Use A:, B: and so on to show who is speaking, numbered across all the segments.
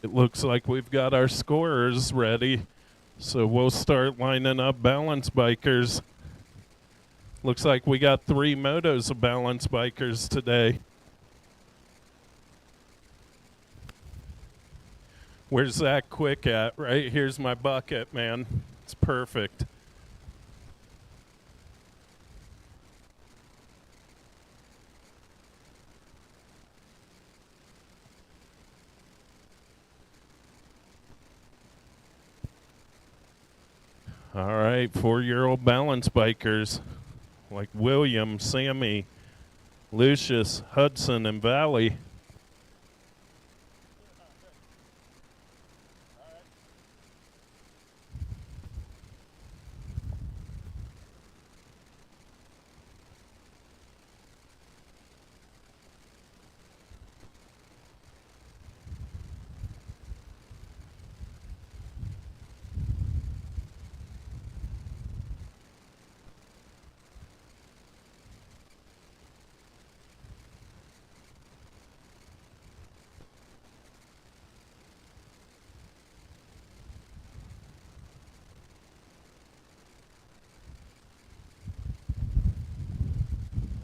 A: It looks like we've got our scorers ready, so we'll start lining up balance bikers. Looks like we got 3 motos of balance bikers today. Where's Zach Quick at? Right here's my bucket, man. It's perfect. All right, 4-year-old balance bikers like William, Sammy, Lucius, Hudson, and Valley.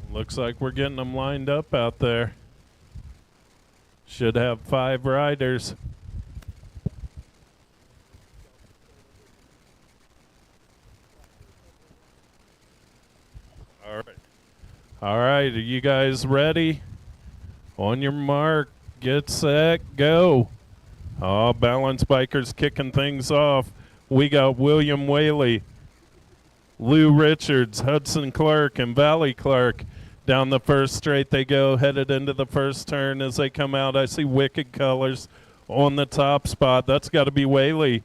A: Looks like we're getting them lined up out there. Should have 5 riders. All right. All right, are you guys ready? On your mark, get set, go. Oh, balance bikers kicking things off. We got William Whaley, Lou Richards, Hudson Clark, and Valley Clark. Down the first straight they go, headed into the first turn. As they come out, I see Wicked Colors on the top spot. That's got to be Whaley.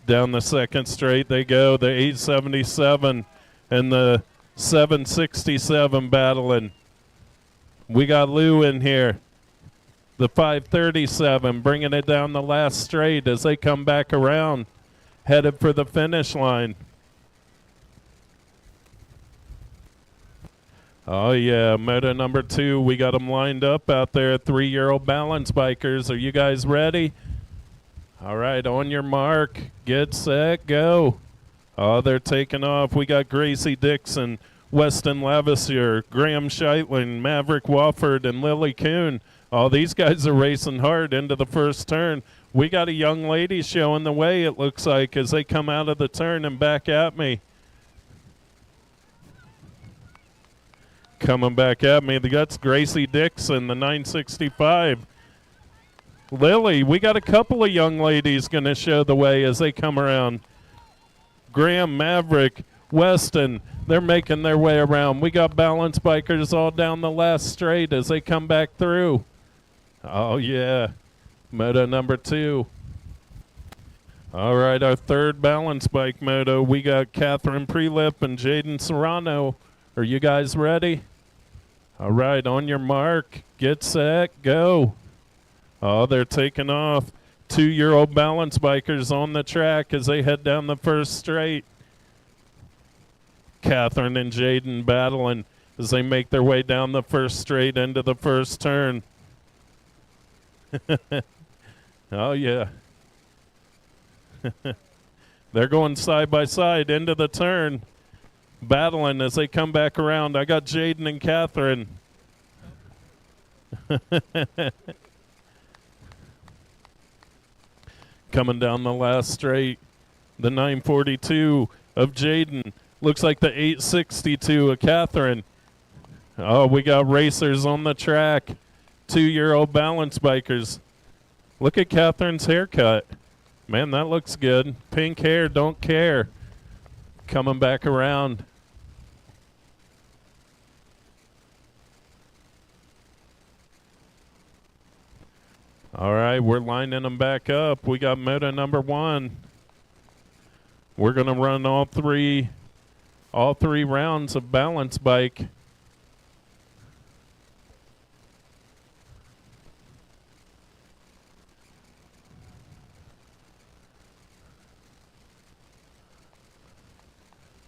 A: Down the second straight they go, the 877 and the 767 battling. We got Lou in here. The 537 bringing it down the last straight as they come back around, headed for the finish line. Oh, yeah, moto number 2. We got them lined up out there, 3-year-old balance bikers. Are you guys ready? All right, on your mark, get set, go. Oh, they're taking off. We got Gracie Dixon, Weston Lavisier, Graham Scheitling, Maverick Wofford, and Lily Kuhn. Oh, these guys are racing hard into the first turn. We got a young lady showing the way, it looks like, as they come out of the turn and back at me. Coming back at me, that's Gracie Dixon, the 965. Lily, we got a couple of young ladies going to show the way as they come around. Graham, Maverick, Weston, they're making their way around. We got balance bikers all down the last straight as they come back through. Oh, yeah. Moto number 2. All right, our third balance bike moto. We got Catherine Prelip and Jaden Serrano. Are you guys ready? All right, on your mark, get set, go. Oh, they're taking off. 2-year-old balance bikers on the track as they head down the first straight. Catherine and Jaden battling as they make their way down the first straight into the first turn. Oh, yeah. They're going side by side into the turn, battling as they come back around. I got Jaden and Catherine. Coming down the last straight, the 942 of Jaden. Looks like the 862 of Catherine. Oh, we got racers on the track. 2-year-old balance bikers. Look at Catherine's haircut. Man, that looks good. Pink hair, don't care. Coming back around. All right, we're lining them back up. We got moto number 1. We're going to run all three rounds of balance bike.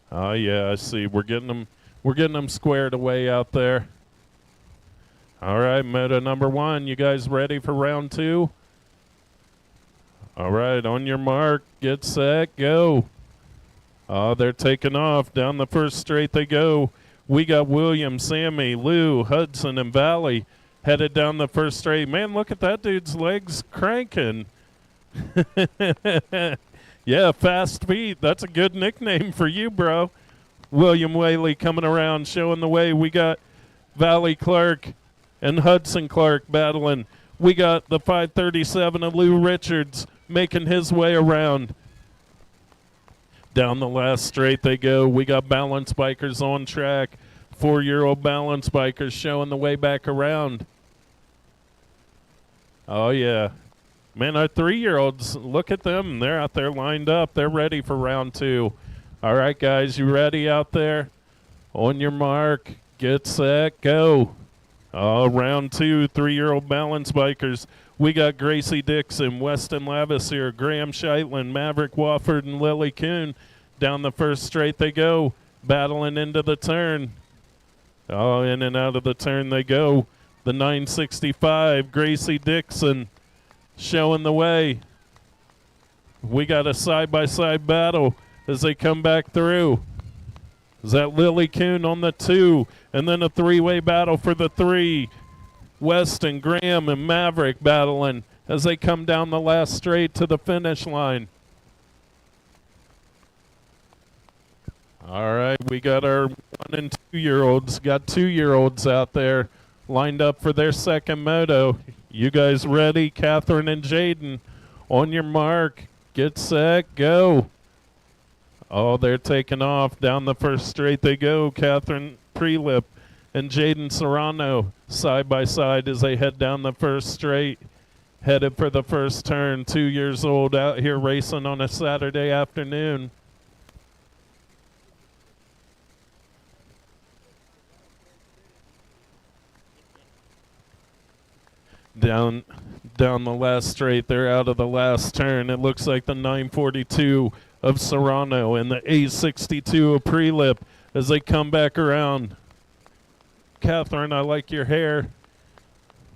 A: Oh yeah, I see. We're getting them squared away out there. All right, moto number 1. You guys ready for round 2? All right, on your mark, get set, go. They're taking off. Down the first straight they go. We got William, Sammy, Lou, Hudson, and Valley headed down the first straight. Man, look at that dude's legs cranking. Yeah, fast feet. That's a good nickname for you, bro. William Whaley coming around, showing the way. We got Valley Clark and Hudson Clark battling. We got the 537 of Lou Richards making his way around. Down the last straight they go. We got balance bikers on track. 4-year-old balance bikers showing the way back around. Oh, yeah. Man, our 3-year-olds, look at them. They're out there lined up. They're ready for round 2. All right, guys, you ready out there? On your mark, get set, go. Round 2, 3-year-old balance bikers. We got Gracie Dixon, Weston Lavasier, Graham Scheitland, Maverick Wofford, and Lily Kuhn. Down the first straight they go, battling into the turn. In and out of the turn they go. The 965, Gracie Dixon, showing the way. We got a side-by-side battle as they come back through. Is that Lily Kuhn on the 2, and then a 3-way battle for the 3. Weston, Graham, and Maverick battling as they come down the last straight to the finish line. All right, we got our 1- and 2-year-olds. Got 2-year-olds out there lined up for their second moto. You guys ready? Catherine and Jaden, on your mark, get set, go. They're taking off. Down the first straight they go. Catherine Prelip and Jaden Serrano side by side as they head down the first straight. Headed for the first turn. 2 years old out here racing on a Saturday afternoon. Down the last straight, they're out of the last turn. It looks like the 942 of Serrano and the 862 of Prelip as they come back around. Catherine, I like your hair.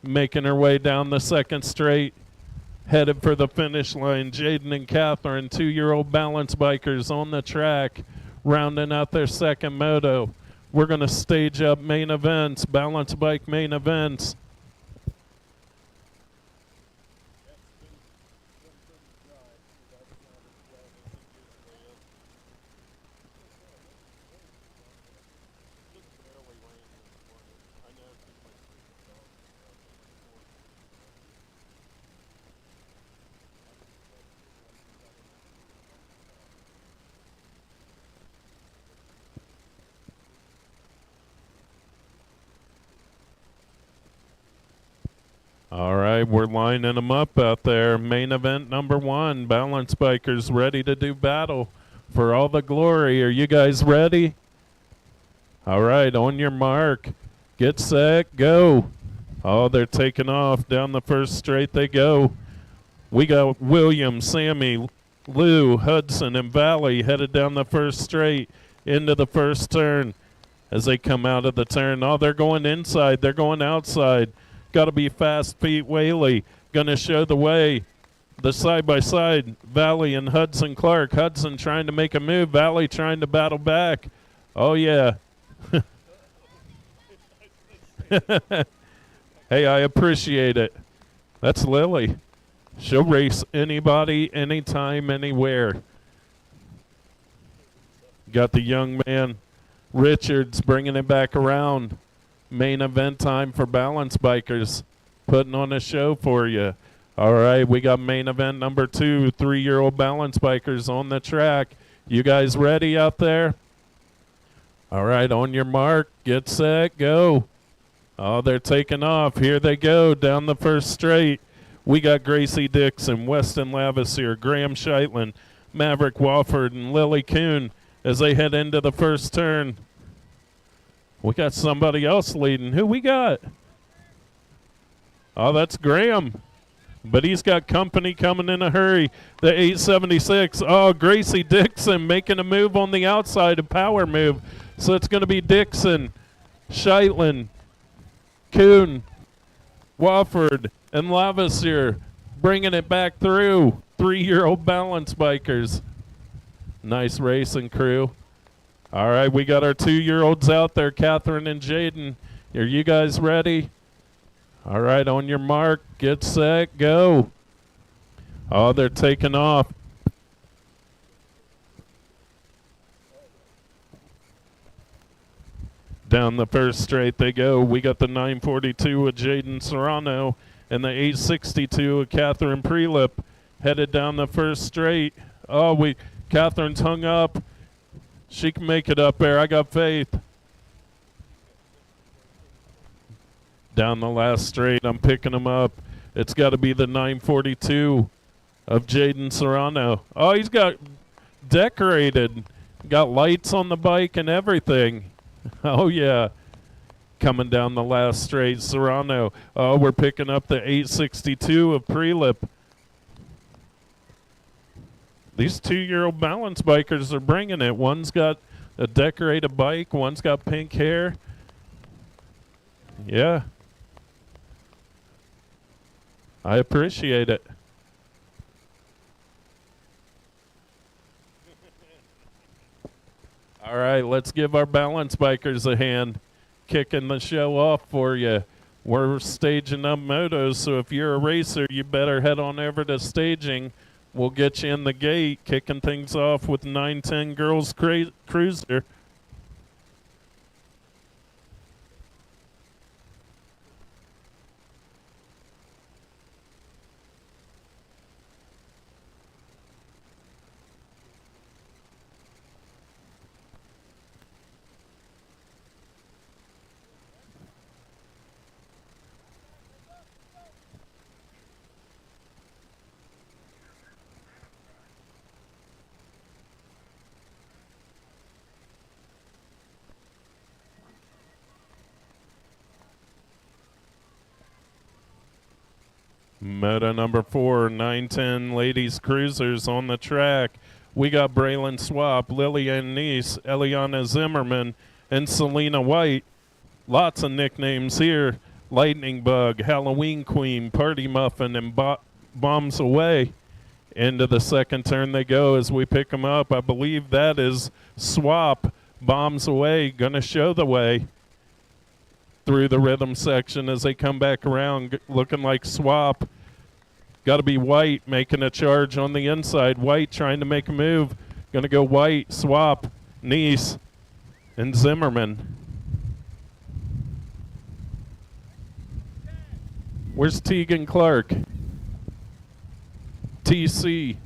A: Making her way down the second straight, headed for the finish line. Jaden and Catherine, 2-year-old balance bikers on the track, rounding out their second moto. We're going to stage up main events, balance bike main events. All right, we're lining them up out there. Main event number 1, balance bikers ready to do battle for all the glory. Are you guys ready? All right, on your mark, get set, go. They're taking off. Down the first straight they go. We got William, Sammy, Lou, Hudson, and Valley headed down the first straight into the first turn. As they come out of the turn, they're going inside, they're going outside. Got to be fast feet. Whaley going to show the way. The side-by-side, Valley and Hudson Clark. Hudson trying to make a move. Valley trying to battle back. Oh, yeah. Hey, I appreciate it. That's Lily. She'll race anybody, anytime, anywhere. Got the young man, Richards, bringing it back around. Main event time for balance bikers, putting on a show for you. All right, we got main event number 2, 3-year-old balance bikers on the track. You guys ready out there? All right, on your mark, get set, go. They're taking off. Here they go down the first straight. We got Gracie Dixon, Weston Lavasier, Graham Scheitland, Maverick Wofford, and Lily Kuhn as they head into the first turn. We got somebody else leading. Who we got? That's Graham. But he's got company coming in a hurry. The 876. Gracie Dixon making a move on the outside, a power move. So it's going to be Dixon, Scheitland, Kuhn, Wofford, and Lavasier bringing it back through 3-year-old balance bikers. Nice racing crew. All right, we got our 2-year-olds out there, Catherine and Jaden. Are you guys ready? All right, on your mark, get set, go. Oh, they're taking off. Down the first straight they go. We got the 942 of Jaden Serrano and the 862 of Catherine Prelip headed down the first straight. Oh, Catherine's hung up. She can make it up there. I got faith. Down the last straight, I'm picking them up. It's got to be the 942 of Jaden Serrano. Oh, he's got decorated. Got lights on the bike and everything. Oh, yeah. Coming down the last straight, Serrano. Oh, we're picking up the 862 of Prelip. These 2-year-old balance bikers are bringing it. One's got a decorated bike. One's got pink hair. Yeah. I appreciate it. All right, let's give our balance bikers a hand, kicking the show off for you. We're staging up motos, so if you're a racer, you better head on over to staging. We'll get you in the gate, kicking things off with 910 Girls Cruiser. Moto number 4, 910 Ladies Cruisers on the track. We got Braylon Swap, Lillian Neese, Eliana Zimmerman, and Selena White. Lots of nicknames here. Lightning Bug, Halloween Queen, Party Muffin, and Bombs Away. Into the second turn they go as we pick them up. I believe that is Swap, Bombs Away, going to show the way through the rhythm section as they come back around, looking like Swap. Got to be White making a charge on the inside. White trying to make a move. Going to go White, Swap, Neese, and Zimmerman. Where's Tegan Clark? TC.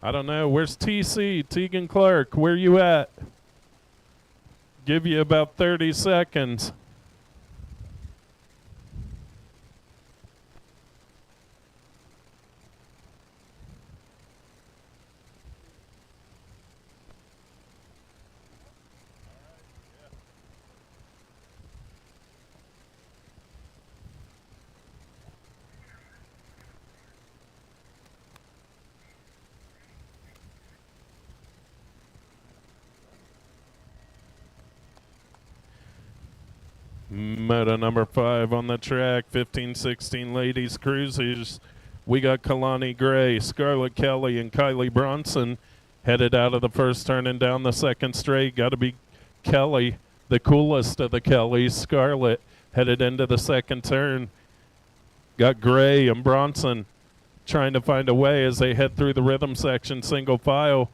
A: I don't know. Where's TC? Tegan Clark, where you at? Give you about 30 seconds. Moto number 5 on the track, 15-16 Ladies Cruisers. We got Kalani Gray, Scarlett Kelly, and Kylie Bronson headed out of the first turn and down the second straight. Got to be Kelly, the coolest of the Kellys. Scarlett headed into the second turn. Got Gray and Bronson trying to find a way as they head through the rhythm section, single file.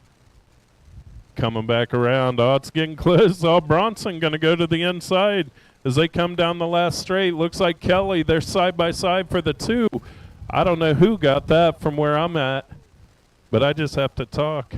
A: Coming back around. Oh, it's getting close. Oh, Bronson going to go to the inside as they come down the last straight. Looks like Kelly, they're side by side for the 2. I don't know who got that from where I'm at, but I just have to talk.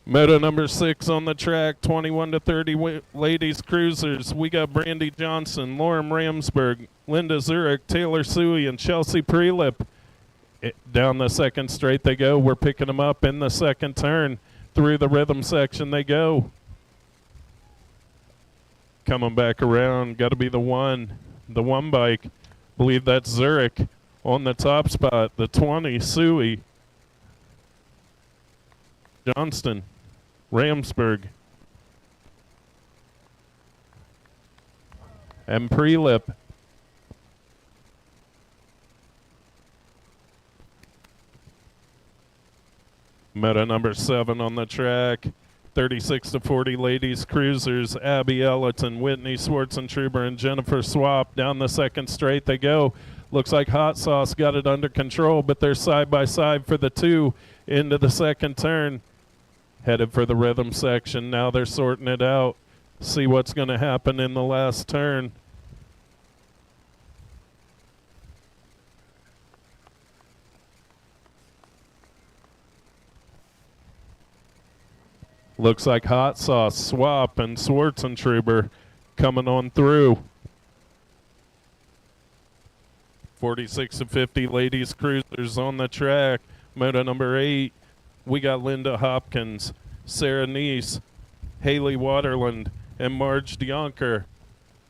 A: Moto number 6 on the track, 21 to 30 ladies cruisers. We got Brandy Johnson, Lauren Ramsberg, Linda Zurich, Taylor Suey, and Chelsea Prelip. Down the second straight they go. We're picking them up in the second turn. Through the rhythm section they go. Coming back around, got to be the one bike. Believe that's Zurich on the top spot. The 20, Suey, Johnston, Ramsberg, and Prelip. Meta number 7 on the track. 36 to 40 ladies cruisers. Abby Ellerton, Whitney Schwartzentruber, and Jennifer Swap. Down the second straight they go. Looks like Hot Sauce got it under control, but they're side by side for the 2 into the second turn. Headed for the rhythm section. Now they're sorting it out. See what's going to happen in the last turn. Looks like Hot Sauce, Swap, and Schwartzentruber coming on through. 46 to 50 ladies cruisers on the track. Moto number 8. We got Linda Hopkins, Sarah Neese, Haley Waterland, and Marge DeYonker.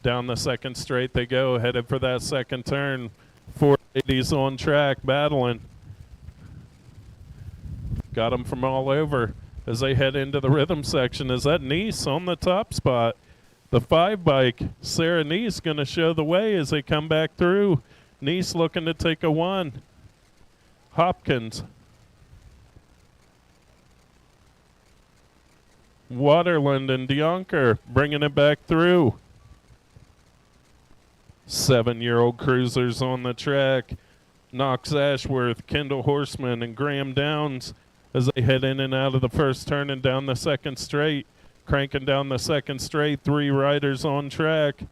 A: Down the second straight they go, headed for that second turn. 4 ladies on track battling. Got them from all over as they head into the rhythm section. Is that Neese on the top spot? The 5 bike, Sarah Neese, going to show the way as they come back through. Neese looking to take a 1. Hopkins, Waterland, and DeYonker bringing it back through. 7-year-old cruisers on the track. Knox Ashworth, Kendall Horseman, and Graham Downs as they head in and out of the first turn and down the second straight. Cranking down the second straight, 3 riders on track.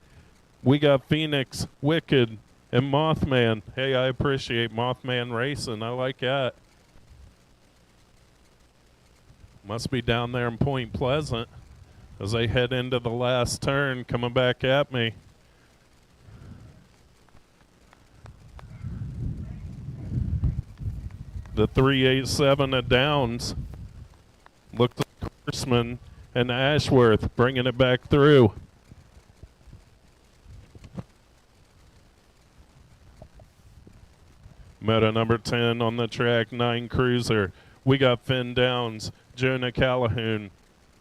A: We got Phoenix, Wicked, and Mothman. Hey, I appreciate Mothman racing. I like that. Must be down there in Point Pleasant as they head into the last turn, coming back at me. The 387 of Downs. Looks like Horseman and Ashworth bringing it back through. Meta number 10 on the track, 9 cruiser. We got Finn Downs, Jonah Calhoun,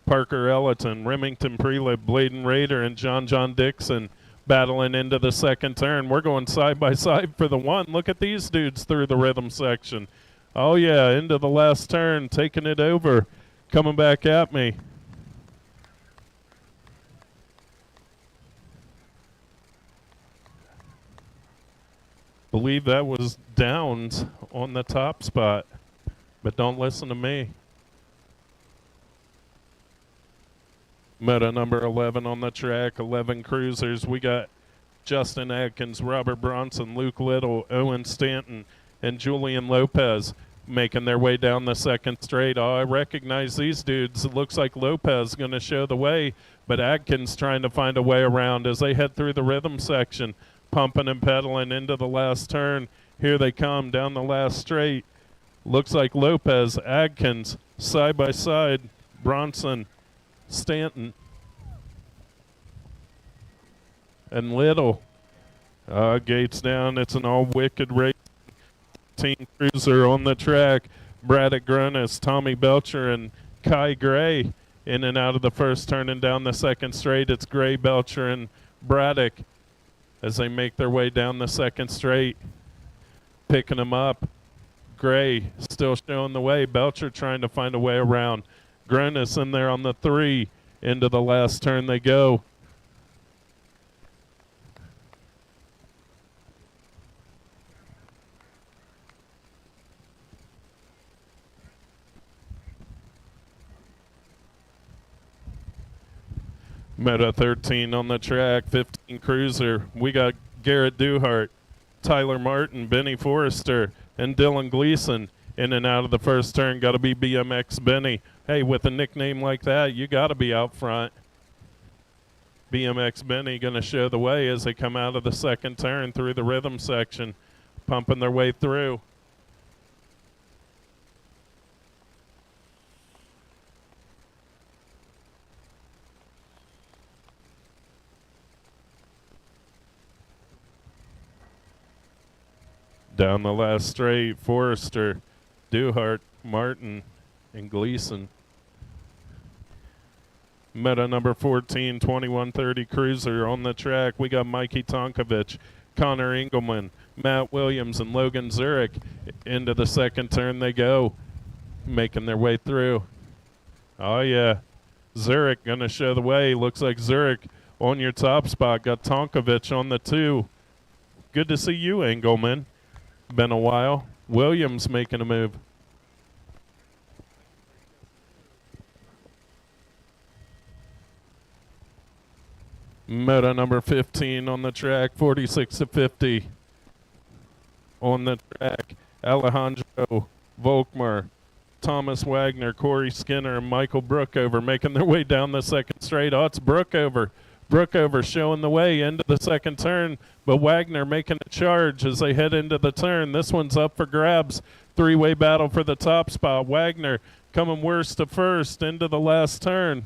A: Parker Ellerton, Remington Prelip, Bladen Raider, and John Dixon battling into the second turn. We're going side by side for the 1. Look at these dudes through the rhythm section. Oh yeah, into the last turn, taking it over, coming back at me. Believe that was Downs on the top spot, but don't listen to me. Meta number 11 on the track, 11 cruisers. We got Justin Atkins, Robert Bronson, Luke Little, Owen Stanton, and Julian Lopez making their way down the second straight. Oh, I recognize these dudes. It looks like Lopez is going to show the way, but Atkins trying to find a way around as they head through the rhythm section, pumping and pedaling into the last turn. Here they come down the last straight. Looks like Lopez, Atkins, side by side, Bronson, Stanton, and Little. Gates down. It's an all Wicked race. Team cruiser on the track. Braddock Gronis, Tommy Belcher, and Kai Gray in and out of the first turn and down the second straight. It's Gray, Belcher, and Braddock as they make their way down the second straight. Picking them up. Gray still showing the way. Belcher trying to find a way around. Gronis in there on the 3. Into the last turn they go. Meta 13 on the track, 15 cruiser. We got Garrett Duhart, Tyler Martin, Benny Forrester, and Dylan Gleason in and out of the first turn. Got to be BMX Benny. Hey, with a nickname like that, you got to be out front. BMX Benny going to show the way as they come out of the second turn through the rhythm section, pumping their way through. Down the last straight, Forrester, Duhart, Martin, and Gleason. Meta number 14, 2130 Cruiser on the track. We got Mikey Tonkovich, Connor Engelman, Matt Williams, and Logan Zurich. Into the second turn they go, making their way through. Oh, yeah. Zurich going to show the way. Looks like Zurich on your top spot. Got Tonkovich on the 2. Good to see you, Engelman. Been a while. Williams making a move. Moto number 15 on the track, 46 to 50. On the track, Alejandro Volkmar, Thomas Wagner, Corey Skinner, and Michael Brookover making their way down the second straight. Oh, it's Brookover. Brookover showing the way into the second turn, but Wagner making a charge as they head into the turn. This one's up for grabs. Three-way battle for the top spot. Wagner coming worst to first into the last turn.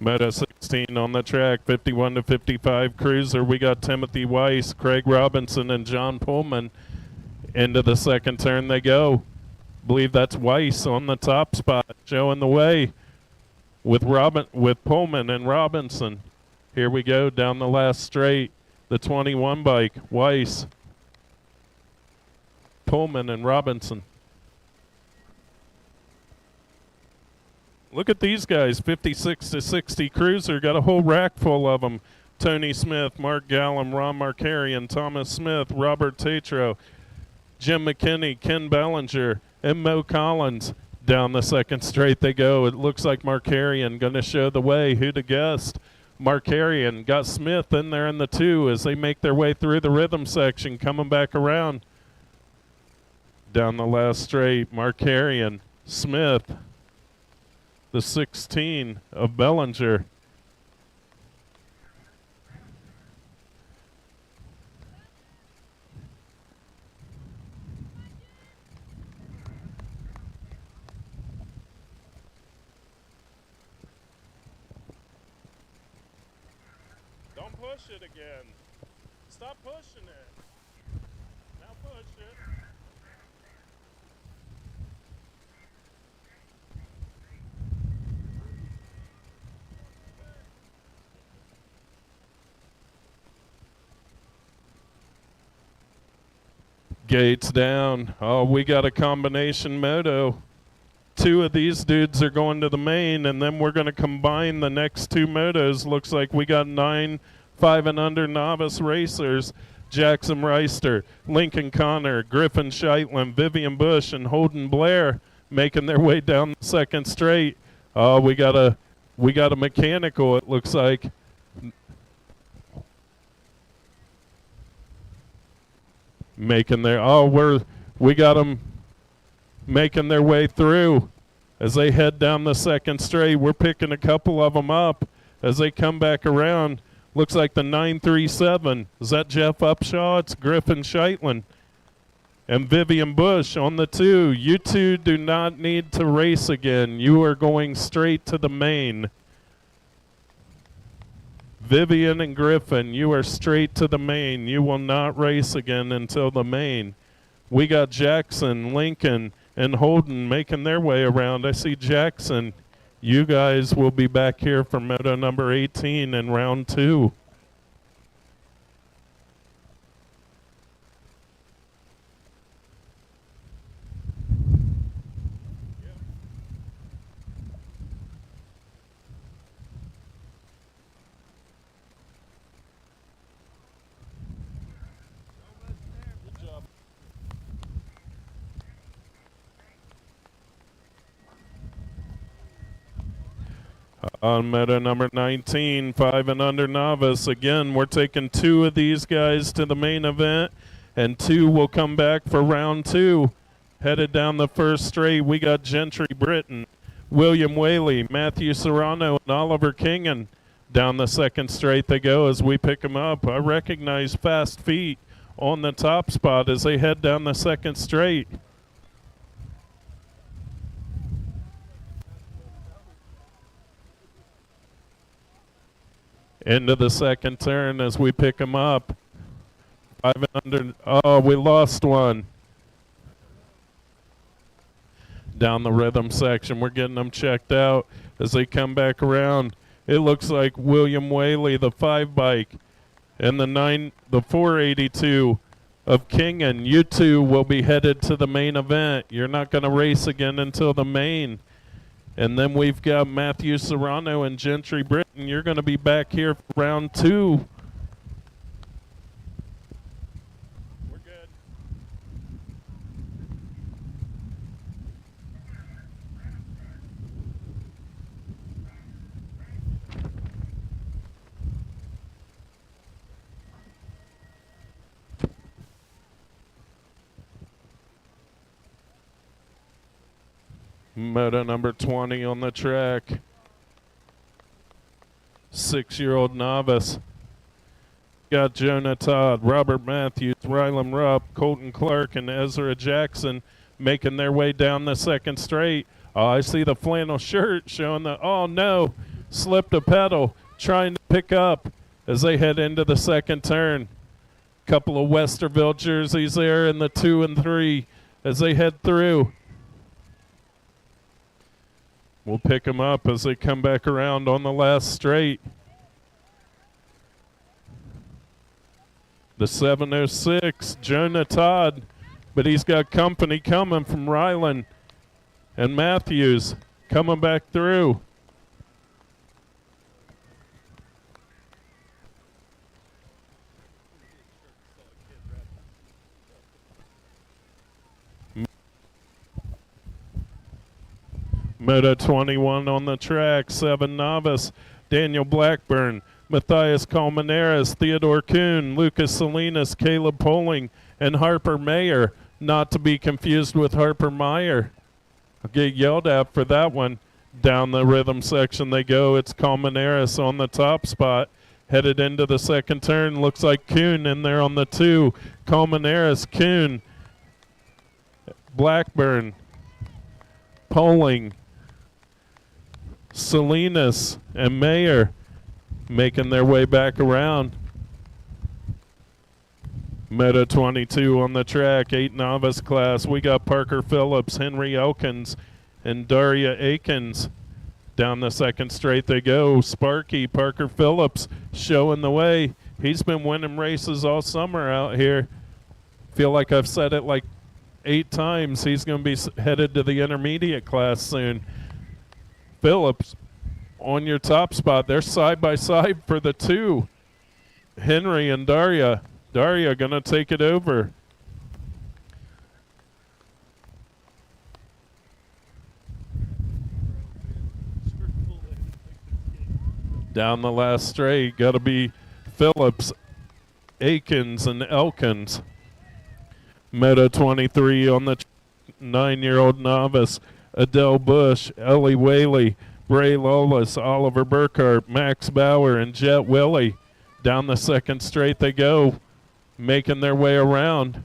A: Meta 16 on the track, 51 to 55 Cruiser. We got Timothy Weiss, Craig Robinson, and John Pullman. Into the second turn they go. Believe that's Weiss on the top spot, showing the way with Pullman and Robinson. Here we go down the last straight. The 21 bike, Weiss, Pullman, and Robinson. Look at these guys, 56 to 60 Cruiser, got a whole rack full of them. Tony Smith, Mark Gallum, Ron Markarian, Thomas Smith, Robert Tatro, Jim McKinney, Ken Bellinger, and Mo Collins. Down the second straight they go. It looks like Markarian going to show the way. Who'd have guessed? Markarian got Smith in there in the 2 as they make their way through the rhythm section, coming back around. Down the last straight, Markarian, Smith, the 16 of Bellinger. Don't push it again. Stop pushing it. Now push it. Gates down. Oh, we got a combination moto. 2 of these dudes are going to the main, and then we're going to combine the next 2 motos. Looks like we got 9 5 and under novice racers. Jackson Reister, Lincoln Connor, Griffin Scheitland, Vivian Bush, and Holden Blair making their way down the second straight. Oh, we got a mechanical, it looks like. Making their, we got them making their way through as they head down the second straight. We're picking a couple of them up as they come back around. Looks like the 937. Is that Jeff Upshaw? It's Griffin Scheitland and Vivian Bush on the 2. You two do not need to race again. You are going straight to the main. Vivian and Griffin, you are straight to the main. You will not race again until the main. We got Jackson, Lincoln, and Holden making their way around. I see Jackson. You guys will be back here for moto number 18 in round 2. On meta number 19, 5 and under novice. Again, we're taking 2 of these guys to the main event, and 2 will come back for round 2. Headed down the first straight, we got Gentry Britton, William Whaley, Matthew Serrano, and Oliver Kingan. Down the second straight they go as we pick them up. I recognize Fast Feet on the top spot as they head down the second straight. Into the second turn as we pick them up. 5 and under. Oh, we lost one. Down the rhythm section, we're getting them checked out as they come back around. It looks like William Whaley, the 5 bike, and the 482 of Kingan. You two will be headed to the main event. You're not going to race again until the main. And then we've got Matthew Serrano and Gentry Britton. You're going to be back here for round 2. We're good. Moto number 20 on the track. 6-year-old novice. Got Jonah Todd, Robert Matthews, Rylan Rupp, Colton Clark, and Ezra Jackson making their way down the second straight. Oh, I see the flannel shirt showing the, oh no, slipped a pedal, trying to pick up as they head into the second turn. Couple of Westerville jerseys there in the 2 and 3 as they head through. We'll pick them up as they come back around on the last straight. The 706, Jonah Todd, but he's got company coming from Rylan and Matthews coming back through. Moto 21 on the track, 7 novice, Daniel Blackburn, Matthias Colmenares, Theodore Kuhn, Lucas Salinas, Caleb Poling, and Harper Mayer, not to be confused with Harper Meyer. I'll get yelled at for that one. Down the rhythm section they go. It's Colmenares on the top spot. Headed into the second turn. Looks like Kuhn in there on the 2. Colmenares, Kuhn, Blackburn, Poling, Salinas, and Mayer making their way back around. Moto 22 on the track, 8 novice class. We got Parker Phillips, Henry Elkins, and Daria Akins. Down the second straight they go. Sparky, Parker Phillips showing the way. He's been winning races all summer out here. Feel like I've said it like 8 times. He's going to be headed to the intermediate class soon. Phillips on your top spot. They're side by side for the 2. Henry and Daria. Daria going to take it over. Down the last straight, got to be Phillips, Akins, and Elkins. Moto 23 on the 9-year-old novice, Adele Bush, Ellie Whaley, Bray Lawless, Oliver Burkhart, Max Bauer, and Jet Willie. Down the second straight they go, making their way around.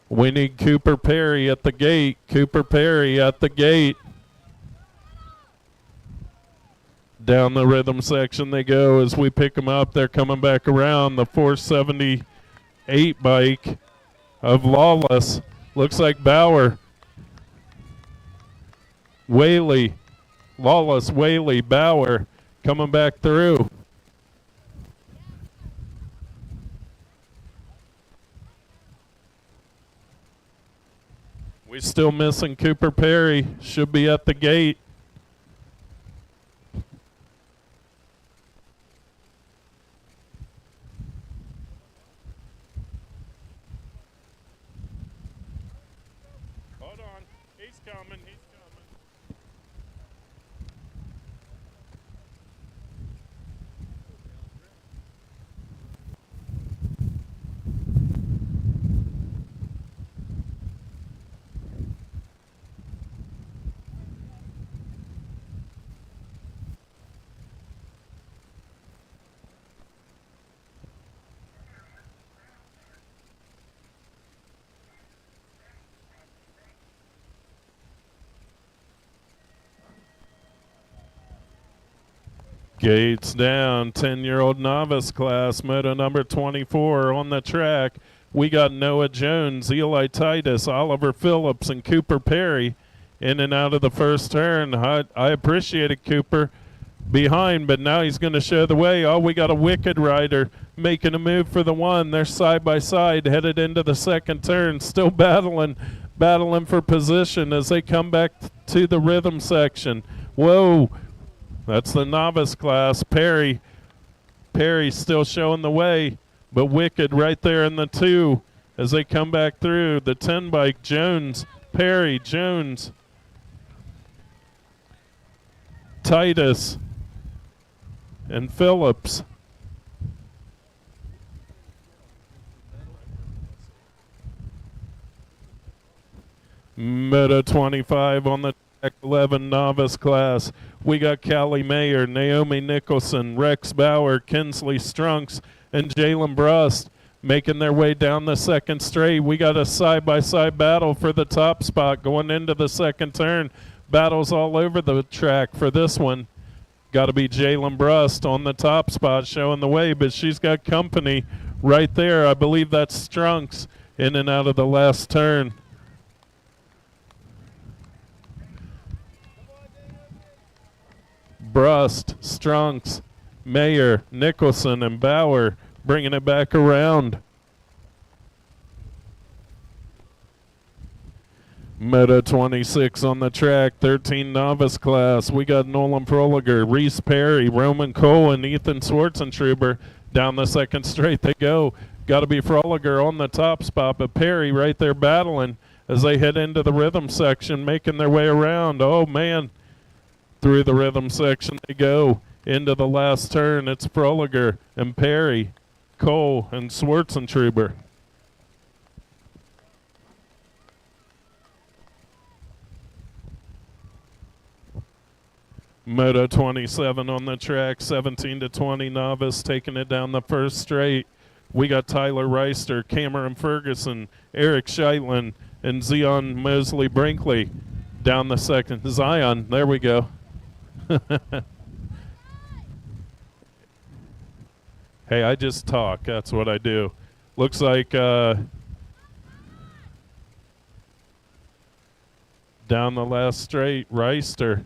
A: We need Cooper Perry at the gate. Cooper Perry at the gate. Down the rhythm section they go as we pick them up. They're coming back around. The 478 bike of Lawless. Looks like Bauer. Whaley. Lawless, Whaley, Bauer coming back through. We're still missing Cooper Perry. Should be at the gate. Hold on. He's coming. Gates down, 10-year-old novice class, moto number 24 on the track. We got Noah Jones, Eli Titus, Oliver Phillips, and Cooper Perry in and out of the first turn. I appreciated Cooper behind, but now he's going to show the way. Oh, we got a Wicked Rider making a move for the one. They're side by side, headed into the second turn, still battling for position as they come back to the rhythm section. Whoa. That's the novice class. Perry still showing the way, but Wicked right there in the 2 as they come back through. The 10 bike, Jones, Perry, Jones, Titus, and Phillips. Moto 25 on the 11 novice class. We got Callie Mayer, Naomi Nicholson, Rex Bauer, Kinsley Strunks, and Jalen Brust making their way down the second straight. We got a side-by-side battle for the top spot going into the second turn. Battles all over the track for this one. Got to be Jalen Brust on the top spot showing the way, but she's got company right there. I believe that's Strunks in and out of the last turn. Brust, Strunks, Mayer, Nicholson, and Bauer bringing it back around. Moto 26 on the track, 13 novice class. We got Nolan Proliger, Reese Perry, Roman Cole, and Ethan Schwartzentruber down the second straight they go. Got to be Proliger on the top spot, but Perry right there battling as they head into the rhythm section, making their way around. Oh, man. Through the rhythm section they go. Into the last turn, it's Proliger and Perry, Cole, and Schwartzentruber. Moto 27 on the track, 17 to 20 novice, taking it down the first straight. We got Tyler Reister, Cameron Ferguson, Eric Scheitland, and Zion Mosley Brinkley down the second. Zion, there we go. Hey, I just talk. That's what I do. Looks like down the last straight, Reister.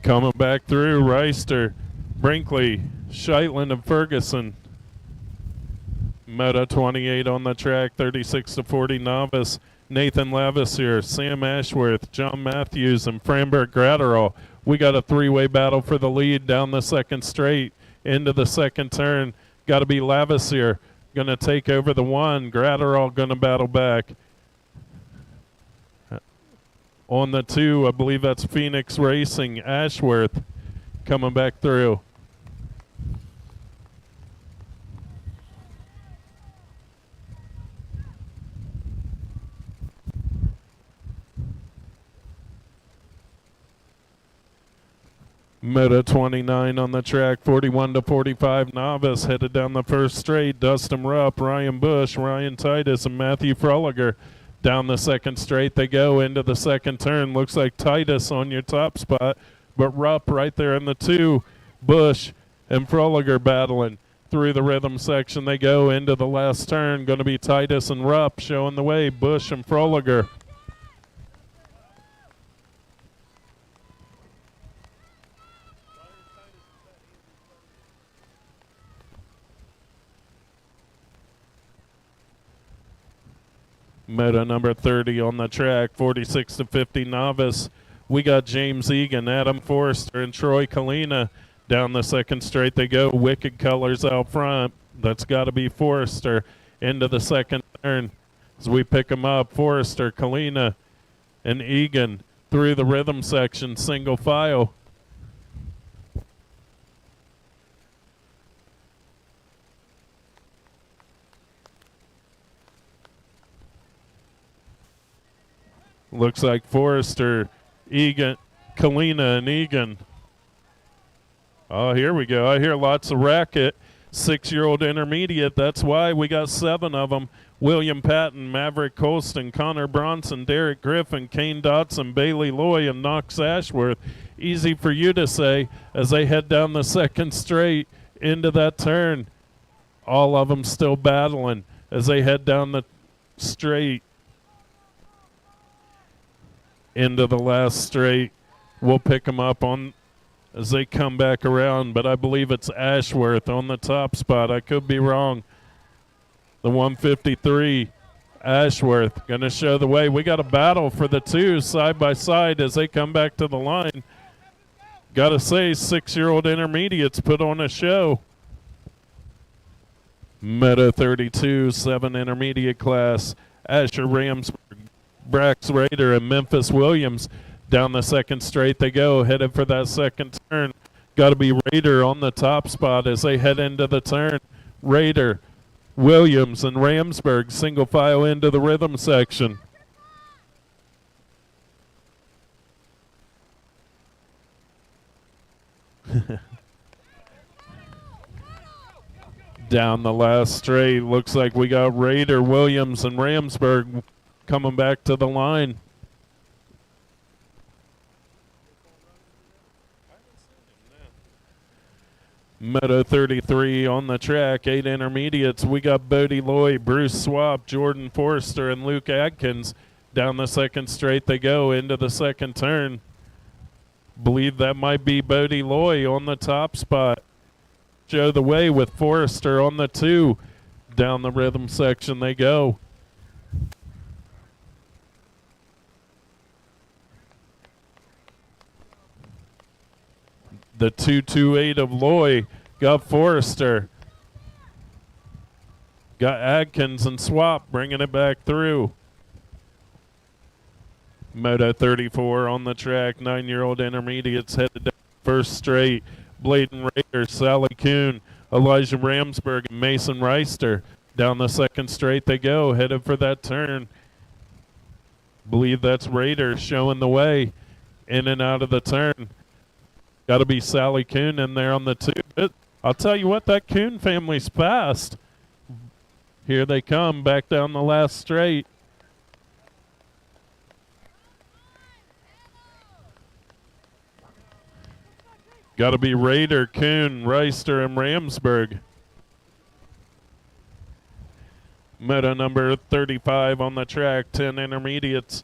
A: Coming back through, Reister, Brinkley, Scheitland, and Ferguson. Moto 28 on the track, 36 to 40 novice. Nathan Lavisier, Sam Ashworth, John Matthews, and Framberg Gratterall. We got a three-way battle for the lead down the second straight into the second turn. Got to be Lavisier going to take over the one. Gratterall going to battle back. On the 2, I believe that's Phoenix Racing, Ashworth coming back through. Moto 29 on the track, 41 to 45 novice, headed down the first straight. Dustin Rupp, Ryan Bush, Ryan Titus, and Matthew Froliger. Down the second straight they go into the second turn. Looks like Titus on your top spot, but Rupp right there in the 2. Bush and Froliger battling through the rhythm section. They go into the last turn. Going to be Titus and Rupp showing the way. Bush and Froliger. Moto number 30 on the track, 46 to 50 novice. We got James Egan, Adam Forrester, and Troy Kalina. Down the second straight they go. Wicked Colors out front. That's got to be Forrester. into the second turn. As we pick them up, Forrester, Kalina, and Egan through the rhythm section, single file. Looks like Forrester, Egan, Kalina, and Egan. Oh, here we go. I hear lots of racket. 6-year-old intermediate. That's why we got 7 of them. William Patton, Maverick Colston, Connor Bronson, Derek Griffin, Kane Dotson, Bailey Loy, and Knox Ashworth. Easy for you to say as they head down the second straight into that turn. All of them still battling as they head down the straight into the last straight. We'll pick them up on as they come back around, but I believe it's Ashworth on the top spot. I could be wrong. The 153, Ashworth, going to show the way. We got a battle for the 2 side by side as they come back to the line. Got to say, 6-year-old intermediates put on a show. Meta 32, 7 intermediate class, Asher Ramsberg, Brax Raider, and Memphis Williams. Down the second straight they go, headed for that second turn. Got to be Raider on the top spot as they head into the turn. Raider, Williams, and Ramsberg single file into the rhythm section. Down the last straight, looks like we got Raider, Williams, and Ramsberg coming back to the line. Meta 33 on the track, 8 intermediates. We got Bodie Loy, Bruce Swap, Jordan Forrester, and Luke Adkins. Down the second straight they go into the second turn. Believe that might be Bodie Loy on the top spot. Show the way with Forrester on the 2. Down the rhythm section they go. The 228 of Loy got Forrester. Got Adkins and Swap bringing it back through. Moto 34 on the track. 9-year-old intermediates headed down first straight. Bladen Raider, Sally Kuhn, Elijah Ramsberg, and Mason Reister. Down the second straight they go, headed for that turn. Believe that's Raider showing the way in and out of the turn. Got to be Sally Kuhn in there on the 2. I'll tell you what, that Kuhn family's fast. Here they come back down the last straight. Got to be Raider, Kuhn, Reister, and Ramsberg. Meta number 35 on the track, 10 intermediates.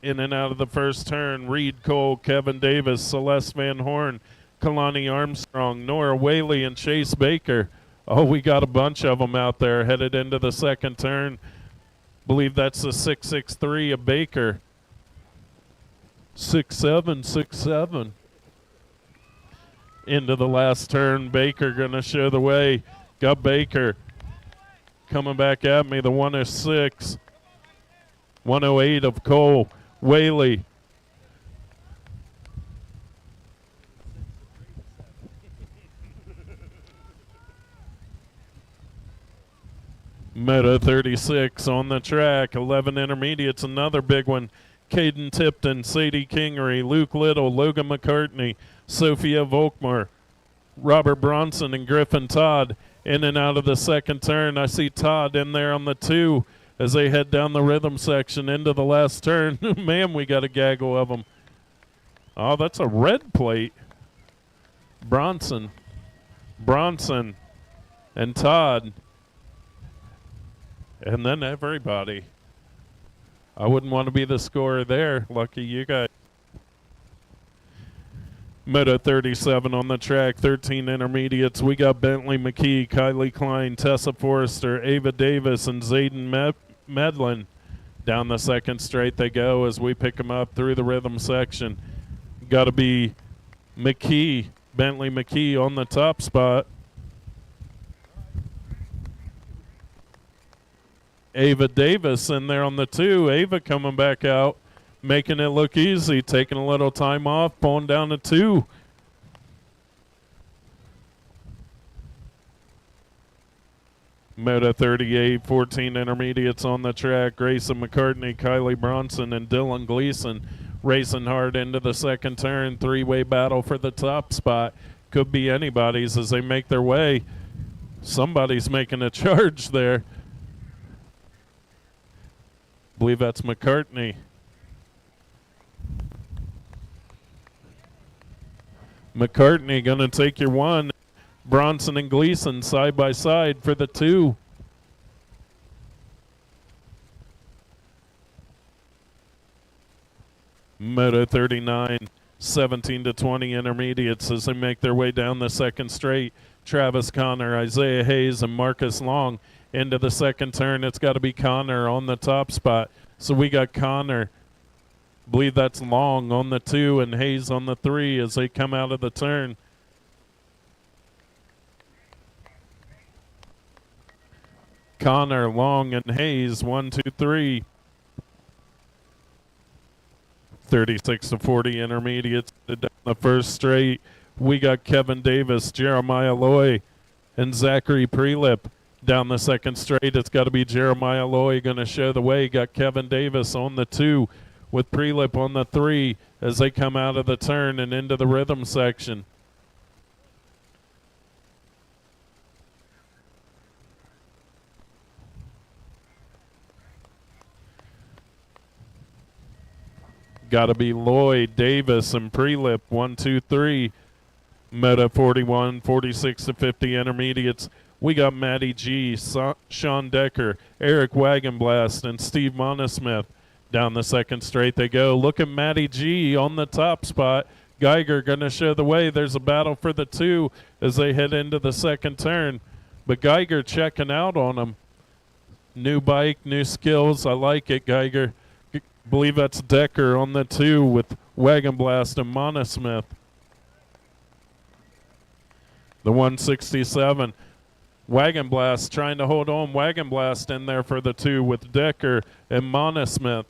A: In and out of the first turn, Reed Cole, Kevin Davis, Celeste Van Horn, Kalani Armstrong, Nora Whaley, and Chase Baker. Oh, we got a bunch of them out there headed into the second turn. Believe that's the 663 of Baker. 6'7", 6'7". Into the last turn, Baker gonna show the way. Got Baker coming back at me, the 106. 108 of Cole. Whaley. Meta 36 on the track. 11 intermediates, another big one. Caden Tipton, Sadie Kingery, Luke Little, Logan McCartney, Sophia Volkmar, Robert Bronson, and Griffin Todd in and out of the second turn. I see Todd in there on the 2 as they head down the rhythm section into the last turn. Man, we got a gaggle of them. Oh, that's a red plate. Bronson, and Todd. And then everybody. I wouldn't want to be the scorer there. Lucky you guys. Meta 37 on the track, 13 intermediates. We got Bentley McKee, Kylie Klein, Tessa Forrester, Ava Davis, and Zayden Medlin. Down the second straight they go as we pick them up through the rhythm section. Got to be McKee, Bentley McKee on the top spot. Ava Davis in there on the 2. Ava coming back out, making it look easy, taking a little time off, pulling down the 2. Moto 38, 14 intermediates on the track. Grayson McCartney, Kylie Bronson, and Dylan Gleason racing hard into the second turn. Three-way battle for the top spot. Could be anybody's as they make their way. Somebody's making a charge there. Believe that's McCartney. McCartney going to take your 1. Bronson and Gleason side by side for the 2. Moto 39, 17 to 20 intermediates as they make their way down the second straight. Travis Connor, Isaiah Hayes, and Marcus Long into the second turn. It's got to be Connor on the top spot. So we got Connor, believe that's Long on the 2 and Hayes on the 3 as they come out of the turn. Connor, Long, and Hayes, 1, 2, 3. 36 to 40 intermediates down the first straight. We got Kevin Davis, Jeremiah Loy, and Zachary Prelip down the second straight. It's got to be Jeremiah Loy going to show the way. Got Kevin Davis on the 2 with Prelip on the 3 as they come out of the turn and into the rhythm section. Got to be Lloyd, Davis, and Prelip. 1, 2, 3. Moto 41, 46 to 50 intermediates. We got Matty G, Sean Decker, Eric Wagonblast, and Steve Monosmith. Down the second straight they go. Look at Matty G on the top spot. Geiger going to show the way. There's a battle for the 2 as they head into the second turn. But Geiger checking out on them. New bike, new skills. I like it, Geiger. Believe that's Decker on the 2 with Wagonblast and Monosmith. The 167. Wagonblast trying to hold on. Wagonblast in there for the 2 with Decker and Monosmith.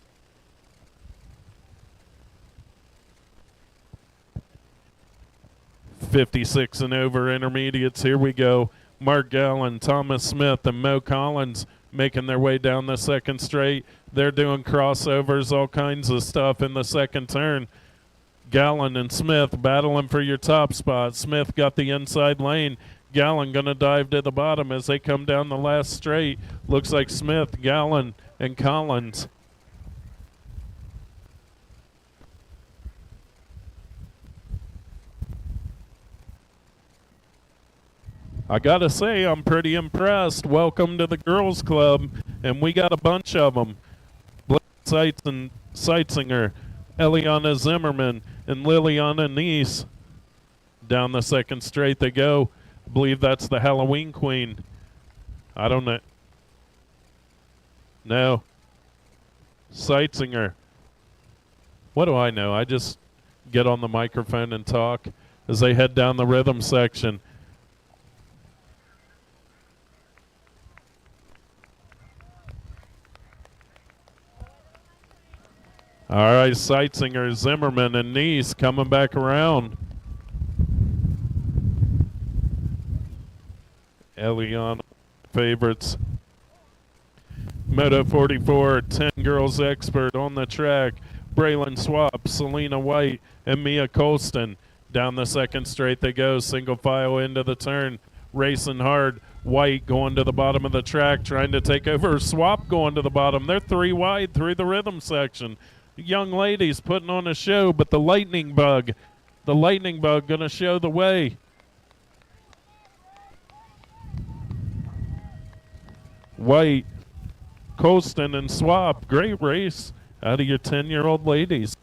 A: .56 and over intermediates. Here we go. Mark Gallen, Thomas Smith, and Mo Collins making their way down the second straight. They're doing crossovers, all kinds of stuff in the second turn. Gallen and Smith battling for your top spot. Smith got the inside lane. Gallen going to dive to the bottom as they come down the last straight. Looks like Smith, Gallen, and Collins. I got to say, I'm pretty impressed. Welcome to the Girls Club, and we got a bunch of them. Seitzinger, Eliana Zimmerman, and Liliana Neese. Down the second straight they go. I believe that's the Halloween Queen. I don't know. No. Seitzinger. What do I know? I just get on the microphone and talk as they head down the rhythm section. All right, Seitzinger, Zimmerman, and Neese coming back around. Eliana favorites. Moto 44, 10 girls expert on the track. Braylon Swap, Selena White, and Mia Colston. Down the second straight they go, single file into the turn. Racing hard. White going to the bottom of the track, trying to take over. Swap going to the bottom. They're 3 wide through the rhythm section. Young ladies putting on a show, but the lightning bug going to show the way. White, Colston, and Swap. Great race out of your 10-year-old ladies.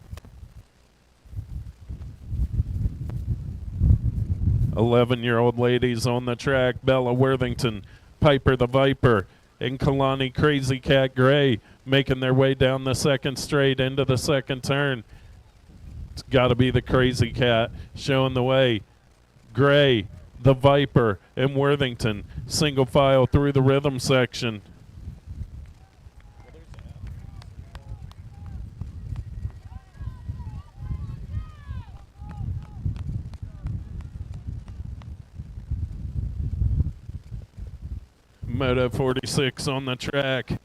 A: 11-year-old ladies on the track. Bella Worthington, Piper the Viper, and Kalani Crazy Cat Gray making their way down the second straight into the second turn. It's got to be the Crazy Cat showing the way. Gray, the Viper, and Worthington single file through the rhythm section. Moto 46 on the track.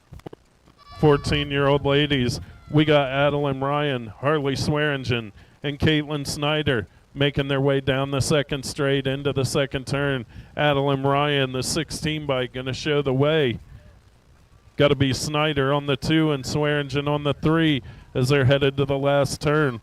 A: 14-year-old ladies. We got Adeline Ryan, Harley Swearingen, and Caitlin Snyder making their way down the second straight into the second turn. Adeline Ryan, the 16 bike, going to show the way. Got to be Snyder on the 2 and Swearingen on the 3 as they're headed to the last turn.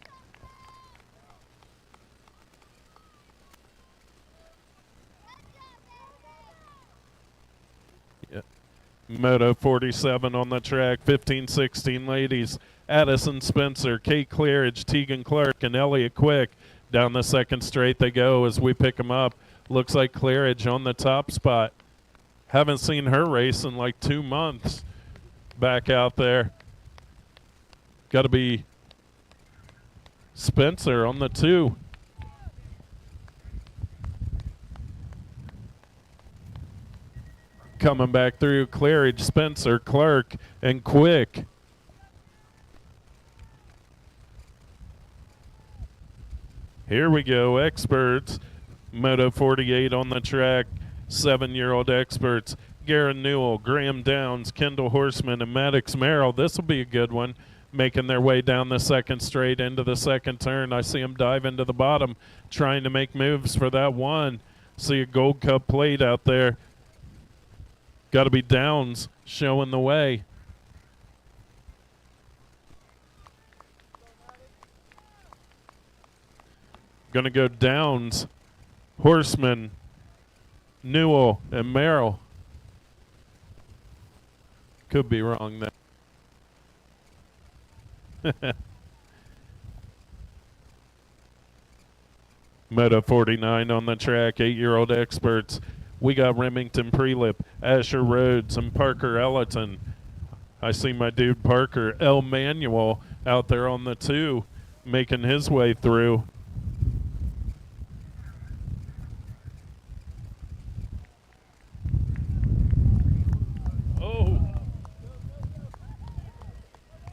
A: Moto 47 on the track, 15-16 ladies. Addison Spencer, Kate Clearidge, Tegan Clark, and Elliott Quick. Down the second straight they go as we pick them up. Looks like Clearidge on the top spot. Haven't seen her race in like 2 months back out there. Got to be Spencer on the 2. Coming back through, Clearidge, Spencer, Clark, and Quick. Here we go, experts. Moto 48 on the track, 7-year-old experts. Garen Newell, Graham Downs, Kendall Horseman, and Maddox Merrill. This will be a good one. Making their way down the second straight into the second turn. I see them dive into the bottom, trying to make moves for that one. See a Gold Cup plate out there. Got to be Downs showing the way. Going to go Downs, Horseman, Newell, and Merrill. Could be wrong there. Moto 49 on the track, 8-year-old experts. We got Remington Prelip, Asher Rhodes, and Parker Ellerton. I see my dude Parker El Manuel out there on the 2, making his way through.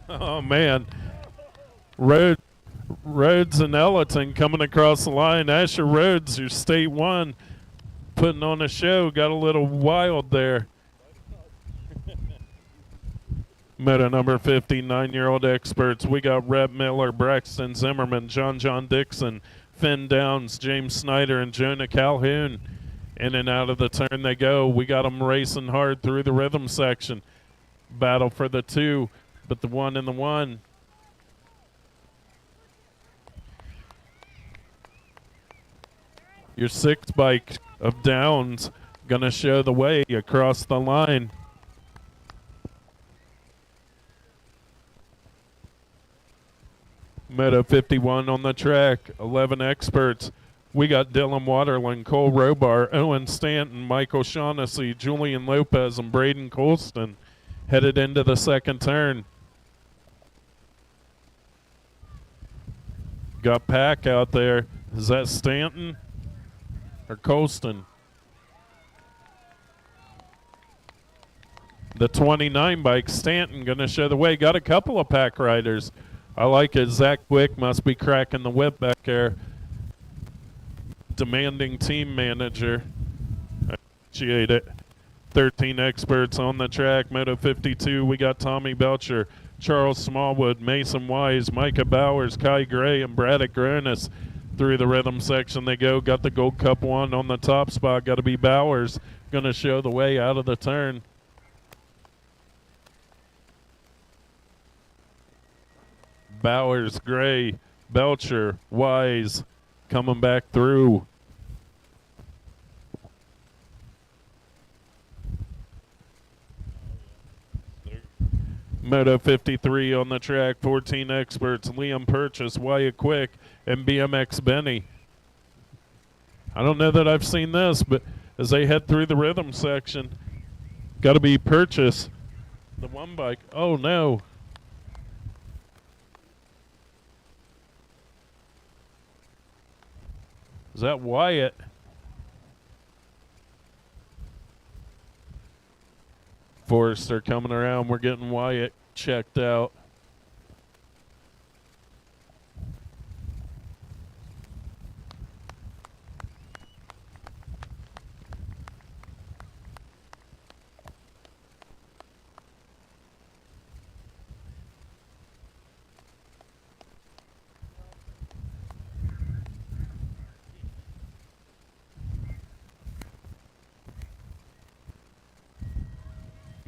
A: Oh man, Rhodes and Ellerton coming across the line. Asher Rhodes, your state 1, putting on a show. Got a little wild there. Moto number 50, 9-year-old experts. We got Rhett Miller, Braxton Zimmerman, John Dixon, Finn Downs, James Snyder, and Jonah Calhoun. In and out of the turn they go. We got them racing hard through the rhythm section. Battle for the 2. But the 1 and the 1. Your 6 bike of Downs gonna show the way across the line. Moto 51 on the track, 11 experts. We got Dylan Waterland, Cole Robar, Owen Stanton, Michael Shaughnessy, Julian Lopez, and Braden Colston headed into the second turn. Got Pack out there. Is that Stanton or Colston? The 29 bike, Stanton, going to show the way. Got a couple of Pack riders. I like it. Zach Quick must be cracking the whip back there. Demanding team manager. I appreciate it. 13 experts on the track. Moto 52, we got Tommy Belcher, Charles Smallwood, Mason Wise, Micah Bowers, Kai Gray, and Braddock Gronis. Through the rhythm section they go. Got the Gold Cup 1 on the top spot. Got to be Bowers. Going to show the way out of the turn. Bowers, Gray, Belcher, Wise coming back through. Moto 53 on the track, 14 experts, Liam Purchase, Wyatt Quick, and BMX Benny. I don't know that I've seen this, but as they head through the rhythm section, got to be Purchase, the 1 bike. Oh no. Is that Wyatt? Forrester coming around. We're getting Wyatt checked out.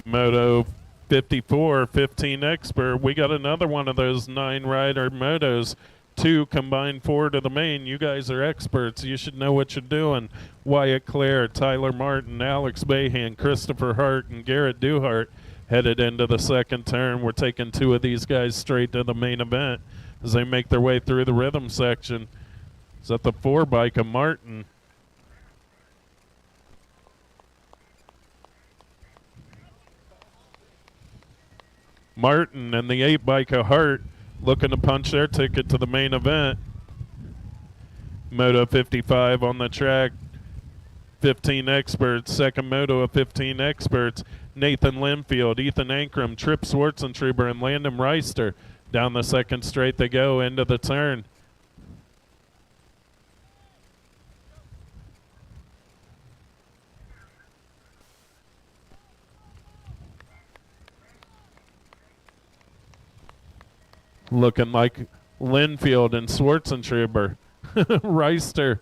A: Moto 54, 15 expert. We got another one of those 9-rider motos. 2 combined 4 to the main. You guys are experts. You should know what you're doing. Wyatt Clare, Tyler Martin, Alex Bahan, Christopher Hart, and Garrett Duhart headed into the second turn. We're taking 2 of these guys straight to the main event as they make their way through the rhythm section. Is that the 4 bike of Martin? Martin and the 8 bike of Hart looking to punch their ticket to the main event. Moto 55 on the track. 15 experts. Second moto of 15 experts. Nathan Linfield, Ethan Ankrum, Trip Schwartzentruber, and Landon Reister. Down the second straight they go into the turn. Looking like Linfield and Schwartzentruber. Reister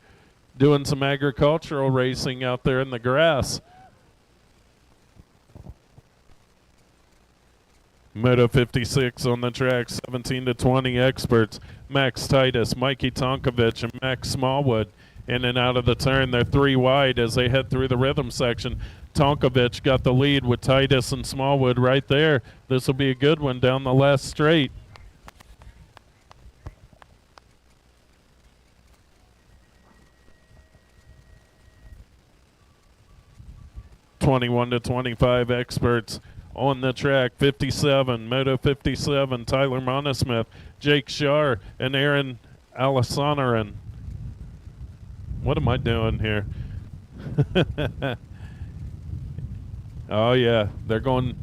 A: doing some agricultural racing out there in the grass. Moto 56 on the track, 17 to 20 experts. Max Titus, Mikey Tonkovich, and Max Smallwood in and out of the turn. They're 3 wide as they head through the rhythm section. Tonkovich got the lead with Titus and Smallwood right there. This will be a good one down the last straight. (21 to 25 experts on the track. 57, Moto 57, Tyler Monosmith, Jake Shar, and Aaron Alassanaran. What am I doing here? Oh yeah, they're going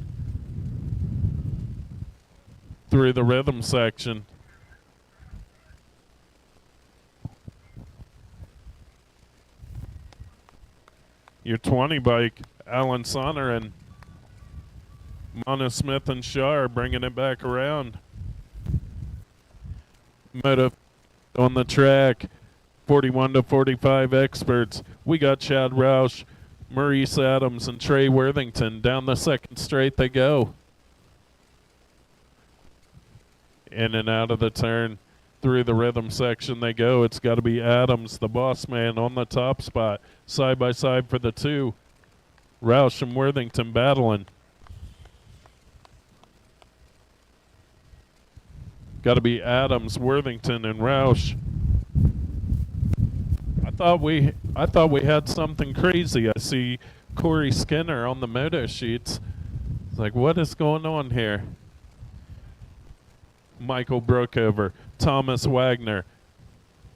A: through the rhythm section. Your 20 bike, Alan Sonner and Mona Smith and Shar bringing it back around. Moto on the track, 41 to 45 experts. We got Chad Roush, Maurice Adams, and Trey Worthington. Down the second straight they go. In and out of the turn. Through the rhythm section they go. It's got to be Adams, the boss man, on the top spot. Side by side for the 2. Roush and Worthington battling. Got to be Adams, Worthington, and Roush. I thought we had something crazy. I see Corey Skinner on the moto sheets. It's like, what is going on here? Michael Brookover, Thomas Wagner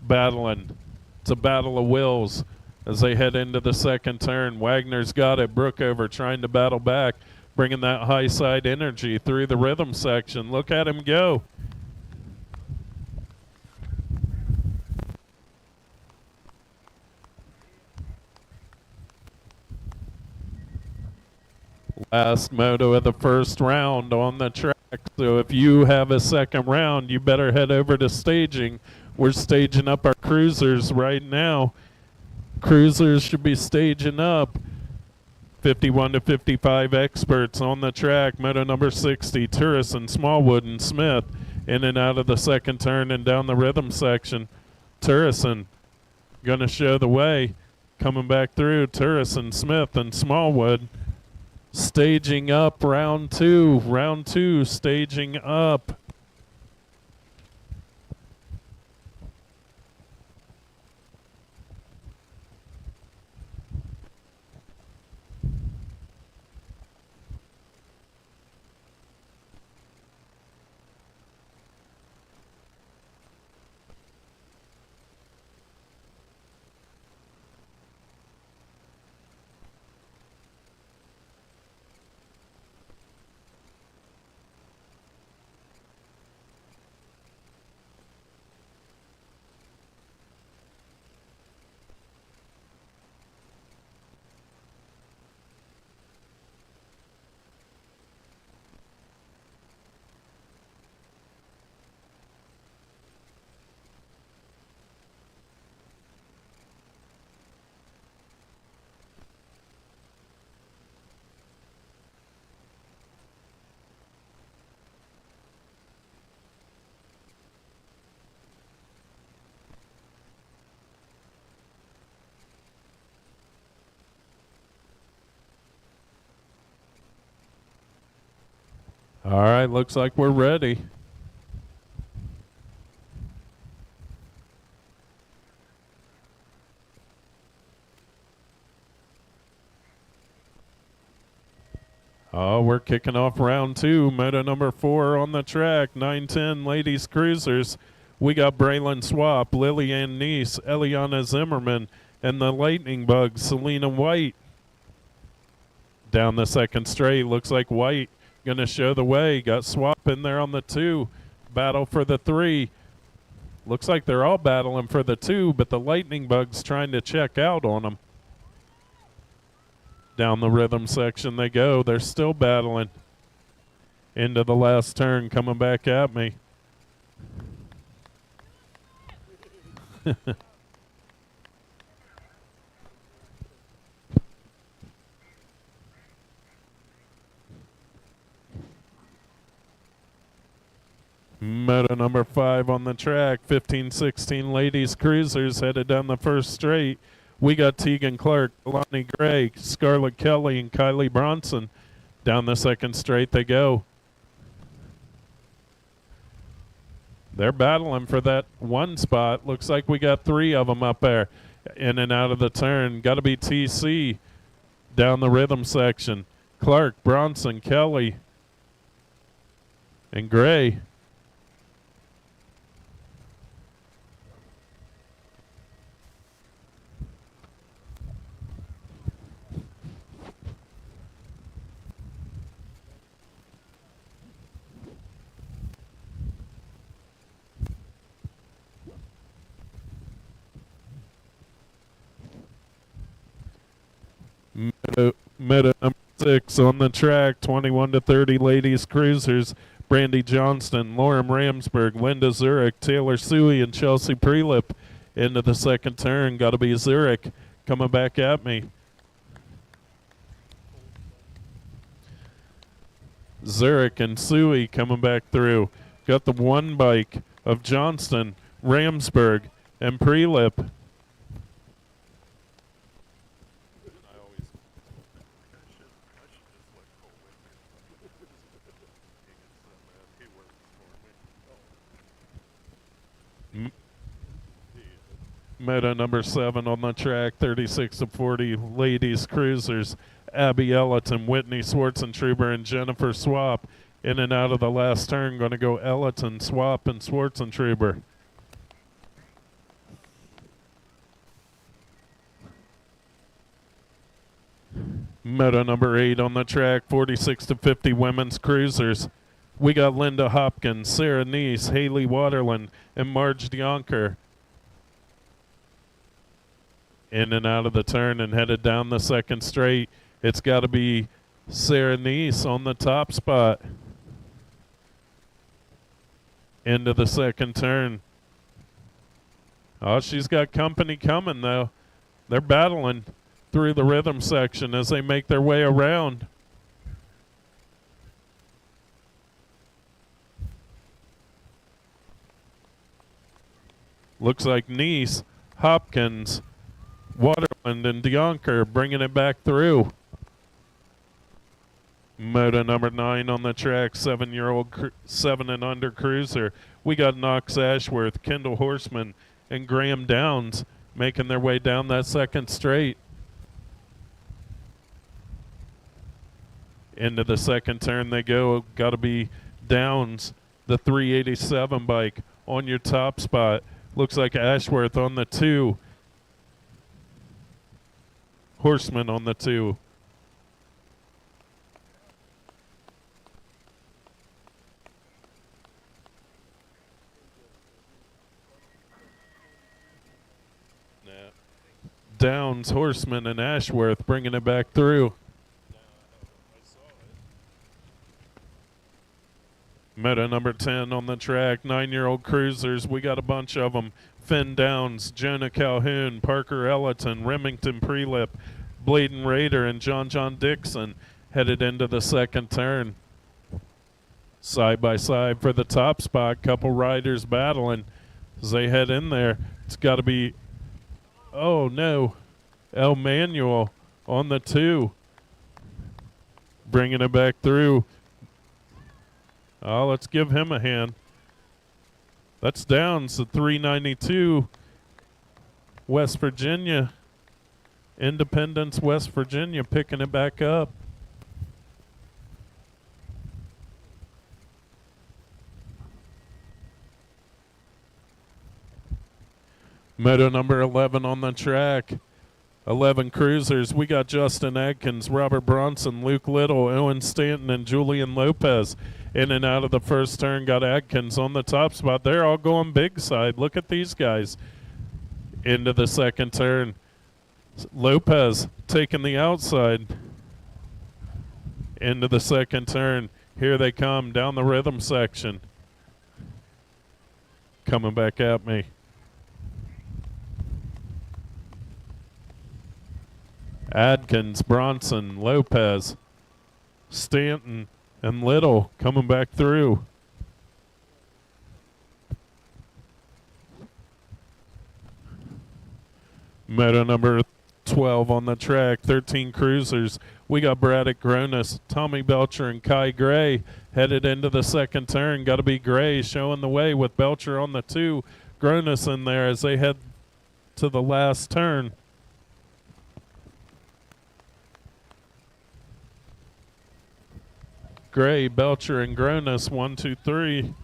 A: battling. It's a battle of wills as they head into the second turn. Wagner's got it. Brookover trying to battle back, bringing that high side energy through the rhythm section. Look at him go. Last moto of the first round on the track. So if you have a second round, you better head over to staging. We're staging up our cruisers right now. Cruisers should be staging up. 51 to 55 experts on the track. Moto number 60, Turrison, Smallwood, and Smith in and out of the second turn and down the rhythm section. Turrison going to show the way. Coming back through, Turrison, Smith, and Smallwood. Staging up round 2. Round 2 staging up. All right, looks like we're ready. Oh, we're kicking off round 2. Moto number 4 on the track. 910 ladies cruisers. We got Braylon Swap, Lillian Neese, Eliana Zimmerman, and the Lightning Bug, Selena White. Down the second straight, looks like White going to show the way. Got Swap in there on the 2. Battle for the 3. Looks like they're all battling for the 2, but the Lightning Bug's trying to check out on them. Down the rhythm section they go. They're still battling. Into the last turn, coming back at me. Moto number 5 on the track. 15-16 ladies cruisers headed down the first straight. We got Tegan Clark, Lonnie Gray, Scarlett Kelly, and Kylie Bronson. Down the second straight they go. They're battling for that 1 spot. Looks like we got 3 of them up there. In and out of the turn. Got to be TC down the rhythm section. Clark, Bronson, Kelly, and Gray. Meta number 6 on the track, 21-30 ladies cruisers. Brandy Johnston, Lauren Ramsberg, Linda Zurich, Taylor Suey, and Chelsea Prelip. Into the second turn, got to be Zurich coming back at me. Zurich and Suey coming back through. Got the 1 bike of Johnston, Ramsberg, and Prelip. Meta number 7 on the track, 36-40 ladies cruisers. Abby Ellerton, Whitney Swartzentruber, and Jennifer Swap. In and out of the last turn, going to go Ellerton, Swap, and Swartzentruber. Meta number 8 on the track, 46-50 women's cruisers. We got Linda Hopkins, Sarah Neese, Haley Waterland, and Marge Dionker. In and out of the turn and headed down the second straight. It's got to be Sarah Neese on the top spot. Into the second turn. Oh, she's got company coming, though. They're battling through the rhythm section as they make their way around. Looks like Neese, Hopkins, Waterland, and Dionker bringing it back through. Moto number 9 on the track, 7-year-old 7 and under cruiser. We got Knox Ashworth, Kendall Horseman, and Graham Downs making their way down that second straight. Into the second turn they go. Got to be Downs, the 387 bike, on your top spot. Looks like Ashworth on the 2. Horseman on the 2. Downs, Horseman, and Ashworth bringing it back through. Meta number 10 on the track, 9-year-old cruisers. We got a bunch of them. Finn Downs, Jonah Calhoun, Parker Ellerton, Remington Prelip, Bladen Rader, and John Dixon headed into the second turn. Side by side for the top spot, couple riders battling as they head in there. It's got to be, oh no, El Manuel on the 2. Bringing it back through. Oh, let's give him a hand. That's Downs at 392. West Virginia. Independence, West Virginia, picking it back up. Moto number 11 on the track. 11 cruisers. We got Justin Adkins, Robert Bronson, Luke Little, Owen Stanton, and Julian Lopez. In and out of the first turn, got Adkins on the top spot. They're all going big side. Look at these guys. Into the second turn. Lopez taking the outside. Into the second turn. Here they come down the rhythm section. Coming back at me. Adkins, Bronson, Lopez, Stanton, and Little coming back through. Moto number 12 on the track, 13 cruisers. We got Braddock Gronis, Tommy Belcher, and Kai Gray headed into the second turn. Got to be Gray showing the way with Belcher on the 2. Gronis in there as they head to the last turn. Gray, Belcher, and Gronis, 1, 2, 3.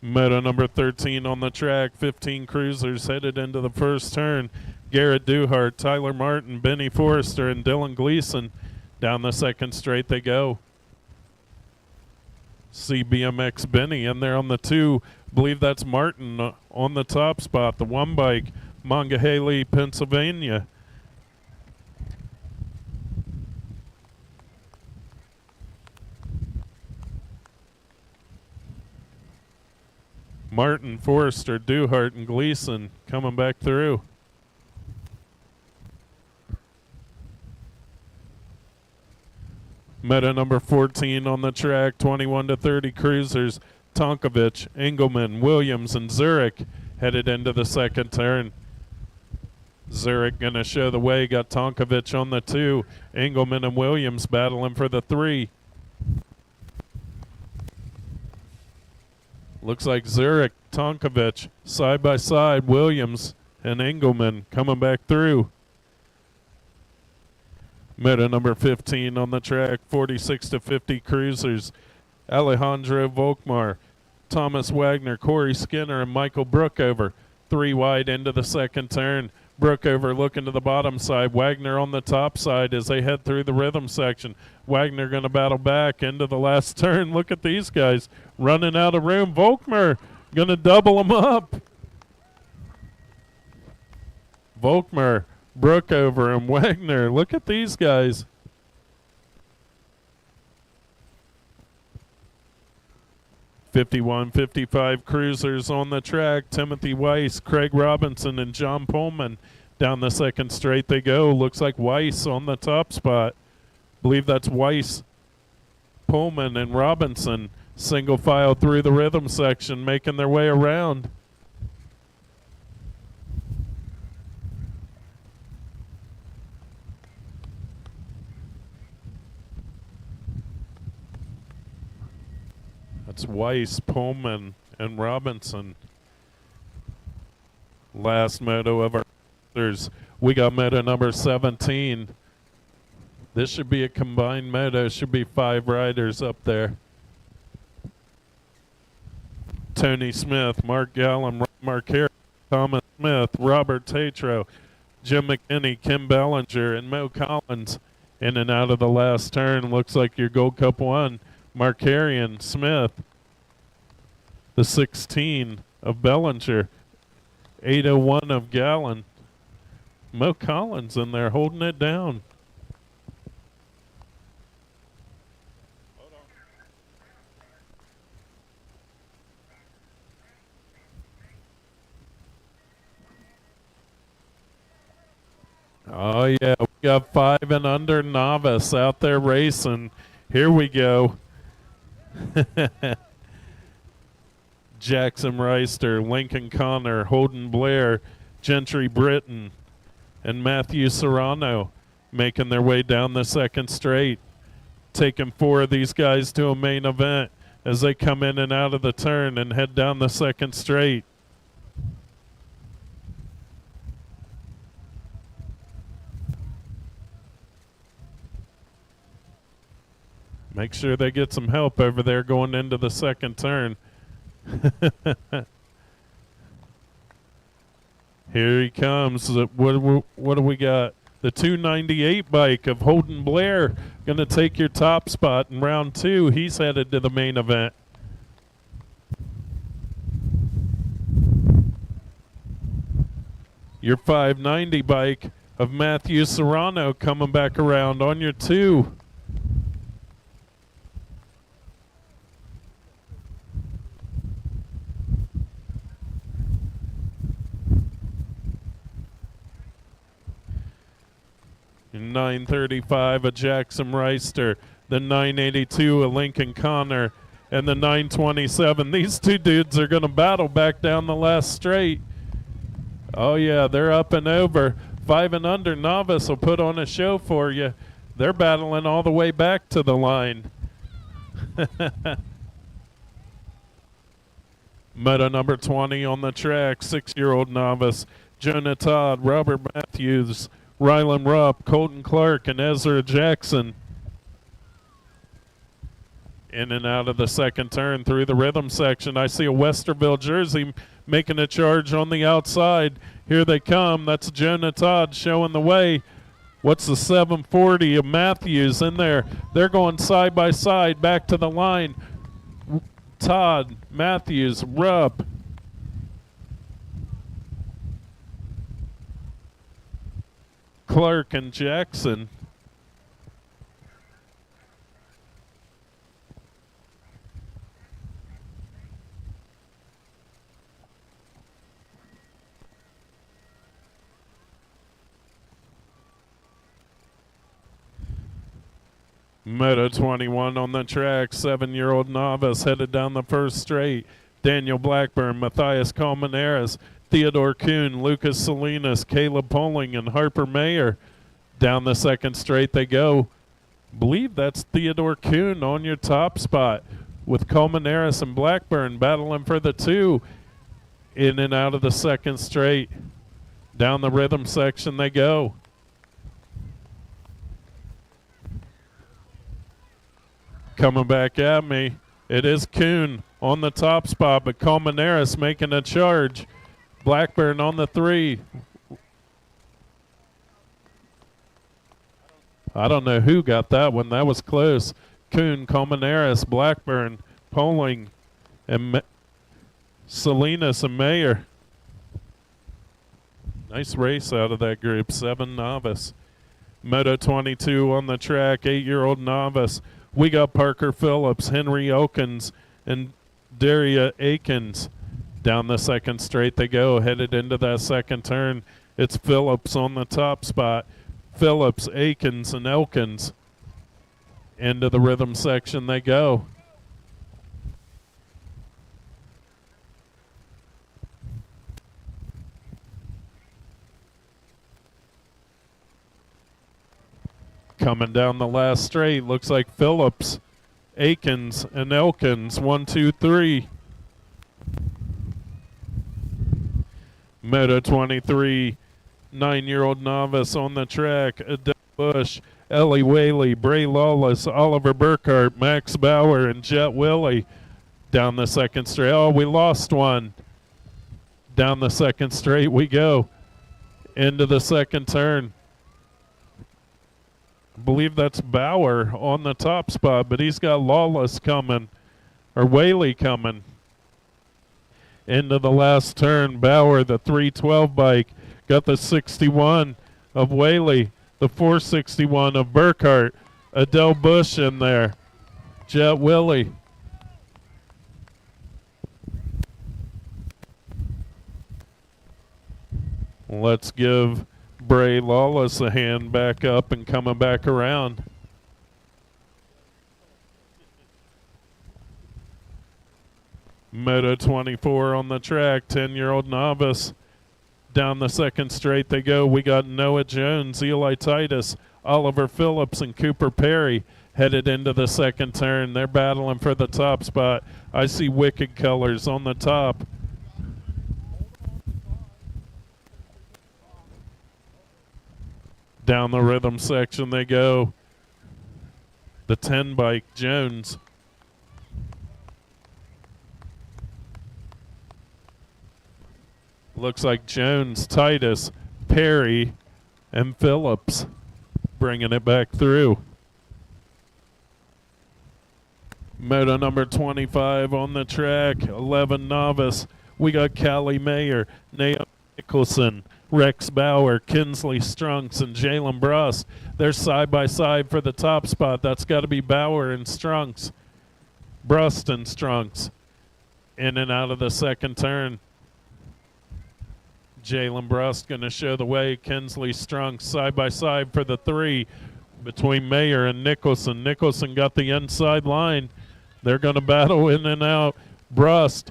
A: Moto number 13 on the track, 15 cruisers headed into the first turn. Garrett Duhart, Tyler Martin, Benny Forrester, and Dylan Gleason. Down the second straight they go. CBMX Benny in there on the 2. Believe that's Martin on the top spot. The 1 bike, Monongahela, Pennsylvania. Martin, Forrester, Duhart, and Gleason coming back through. Meta number 14 on the track, 21 to 30 cruisers. Tonkovich, Engelman, Williams, and Zurich headed into the second turn. Zurich going to show the way, got Tonkovich on the 2. Engelman and Williams battling for the 3. Looks like Zurich, Tonkovich, side by side, Williams and Engelman coming back through. Meta number 15 on the track, 46 to 50 cruisers. Alejandro Volkmar, Thomas Wagner, Corey Skinner, and Michael Brookover. 3 wide into the second turn. Brookover looking to the bottom side. Wagner on the top side as they head through the rhythm section. Wagner going to battle back into the last turn. Look at these guys running out of room. Volkmar going to double them up. Volkmar, Brookover, and Wagner. Look at these guys. $51.55 cruisers on the track. Timothy Weiss, Craig Robinson, and John Pullman. Down the second straight they go. Looks like Weiss on the top spot. Believe that's Weiss, Pullman, and Robinson. Single file through the rhythm section, making their way around. That's Weiss, Pullman, and Robinson. Last moto of our others. We got moto number 17. This should be a combined moto. Should be 5 riders up there. Tony Smith, Mark Gallam, Mark Harris, Thomas Smith, Robert Tatro, Jim McKinney, Kim Bellinger, and Mo Collins. In and out of the last turn. Looks like your Gold Cup 1. Markarian, Smith, the 16 of Bellinger, 801 of Gallen. Mo Collins in there holding it down. Oh yeah, we got 5 and under novice out there racing. Here we go. Jackson Reister, Lincoln Connor, Holden Blair, Gentry Britton, and Matthew Serrano making their way down the second straight. taking 4 of these guys to a main event as they come in and out of the turn and head down the second straight. Make sure they get some help over there going into the second turn. Here he comes. What do we got? The 298 bike of Holden Blair going to take your top spot in round 2. He's headed to the main event. Your 590 bike of Matthew Serrano coming back around on your 2. Your 935 a Jackson Reister, the 982 a Lincoln Connor, and the 927. These 2 dudes are going to battle back down the last straight. Oh yeah, they're up and over. 5 and under novice will put on a show for you. They're battling all the way back to the line. Moto number 20 on the track, 6-year-old novice, Jonah Todd, Robert Matthews, Rylan Rupp, Colton Clark, and Ezra Jackson. In and out of the second turn through the rhythm section. I see a Westerville jersey making a charge on the outside. Here they come. That's Jonah Todd showing the way. What's the 740 of Matthews in there? They're going side by side back to the line. Todd, Matthews, Rupp. Clark and Jackson. Moto 21 on the track, 7-year-old novice headed down the first straight. Daniel Blackburn, Matthias Colmenares, Theodore Kuhn, Lucas Salinas, Caleb Poling, and Harper Mayer. Down the second straight they go. Believe that's Theodore Kuhn on your top spot with Colmenares and Blackburn battling for the 2. In and out of the second straight. Down the rhythm section they go. Coming back at me, it is Kuhn on the top spot, but Colmenares making a charge. Blackburn on the 3. I don't know who got that one. That was close. Kuhn, Colmenares, Blackburn, Poling, and Salinas and Mayer. Nice race out of that group. 7 novice. Moto 22 on the track, 8-year-old novice. We got Parker Phillips, Henry Elkins, and Daria Akins. Down the second straight they go, headed into that second turn. It's Phillips on the top spot. Phillips, Akins, and Elkins. Into the rhythm section they go. Coming down the last straight, looks like Phillips, Akins, and Elkins. 1, 2, 3. Moto 23, 9-year-old novice on the track. Adele Bush, Ellie Whaley, Bray Lawless, Oliver Burkhart, Max Bauer, and Jet Willie. Down the second straight. Oh, we lost one. Down the second straight we go. Into the second turn. I believe that's Bauer on the top spot, but he's got Lawless coming, or Whaley coming. Into the last turn, Bauer, the 312 bike, got the 61 of Whaley, the 461 of Burkhart, Adele Bush in there, Jet Willie. Let's give Bray Lawless a hand back up and coming back around. Moto 24 on the track, 10-year-old novice. Down the second straight they go. We got Noah Jones, Eli Titus, Oliver Phillips, and Cooper Perry. headed into the second turn. They're battling for the top spot. I see Wicked Colors on the top. Down the rhythm section they go. The 10 bike, Jones. Looks like Jones, Titus, Perry, and Phillips bringing it back through. Moto number 25 on the track, 11 novice. We got Callie Mayer, Naomi Nicholson, Rex Bauer, Kinsley Strunks, and Jalen Brust. They're side by side for the top spot. That's got to be Bauer and Strunks. Brust and Strunks. In and out of the second turn. Jalen Brust going to show the way. Kinsley Strunks side by side for the 3 between Mayer and Nicholson. Nicholson got the inside line. They're going to battle in and out. Brust,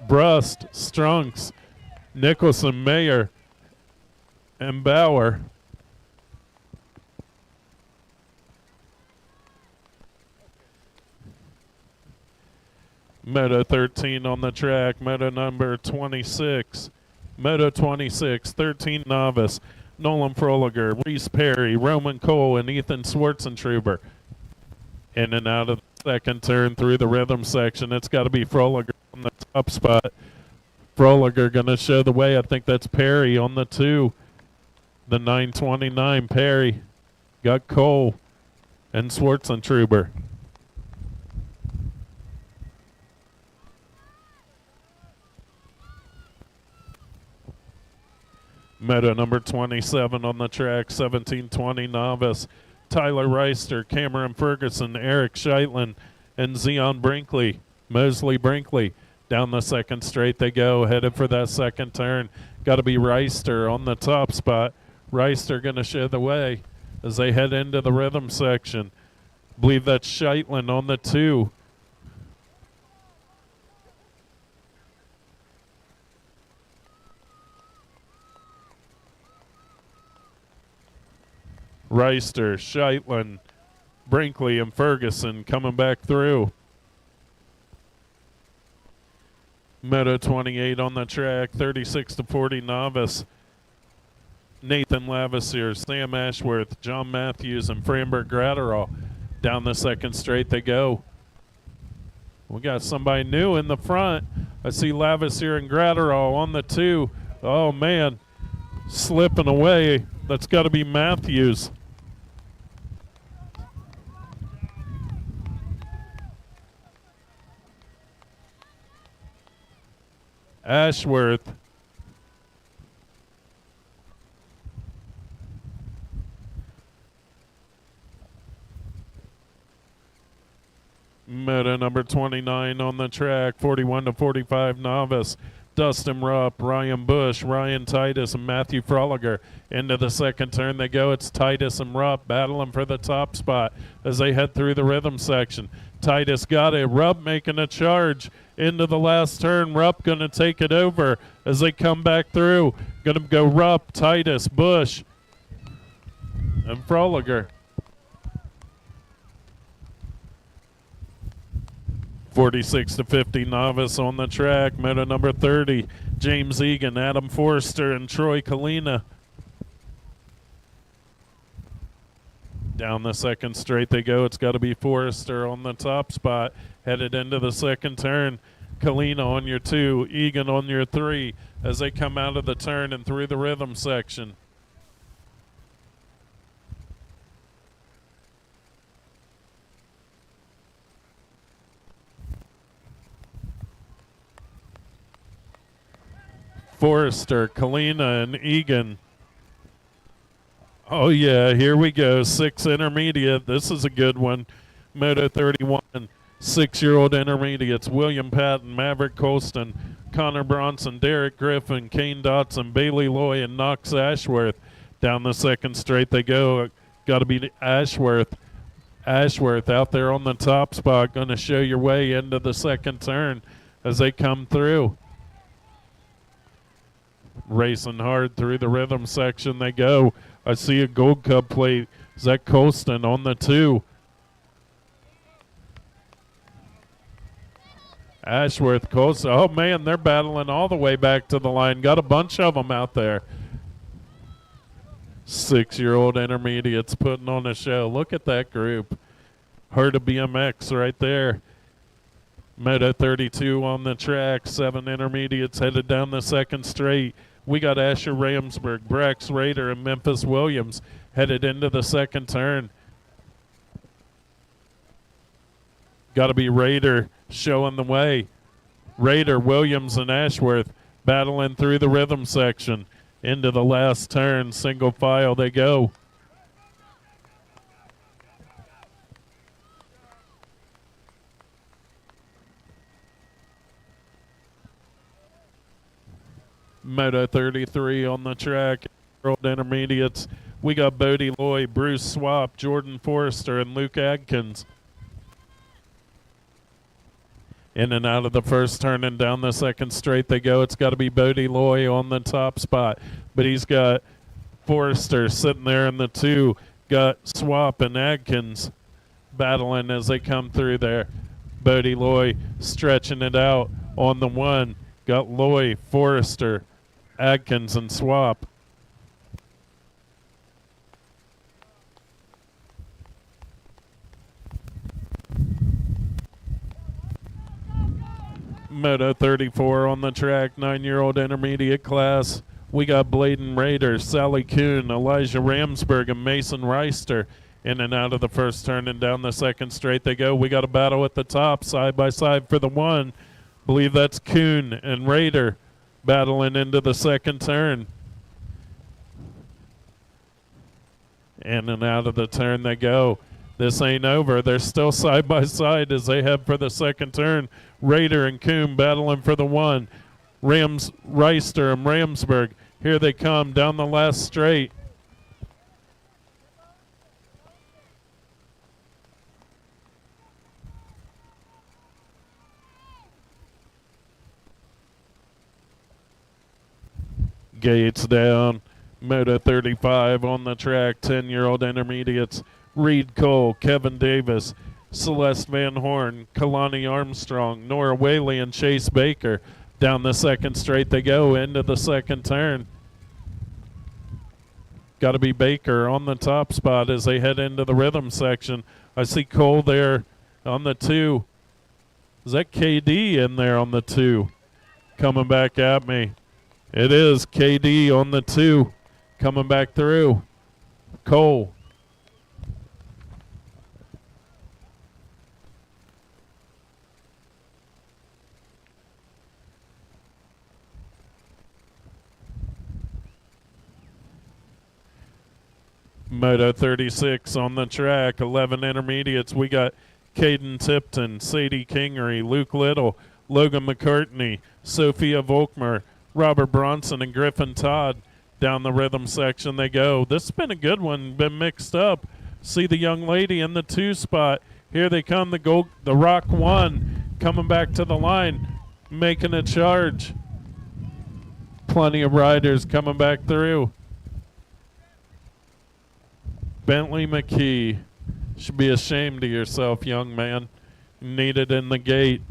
A: Strunks, Nicholson, Mayer, and Bauer. Moto 13 on the track. Moto number 26. Moto 26, 13 novice. Nolan Froliger, Reese Perry, Roman Cole, and Ethan Schwartzentruber. In and out of the second turn through the rhythm section. It's got to be Froliger on the top spot. Froliger going to show the way. I think that's Perry on the 2. The 929, Perry. Got Cole and Schwartzentruber. Moto number 27 on the track, 1720 novice. Tyler Reister, Cameron Ferguson, Eric Scheitlen, and Zion Brinkley, Mosley Brinkley. Down the second straight they go, headed for that second turn. Got to be Reister on the top spot. Reister going to show the way as they head into the rhythm section. Believe that's Scheitlen on the 2. Reister, Scheitlen, Brinkley, and Ferguson coming back through. Moto 28 on the track, 36-40 novice. Nathan Lavasier, Sam Ashworth, John Matthews, and Framberg Gratterall. Down the second straight they go. We got somebody new in the front. I see Lavasier and Gratterall on the 2. Oh, man, slipping away. That's got to be Matthews. Ashworth. Moto number 29 on the track, 41-45 novice. Dustin Rupp, Ryan Bush, Ryan Titus, and Matthew Froliger. Into the second turn they go. It's Titus and Rupp battling for the top spot as they head through the rhythm section. Titus got it. Rupp making a charge into the last turn. Rupp going to take it over as they come back through. Going to go Rupp, Titus, Bush, and Froliger. 46-50 novice on the track. Moto number 30, James Egan, Adam Forrester, and Troy Kalina. Down the second straight they go. It's got to be Forrester on the top spot. Headed into the second turn. Kalina on your 2, Egan on your 3 as they come out of the turn and through the rhythm section. Forrester, Kalina, and Egan. Oh, yeah, here we go. 6 intermediate. This is a good one. Moto 31, 6-year-old intermediates. William Patton, Maverick Colston, Connor Bronson, Derek Griffin, Kane Dotson, Bailey Loy, and Knox Ashworth. Down the second straight they go. Got to be Ashworth. Ashworth out there on the top spot. Going to show your way into the second turn as they come through. Racing hard through the rhythm section they go. I see a Gold Cup plate. Zach Colston on the 2. Ashworth, Coles. Oh, man, they're battling all the way back to the line. Got a bunch of them out there. 6-year-old intermediates putting on a show. Look at that group. Herd of BMX right there. Moto 32 on the track. 7 intermediates headed down the second straight. We got Asher Ramsburg, Brax Raider, and Memphis Williams headed into the second turn. Got to be Raider showing the way. Raider, Williams, and Ashworth battling through the rhythm section. Into the last turn, single file they go. Moto 33 on the track. World Intermediates. We got Bodie Loy, Bruce Swap, Jordan Forrester, and Luke Adkins. In and out of the first turn and down the second straight they go. It's got to be Bodie Loy on the top spot. But he's got Forrester sitting there in the 2. Got Swap and Adkins battling as they come through there. Bodie Loy stretching it out on the 1. Got Loy, Forrester, Adkins, and Swap. Moto 34 on the track, 9-year-old intermediate class. We got Bladen Raider, Sally Kuhn, Elijah Ramsburg, and Mason Reister. In and out of the first turn and down the second straight they go. We got a battle at the top, side by side for the 1. Believe that's Kuhn and Raider battling into the second turn. In and out of the turn they go. This ain't over. They're still side by side as they head for the second turn. Raider and Kuhn battling for the 1. Reister and Ramsburg. Here they come down the last straight. Gates down. Moto 35 on the track. 10-year-old intermediates. Reed Cole, Kevin Davis, Celeste Van Horn, Kalani Armstrong, Nora Whaley, and Chase Baker. Down the second straight they go into the second turn. Got to be Baker on the top spot as they head into the rhythm section. I see Cole there on the 2. Is that KD in there on the 2? Coming back at me. It is KD on the 2. Coming back through. Cole. Moto 36 on the track, 11 intermediates. We got Caden Tipton, Sadie Kingery, Luke Little, Logan McCartney, Sophia Volkmer, Robert Bronson, and Griffin Todd. Down the rhythm section they go. This has been a good one, been mixed up. See the young lady in the 2 spot. Here they come, the Rock 1 coming back to the line, making a charge. Plenty of riders coming back through. Bentley McKee, should be ashamed of yourself, young man. Needed in the gate.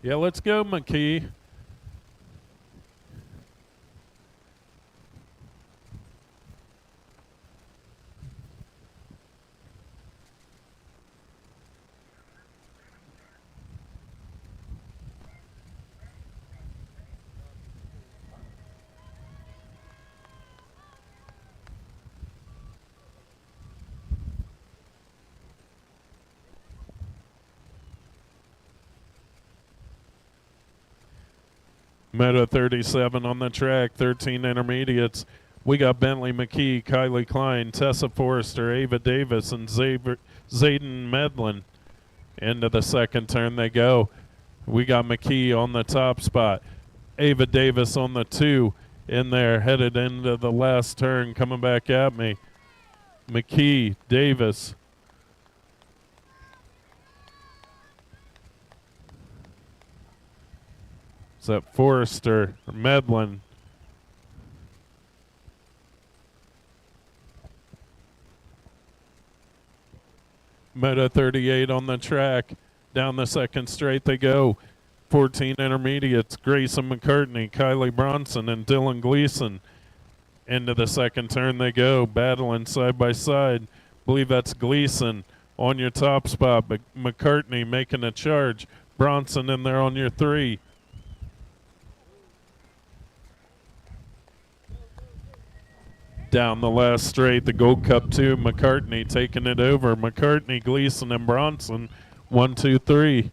A: Yeah, let's go, McKee. Moto 37 on the track, 13 intermediates. We got Bentley McKee, Kylie Klein, Tessa Forrester, Ava Davis, and Zayden Medlin. Into the second turn they go. We got McKee on the top spot. Ava Davis on the 2 in there, headed into the last turn, coming back at me. McKee, Davis. Is that Forrester or Medlin? Moto 38 on the track. Down the second straight they go. 14 intermediates. Grayson McCartney, Kylie Bronson, and Dylan Gleason. Into the second turn they go, battling side by side. Believe that's Gleason on your top spot, but McCartney making a charge. Bronson in there on your 3. Down the last straight, the Gold Cup 2, McCartney taking it over. McCartney, Gleason, and Bronson, 1, 2, 3.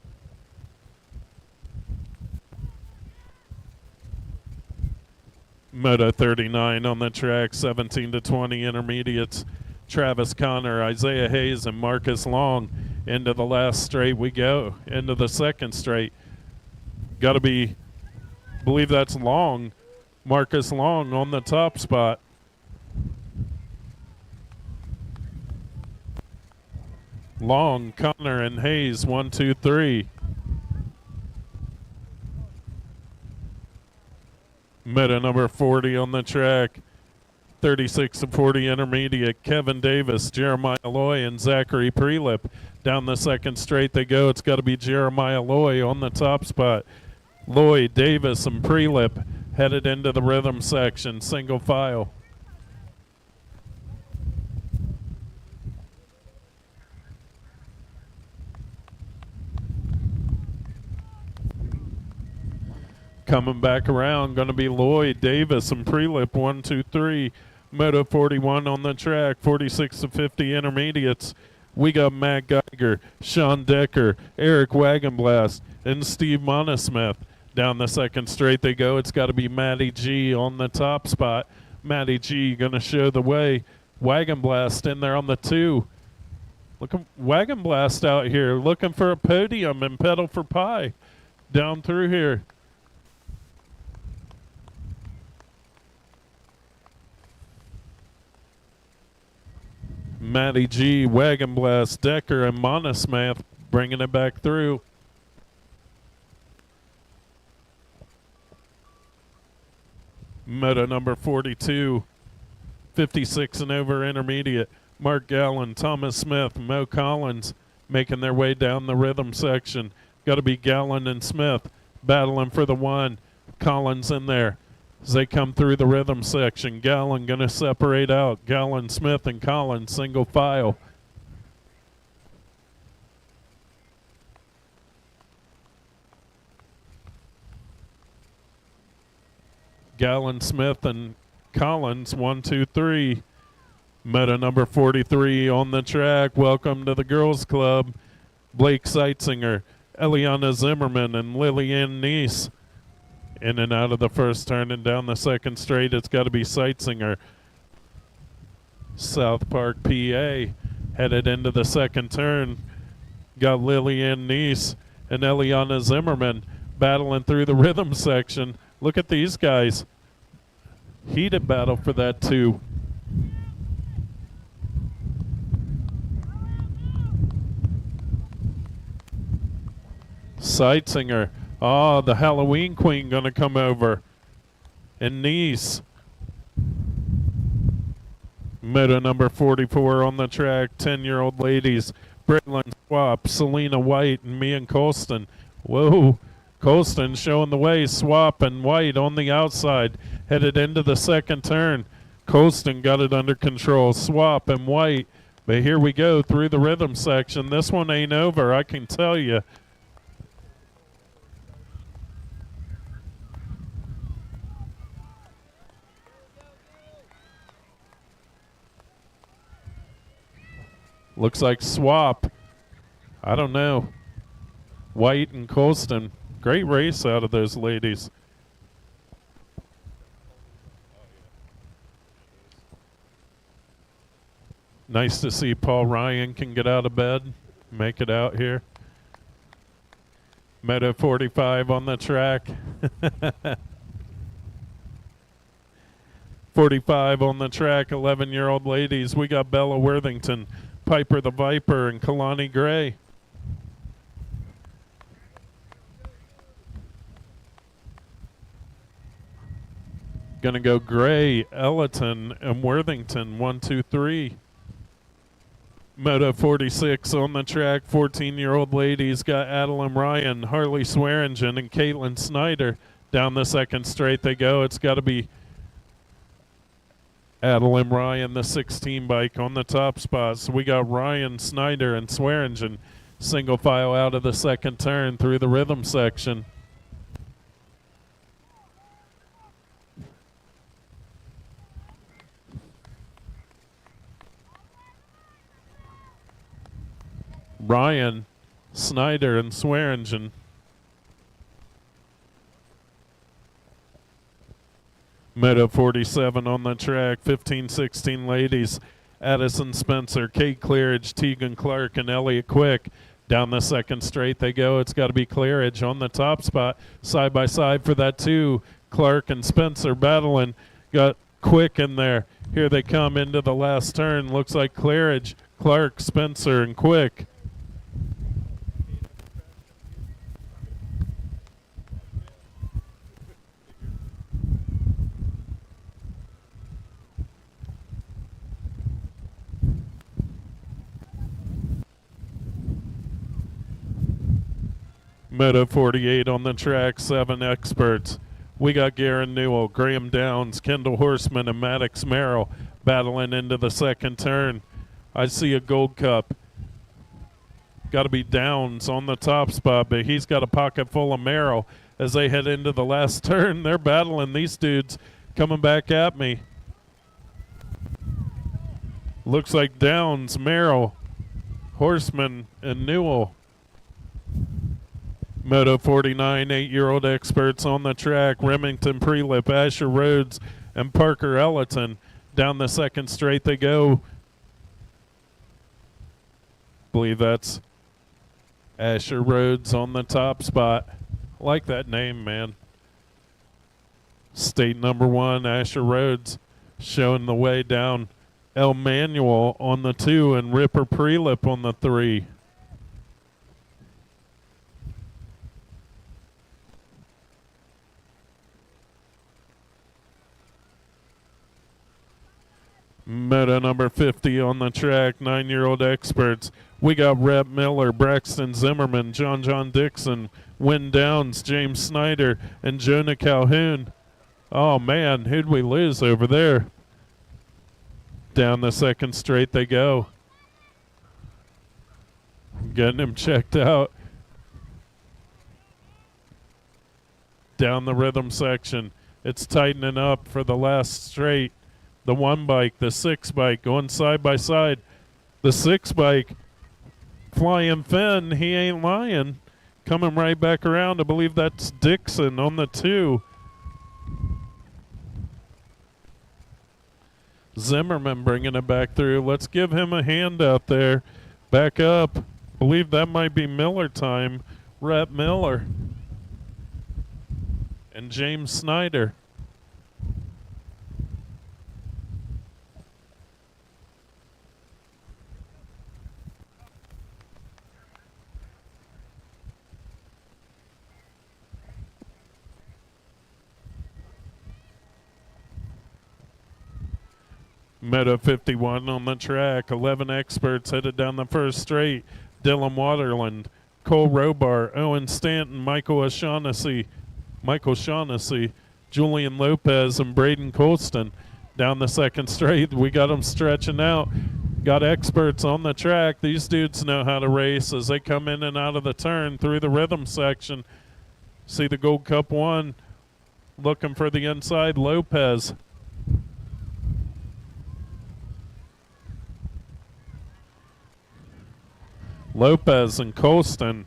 A: Moto 39 on the track, 17 to 20 intermediates. Travis Connor, Isaiah Hayes, and Marcus Long. Into the last straight we go. Into the second straight. Got to be, believe that's Long. Marcus Long on the top spot. Long, Connor, and Hayes, 1, 2, 3. Moto number 40 on the track. 36 to 40 intermediate. Kevin Davis, Jeremiah Loy, and Zachary Prelip. Down the second straight they go. It's got to be Jeremiah Loy on the top spot. Loy, Davis, and Prelip headed into the rhythm section, single file. Coming back around, going to be Lloyd, Davis, and Prelip, 1, 2, 3. Moto 41 on the track, 46 to 50 intermediates. We got Matt Geiger, Sean Decker, Eric Wagonblast, and Steve Monosmith. Down the second straight they go. It's got to be Matty G on the top spot. Matty G going to show the way. Wagonblast in there on the 2. Look at Wagonblast out here looking for a podium and pedal for pie down through here. Matty G, Wagonblast, Decker, and Monosmith bringing it back through. Moto number 42, 56 and over intermediate. Mark Gallen, Thomas Smith, Mo Collins making their way down the rhythm section. Got to be Gallen and Smith battling for the 1. Collins in there as they come through the rhythm section. Gallen going to separate out. Gallen, Smith, and Collins single file. Gallen, Smith, and Collins, 1, 2, 3. Moto number 43 on the track. Welcome to the Girls Club. Blake Seitzinger, Eliana Zimmerman, and Lillian Neese. In and out of the first turn and down the second straight, it's got to be Seitzinger. South Park, PA, headed into the second turn. Got Lillian Neese and Eliana Zimmerman battling through the rhythm section. Look at these guys. Heated battle for that 2. Seitzinger. Oh, the Halloween Queen going to come over. And Nice. Moto number 44 on the track. 10-year-old ladies. Braylon Swap, Selena White, and me and Colston. Whoa. Colston showing the way. Swap and White on the outside. Headed into the second turn. Colston got it under control. Swap and White. But here we go through the rhythm section. This one ain't over, I can tell you. Looks like Swap. I don't know. White and Colston. Great race out of those ladies. Nice to see Paul Ryan can get out of bed, make it out here. Meadow 45 on the track. 45 on the track, 11-year-old ladies. We got Bella Worthington, Piper the Viper, and Kalani Gray. Gonna go Gray, Ellerton, and Worthington, 1, 2, 3. Moto 46 on the track, 14-year-old ladies got Adeline Ryan, Harley Swearingen, and Caitlin Snyder. Down the second straight they go. It's got to be Adeline Ryan, the 16 bike, on the top spot. So we got Ryan, Snyder, and Swearingen single file out of the second turn through the rhythm section. Ryan, Snyder, and Swearingen. Moto 47 on the track, 15-16 ladies. Addison Spencer, Kate Clearidge, Tegan Clark, and Elliott Quick. Down the second straight they go. It's got to be Clearidge on the top spot. Side by side for that two. Clark and Spencer battling. Got Quick in there. Here they come into the last turn. Looks like Clearidge, Clark, Spencer, and Quick. Moto 48 on the track, 7 experts. We got Garen Newell, Graham Downs, Kendall Horseman, and Maddox Merrill battling into the second turn. I see a Gold Cup. Got to be Downs on the top spot, but he's got a pocket full of Merrill as they head into the last turn. They're battling these dudes coming back at me. Looks like Downs, Merrill, Horseman, and Newell. Moto 49, 8-year-old experts on the track. Remington Prelip, Asher Rhodes, and Parker Ellerton. Down the second straight they go. Believe that's Asher Rhodes on the top spot. I like that name, man. State number 1, Asher Rhodes, showing the way down. El Manuel on the 2 and Ripper Prelip on the 3. Moto number 50 on the track, 9-year-old experts. We got Rhett Miller, Braxton Zimmerman, John Dixon, Wynn Downs, James Snyder, and Jonah Calhoun. Oh man, who'd we lose over there? Down the second straight they go. Getting him checked out. Down the rhythm section. It's tightening up for the last straight. The 1 bike, the 6 bike going side by side. The 6 bike, Flying Finn, he ain't lying. Coming right back around. I believe that's Dixon on the 2. Zimmerman bringing it back through. Let's give him a hand out there. Back up. I believe that might be Miller time. Rhett Miller. And James Snyder. Moto 51 on the track, 11 experts headed down the first straight. Dylan Waterland, Cole Robar, Owen Stanton, Michael Shaughnessy, Julian Lopez, and Braden Colston. Down the second straight, we got them stretching out. Got experts on the track. These dudes know how to race as they come in and out of the turn through the rhythm section. See the Gold Cup 1 looking for the inside, Lopez. Lopez and Colston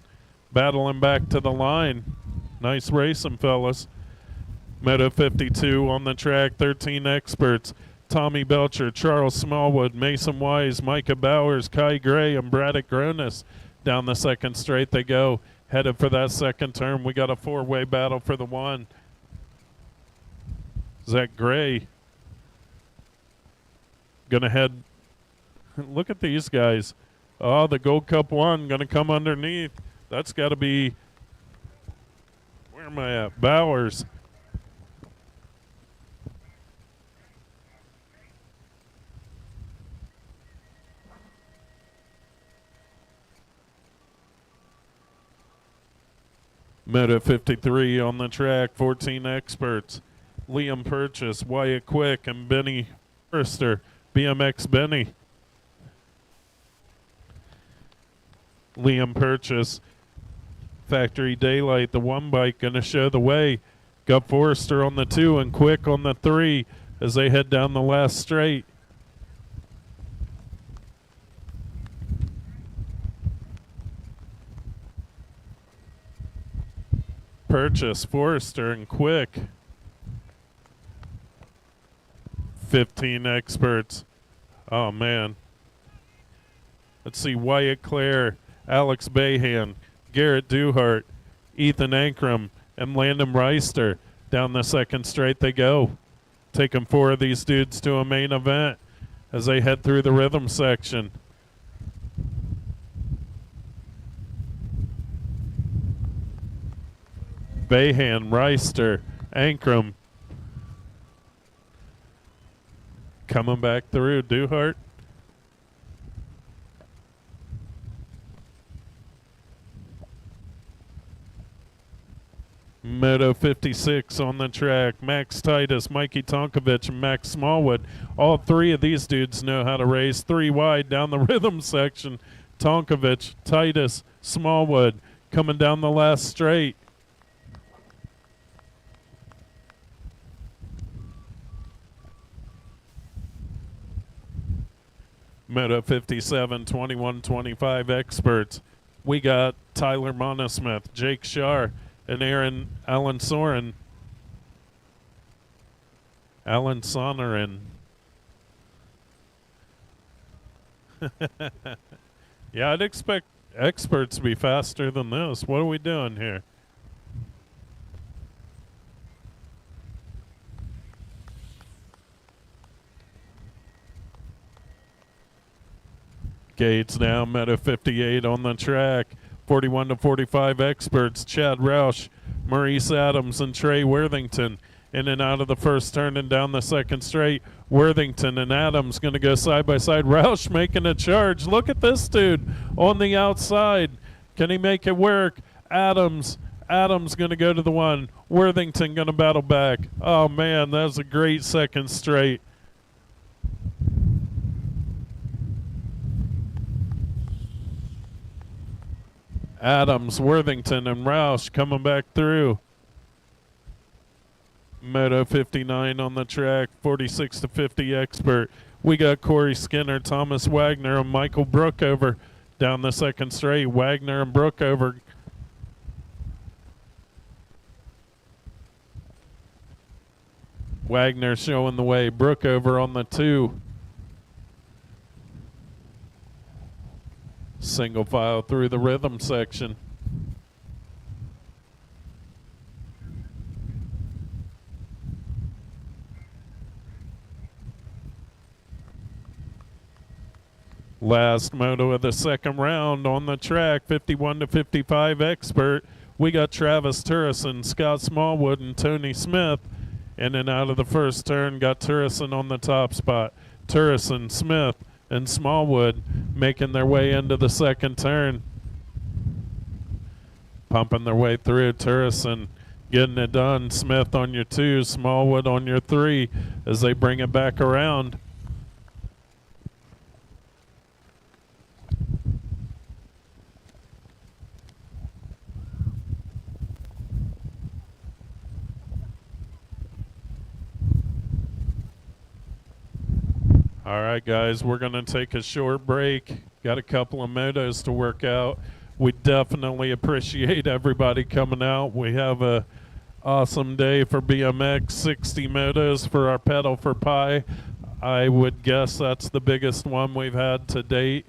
A: battling back to the line. Nice racing, fellas. Moto 52 on the track, 13 experts. Tommy Belcher, Charles Smallwood, Mason Wise, Micah Bowers, Kai Gray, and Braddock Gronis. Down the second straight they go, headed for that second turn. We got a four-way battle for the one. Zach Gray gonna head. Look at these guys. Oh, the Gold Cup one gonna come underneath. That's got to be, where am I at? Bowers. Moto 53 on the track, 14 experts. Liam Purchase, Wyatt Quick, and Benny Forrester, BMX Benny. Liam Purchase, Factory Daylight, the one bike gonna show the way. Got Forrester on the 2 and Quick on the 3 as they head down the last straight. Purchase, Forrester, and Quick. 15 experts. Oh, man. Let's see. Wyatt Clare, Alex Bayhan, Garrett Duhart, Ethan Ankrum, and Landon Reister. Down the second straight they go. Taking 4 of these dudes to a main event as they head through the rhythm section. Bayhan, Reister, Ankrum. Coming back through, Duhart. Moto 56 on the track. Max Titus, Mikey Tonkovich, and Max Smallwood. All 3 of these dudes know how to race. 3 wide down the rhythm section. Tonkovich, Titus, Smallwood coming down the last straight. Moto 57, 21, 25 experts. We got Tyler Monosmith, Jake Shar, and Alan Soren. Alan Sonorin. Yeah, I'd expect experts to be faster than this. What are we doing here? Gates now, Moto 58 on the track. 41 to 45 experts. Chad Roush, Maurice Adams, and Trey Worthington in and out of the first turn and down the second straight. Worthington and Adams going to go side by side. Roush making a charge. Look at this dude on the outside. Can he make it work? Adams going to go to the one. Worthington going to battle back. Oh, man, that was a great second straight. Adams, Worthington, and Roush coming back through. Moto 59 on the track, 46 to 50 expert. We got Corey Skinner, Thomas Wagner, and Michael Brookover down the second straight. Wagner and Brookover. Wagner showing the way. Brookover on the 2. Single file through the rhythm section. Last moto of the second round on the track, 51 to 55 expert. We got Travis Turrison, Scott Smallwood, and Tony Smith. In and out of the first turn, got Turrison on the top spot. Turrison, Smith, and Smallwood making their way into the second turn. Pumping their way through. Turrison getting it done. Smith on your 2, Smallwood on your 3 as they bring it back around. All right, guys, we're going to take a short break. Got a couple of motos to work out. We definitely appreciate everybody coming out. We have a awesome day for BMX, 60 motos for our Pedal for Pi. I would guess that's the biggest one we've had to date.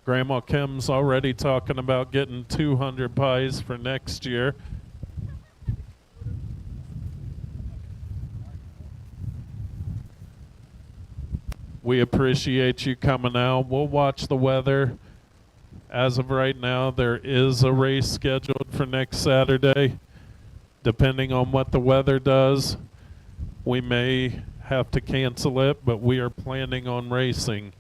A: Grandma Kim's already talking about getting 200 pies for next year. We appreciate you coming out. We'll watch the weather. As of right now, there is a race scheduled for next Saturday. Depending on what the weather does, we may have to cancel it, but we are planning on racing.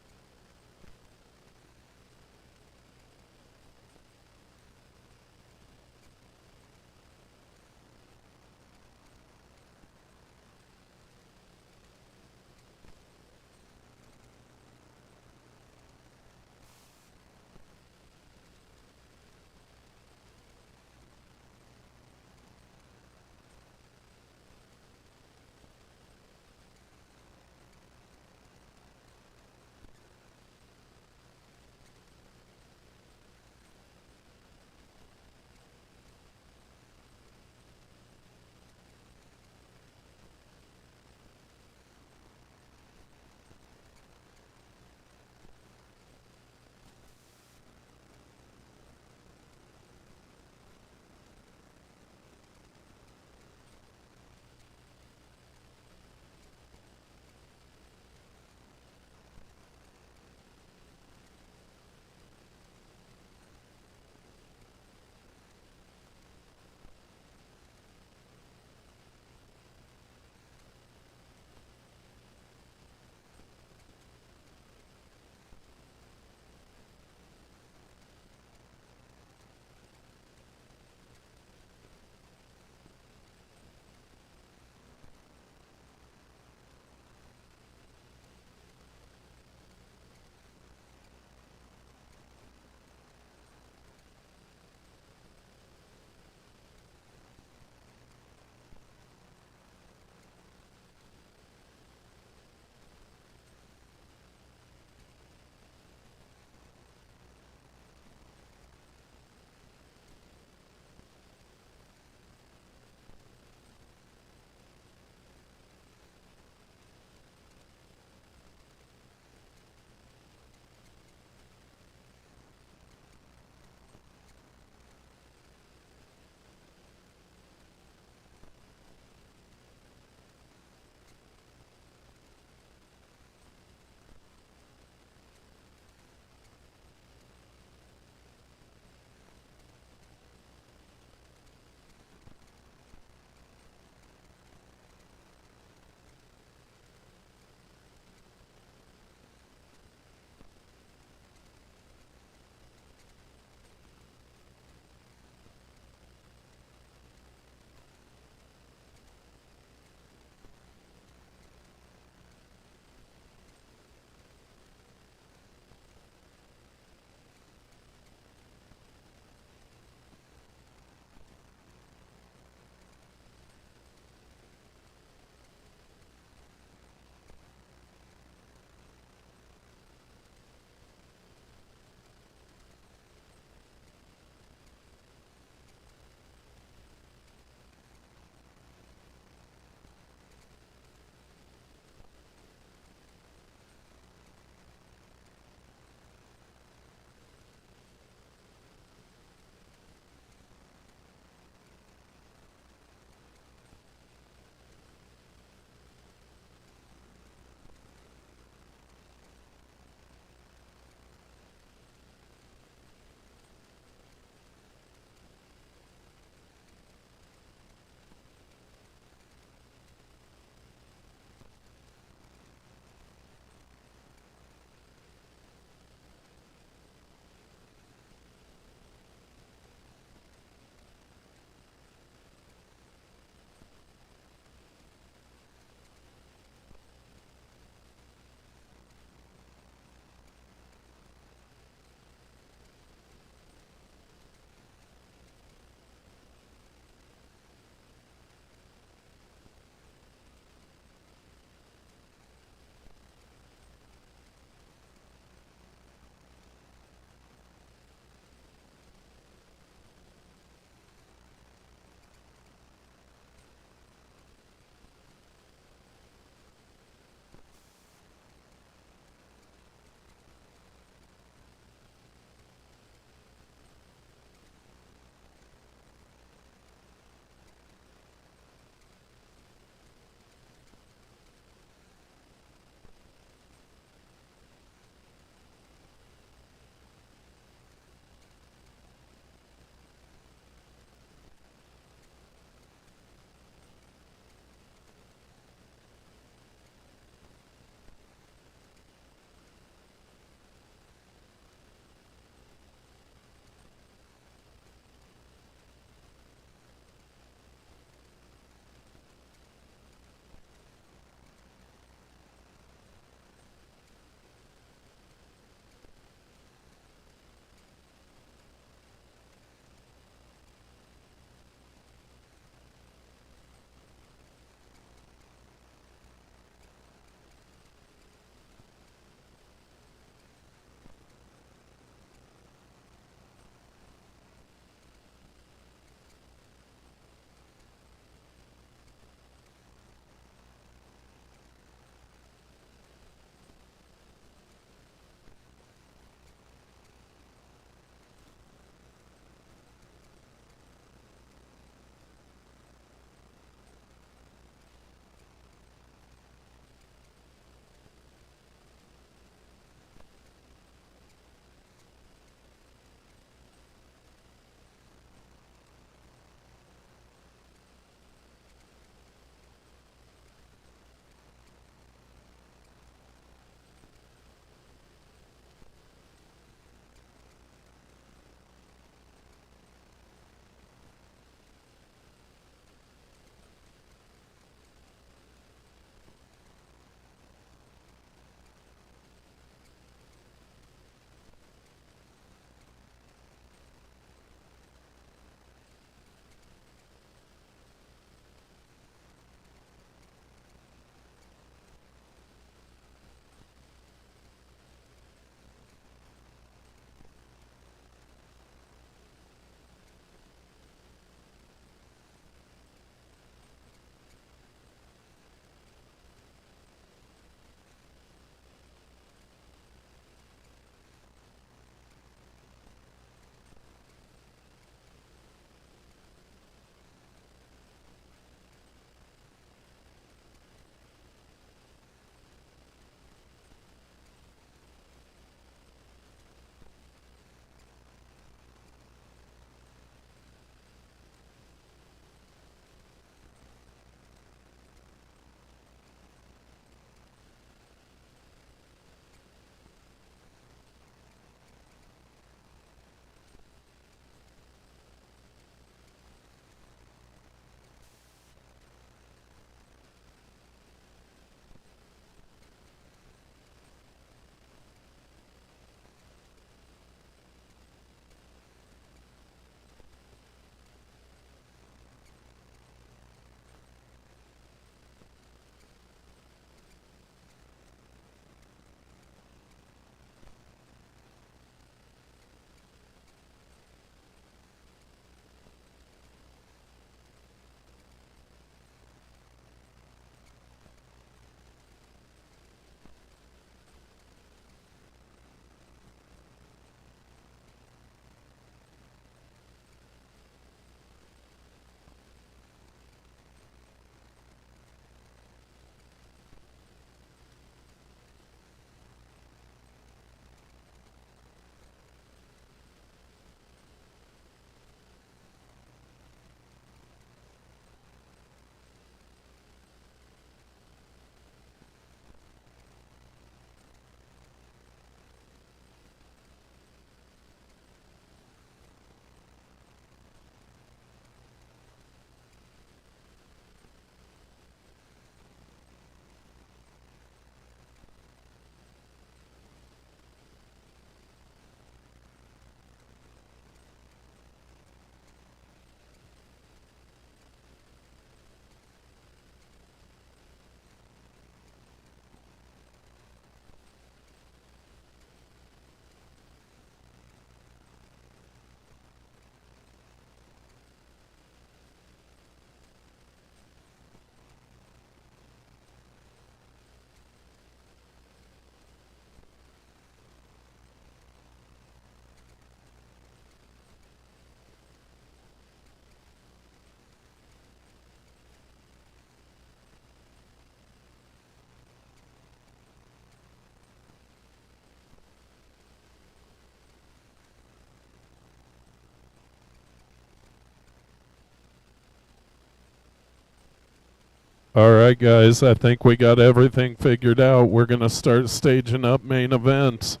A: All right, guys, I think we got everything figured out. We're going to start staging up main events.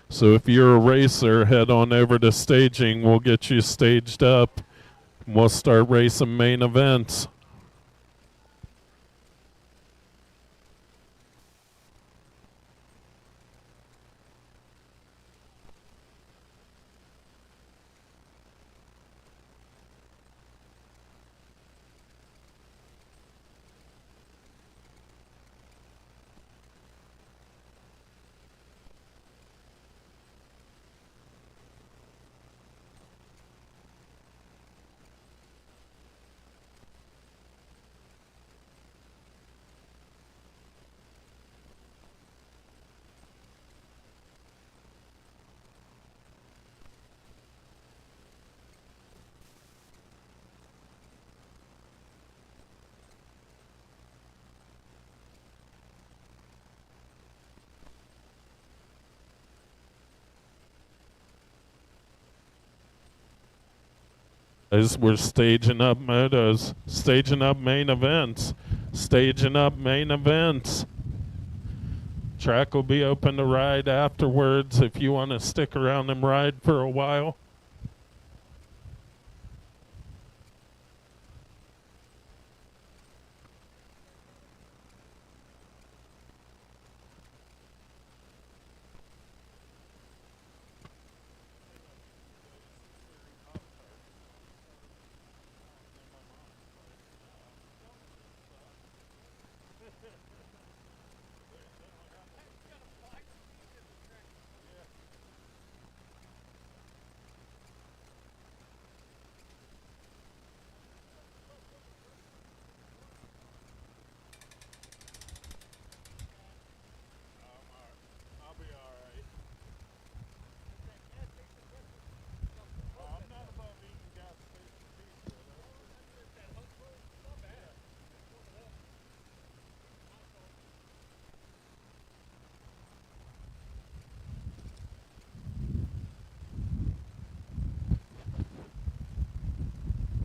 A: So if you're a racer, head on over to staging. We'll get you staged up. We'll start racing main events. As we're staging up motos, staging up main events, staging up main events. Track will be open to ride afterwards if you want to stick around and ride for a while.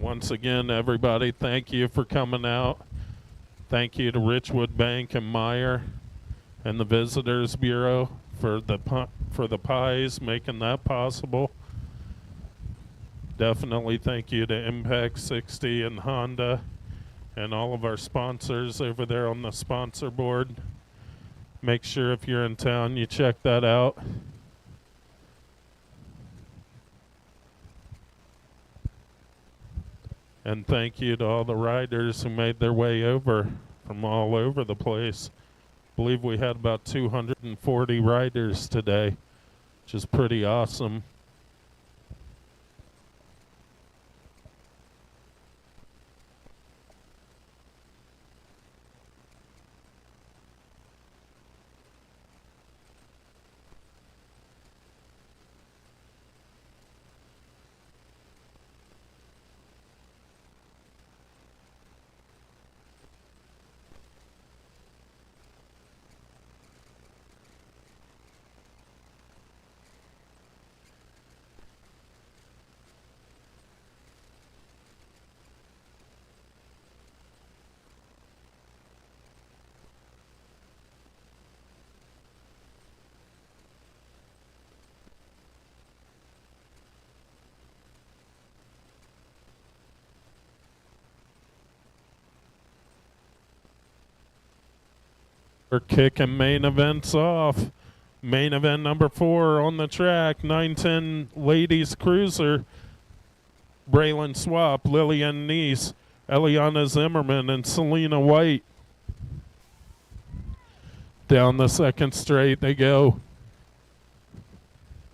A: Once again, everybody, thank you for coming out. Thank you to Richwood Bank and Meyer and the Visitors Bureau for the pies, making that possible. Definitely thank you to Impact 60 and Honda and all of our sponsors over there on the sponsor board. Make sure if you're in town you check that out. And thank you to all the riders who made their way over from all over the place. I believe we had about 240 riders today, which is pretty awesome. We're kicking main events off. Main event number 4 on the track, 910 Ladies Cruiser. Braylon Swap, Lillian Neese, Eliana Zimmerman, and Selena White. Down the second straight they go.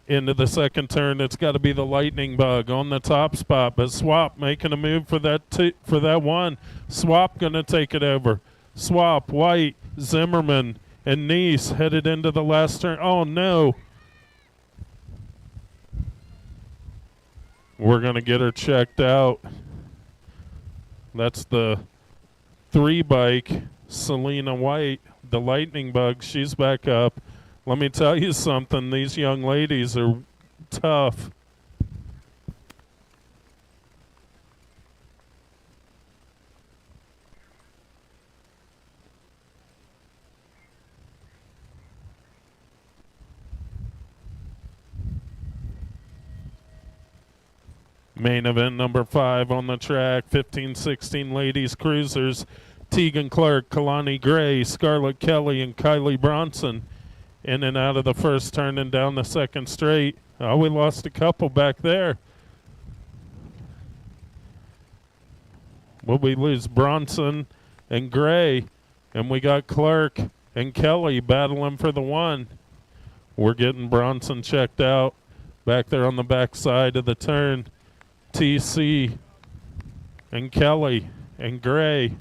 A: Into the second turn, it's got to be the lightning bug on the top spot, but Swap making a move for that one. Swap gonna take it over. Swap, White, Zimmerman, and Neese headed into the last turn. Oh no! We're gonna get her checked out. That's the 3 bike, Selena White, the lightning bug. She's back up. Let me tell you something, these young ladies are tough. Main event number 5 on the track, 15-16 ladies cruisers. Tegan Clark, Kalani Gray, Scarlett Kelly, and Kylie Bronson in and out of the first turn and down the second straight. Oh, we lost a couple back there. Well, we lose Bronson and Gray, and we got Clark and Kelly battling for the one. We're getting Bronson checked out back there on the back side of the turn. TC and Kelly and Gray.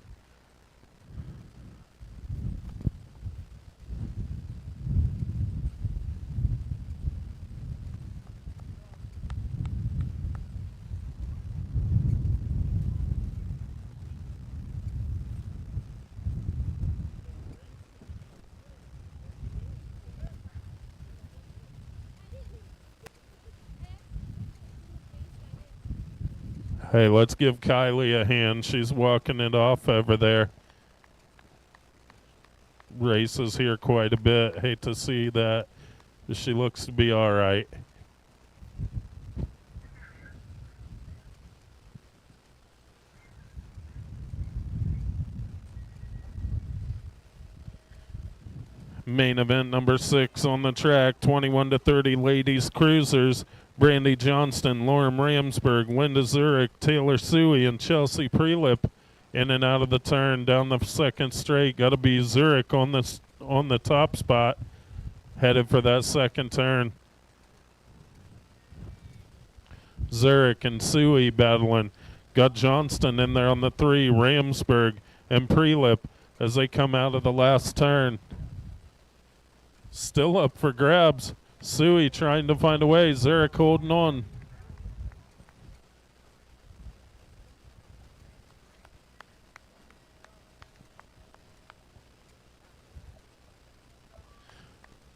A: Hey, let's give Kylie a hand. She's walking it off over there. Races here quite a bit. Hate to see that. She looks to be all right. Main event number 6 on the track, 21-30 ladies cruisers. Brandy Johnston, Lauren Ramsberg, Linda Zurich, Taylor Suey, and Chelsea Prelip in and out of the turn down the second straight. Got to be Zurich on the top spot, headed for that second turn. Zurich and Suey battling. Got Johnston in there on the 3, Ramsberg and Prelip as they come out of the last turn. Still up for grabs. Suey trying to find a way. Zurich holding on.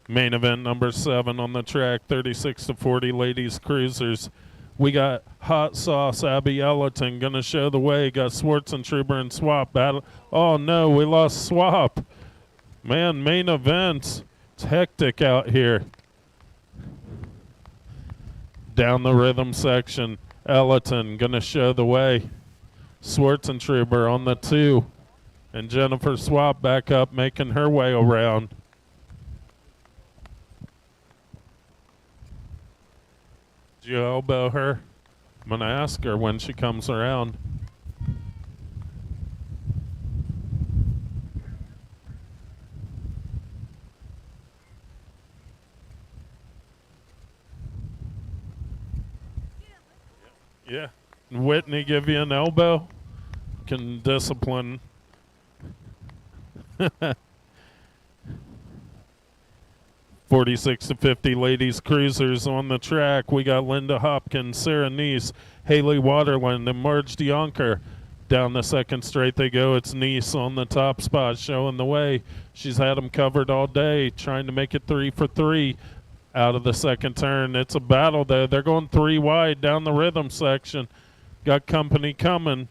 A: Main event number 7 on the track, 36-40 ladies cruisers. We got Hot Sauce Abby Ellerton going to show the way. Got Schwartzentruber and Swap battle. Oh no, we lost Swap. Man, main events. It's hectic out here. Down the rhythm section, Ellerton gonna show the way. Schwartzentruber on the 2, and Jennifer Swap back up, making her way around. Did you elbow her? I'm gonna ask her when she comes around. Yeah. Whitney give you an elbow? Can discipline. 46-50 ladies cruisers on the track. We got Linda Hopkins, Sarah Neese, Haley Waterland, and Marge DeYonker. Down the second straight they go. It's Neese on the top spot showing the way. She's had them covered all day, trying to make it 3 for 3. Out of the second turn. It's a battle there. They're going 3 wide down the rhythm section. Got company coming.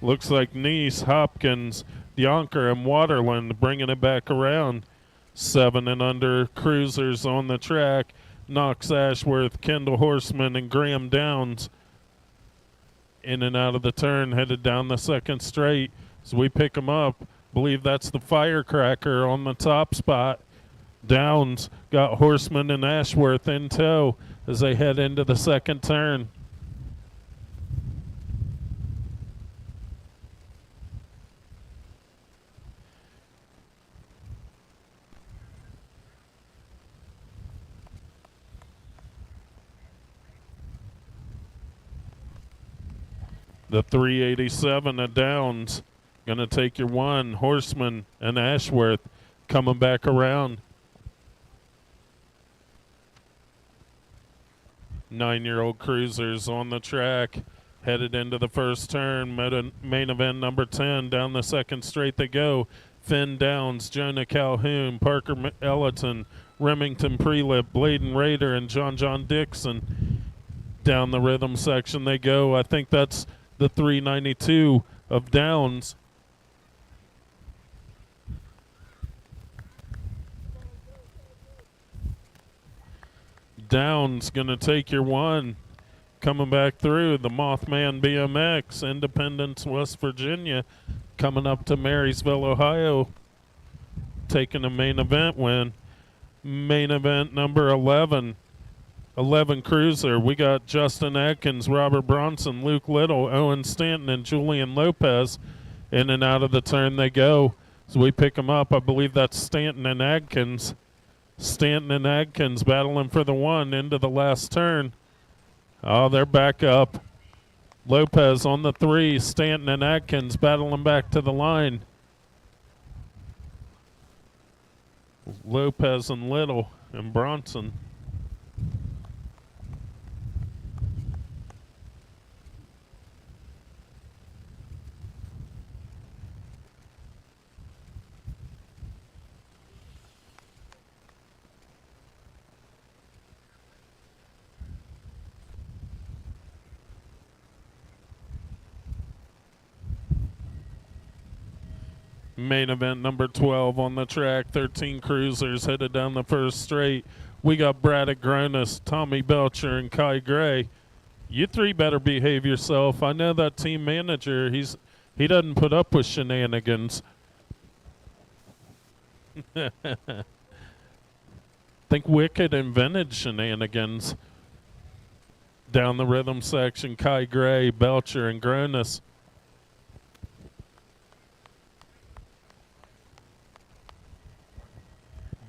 A: Looks like Neese, Hopkins, DeYonker, and Waterland bringing it back around. 7 and under cruisers on the track. Knox Ashworth, Kendall Horseman, and Graham Downs in and out of the turn, headed down the second straight. As we pick them up, believe that's the Firecracker on the top spot. Downs got Horseman and Ashworth in tow as they head into the second turn. The 387 of Downs going to take your 1. Horseman and Ashworth coming back around. 9-year-old cruisers on the track, headed into the first turn. Main event number 10. Down the second straight they go. Finn Downs, Jonah Calhoun, Parker Ellerton, Remington Prelip, Bladen Rader, and John Dixon. Down the rhythm section they go. I think that's the 392 of Downs. Downs going to take your one. Coming back through, the Mothman BMX, Independence, West Virginia, coming up to Marysville, Ohio, taking a main event win. Main event number 11 cruiser. We got Justin Atkins, Robert Bronson, Luke Little, Owen Stanton, and Julian Lopez. In and out of the turn they go. So we pick them up. I believe that's Stanton and Adkins. Stanton and Adkins battling for the one into the last turn. Oh, they're back up. Lopez on the 3. Stanton and Adkins battling back to the line. Lopez and Little and Bronson. Main event number 12 on the track. 13 cruisers headed down the first straight. We got Braddock Gronis, Tommy Belcher, and Kai Gray. You three better behave yourself. I know that team manager, he doesn't put up with shenanigans. Think Wicked invented shenanigans. Down the rhythm section, Kai Gray, Belcher, and Gronis.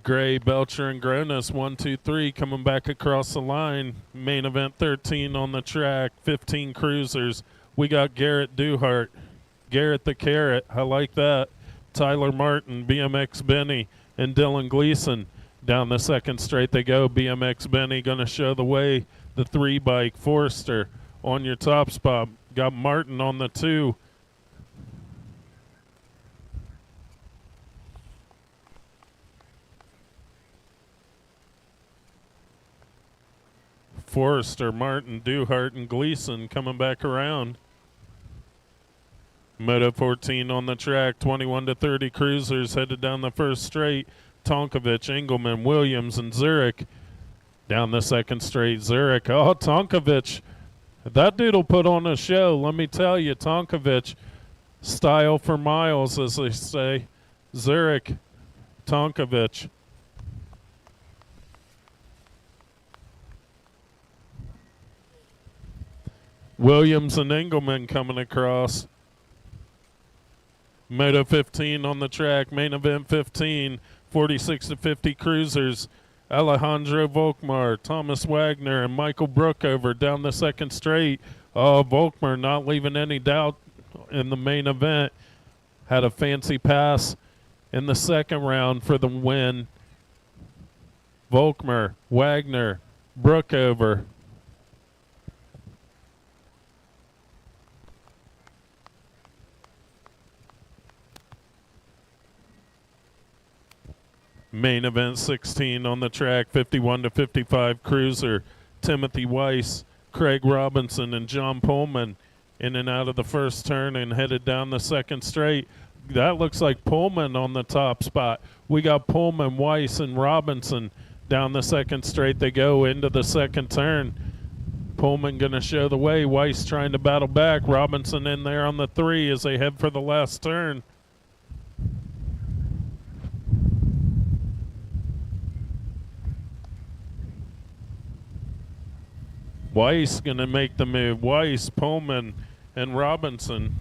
A: Gray, Belcher, and Gronis, 1, 2, 3, coming back across the line. Main event 13 on the track, 15 cruisers. We got Garrett Duhart, Garrett the Carrot, I like that. Tyler Martin, BMX Benny, and Dylan Gleason. Down the second straight they go. BMX Benny going to show the way. The 3 bike, Forrester on your top spot. Got Martin on the 2. Forrester, Martin, Duhart, and Gleason coming back around. Moto 14 on the track, 21 to 30 cruisers headed down the first straight. Tonkovich, Engelman, Williams, and Zurich. Down the second straight, Zurich. Oh, Tonkovich. That dude'll put on a show, let me tell you. Tonkovich, style for miles, as they say. Zurich, Tonkovich. Williams and Engelman coming across. Moto 15 on the track, main event 15, 46 to 50 cruisers. Alejandro Volkmar, Thomas Wagner, and Michael Brookover down the second straight. Oh, Volkmar not leaving any doubt in the main event. Had a fancy pass in the second round for the win. Volkmar, Wagner, Brookover. Main event 16 on the track, 51 to 55 cruiser. Timothy Weiss, Craig Robinson, and John Pullman in and out of the first turn and headed down the second straight. That looks like Pullman on the top spot. We got Pullman, Weiss, and Robinson down the second straight. They go into the second turn. Pullman going to show the way. Weiss trying to battle back. Robinson in there on the 3 as they head for the last turn. Weiss going to make the move. Weiss, Pullman, and Robinson.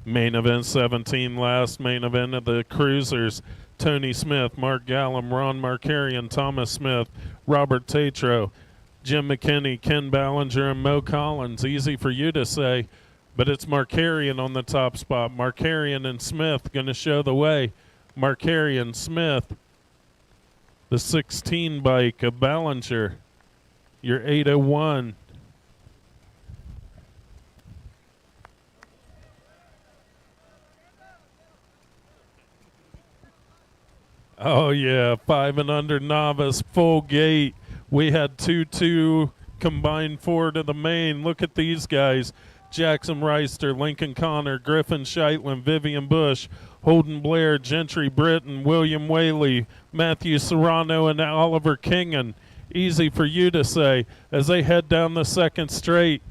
A: Main event 17, last main event of the cruisers. Tony Smith, Mark Gallum, Ron Markarian, Thomas Smith, Robert Tatro, Jim McKinney, Ken Ballinger, and Mo Collins. Easy for you to say, but it's Markarian on the top spot. Markarian and Smith going to show the way. Markarian, Smith, the 16 bike of Ballinger, your 801. Oh yeah, 5 and under novice, full gate. We had 2-2 combined four to the main. Look at these guys. Jackson Reister, Lincoln Connor, Griffin Scheitland, Vivian Bush, Holden Blair, Gentry Britton, William Whaley, Matthew Serrano, and Oliver Kingan. Easy for you to say as they head down the second straight.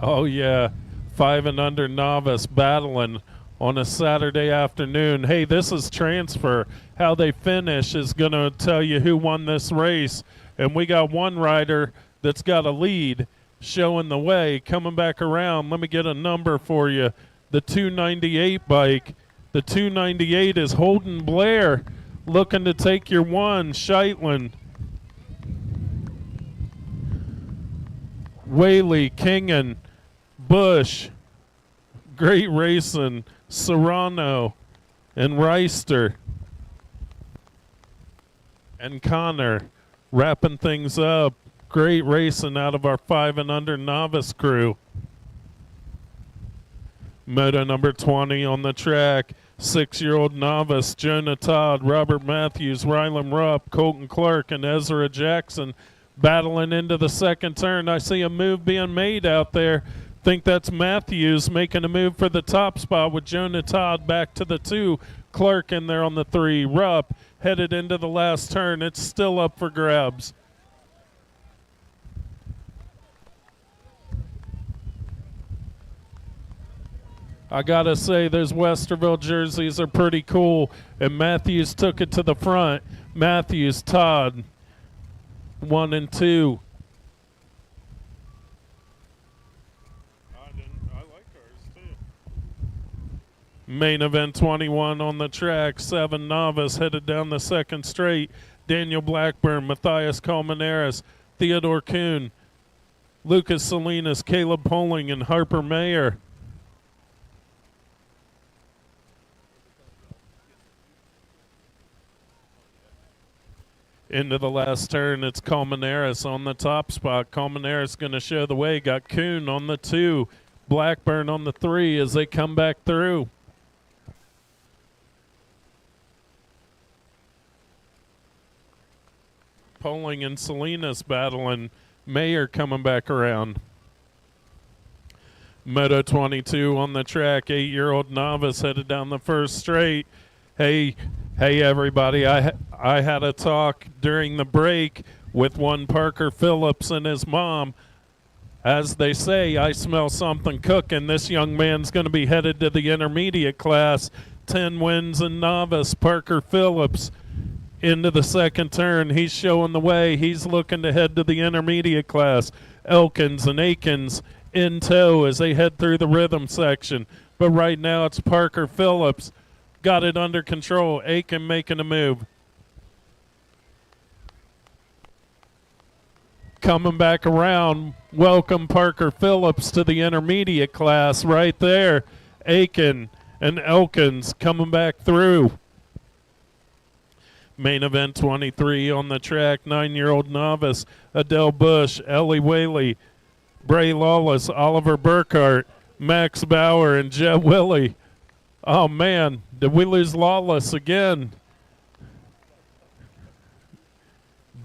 A: Oh yeah, 5 and under novice battling on a Saturday afternoon. Hey, this is transfer. How they finish is going to tell you who won this race. And we got one rider that's got a lead showing the way, coming back around. Let me get a number for you. The 298 bike. The 298 is Holden Blair looking to take your one. Scheitland, Whaley, Kingan, Bush, great racing, Serrano, and Reister, and Connor wrapping things up. Great racing out of our 5 and under novice crew. Moto number 20 on the track. 6-year-old novice Jonah Todd, Robert Matthews, Rylan Rupp, Colton Clark, and Ezra Jackson battling into the second turn. I see a move being made out there. Think that's Matthews making a move for the top spot with Jonah Todd back to the 2. Clark in there on the 3. Rupp headed into the last turn. It's still up for grabs. I gotta say, those Westerville jerseys are pretty cool, and Matthews took it to the front. Matthews, Todd, 1 and 2. I like ours too. Main event 21 on the track. 7 novice headed down the second straight. Daniel Blackburn, Matthias Colmenares, Theodore Kuhn, Lucas Salinas, Caleb Poling, and Harper Mayer. Into the last turn, it's Colmenares on the top spot. Colmenares going to show the way. Got Kuhn on the 2, Blackburn on the 3 as they come back through. Poling and Salinas battling. Mayer coming back around. Moto 22 on the track. 8-year-old novice headed down the first straight. Hey everybody, I had a talk during the break with one Parker Phillips and his mom. As they say, I smell something cooking. This young man's going to be headed to the intermediate class. 10 wins in novice. Parker Phillips into the second turn. He's showing the way. He's looking to head to the intermediate class. Elkins and Akins in tow as they head through the rhythm section. But right now it's Parker Phillips. Got it under control. Aiken making a move. Coming back around. Welcome Parker Phillips to the intermediate class right there. Aiken and Elkins coming back through. Main event 23 on the track. 9-year-old novice Adele Bush, Ellie Whaley, Bray Lawless, Oliver Burkhart, Max Bauer, and Jeb Willie. Oh, man, did we lose Lawless again?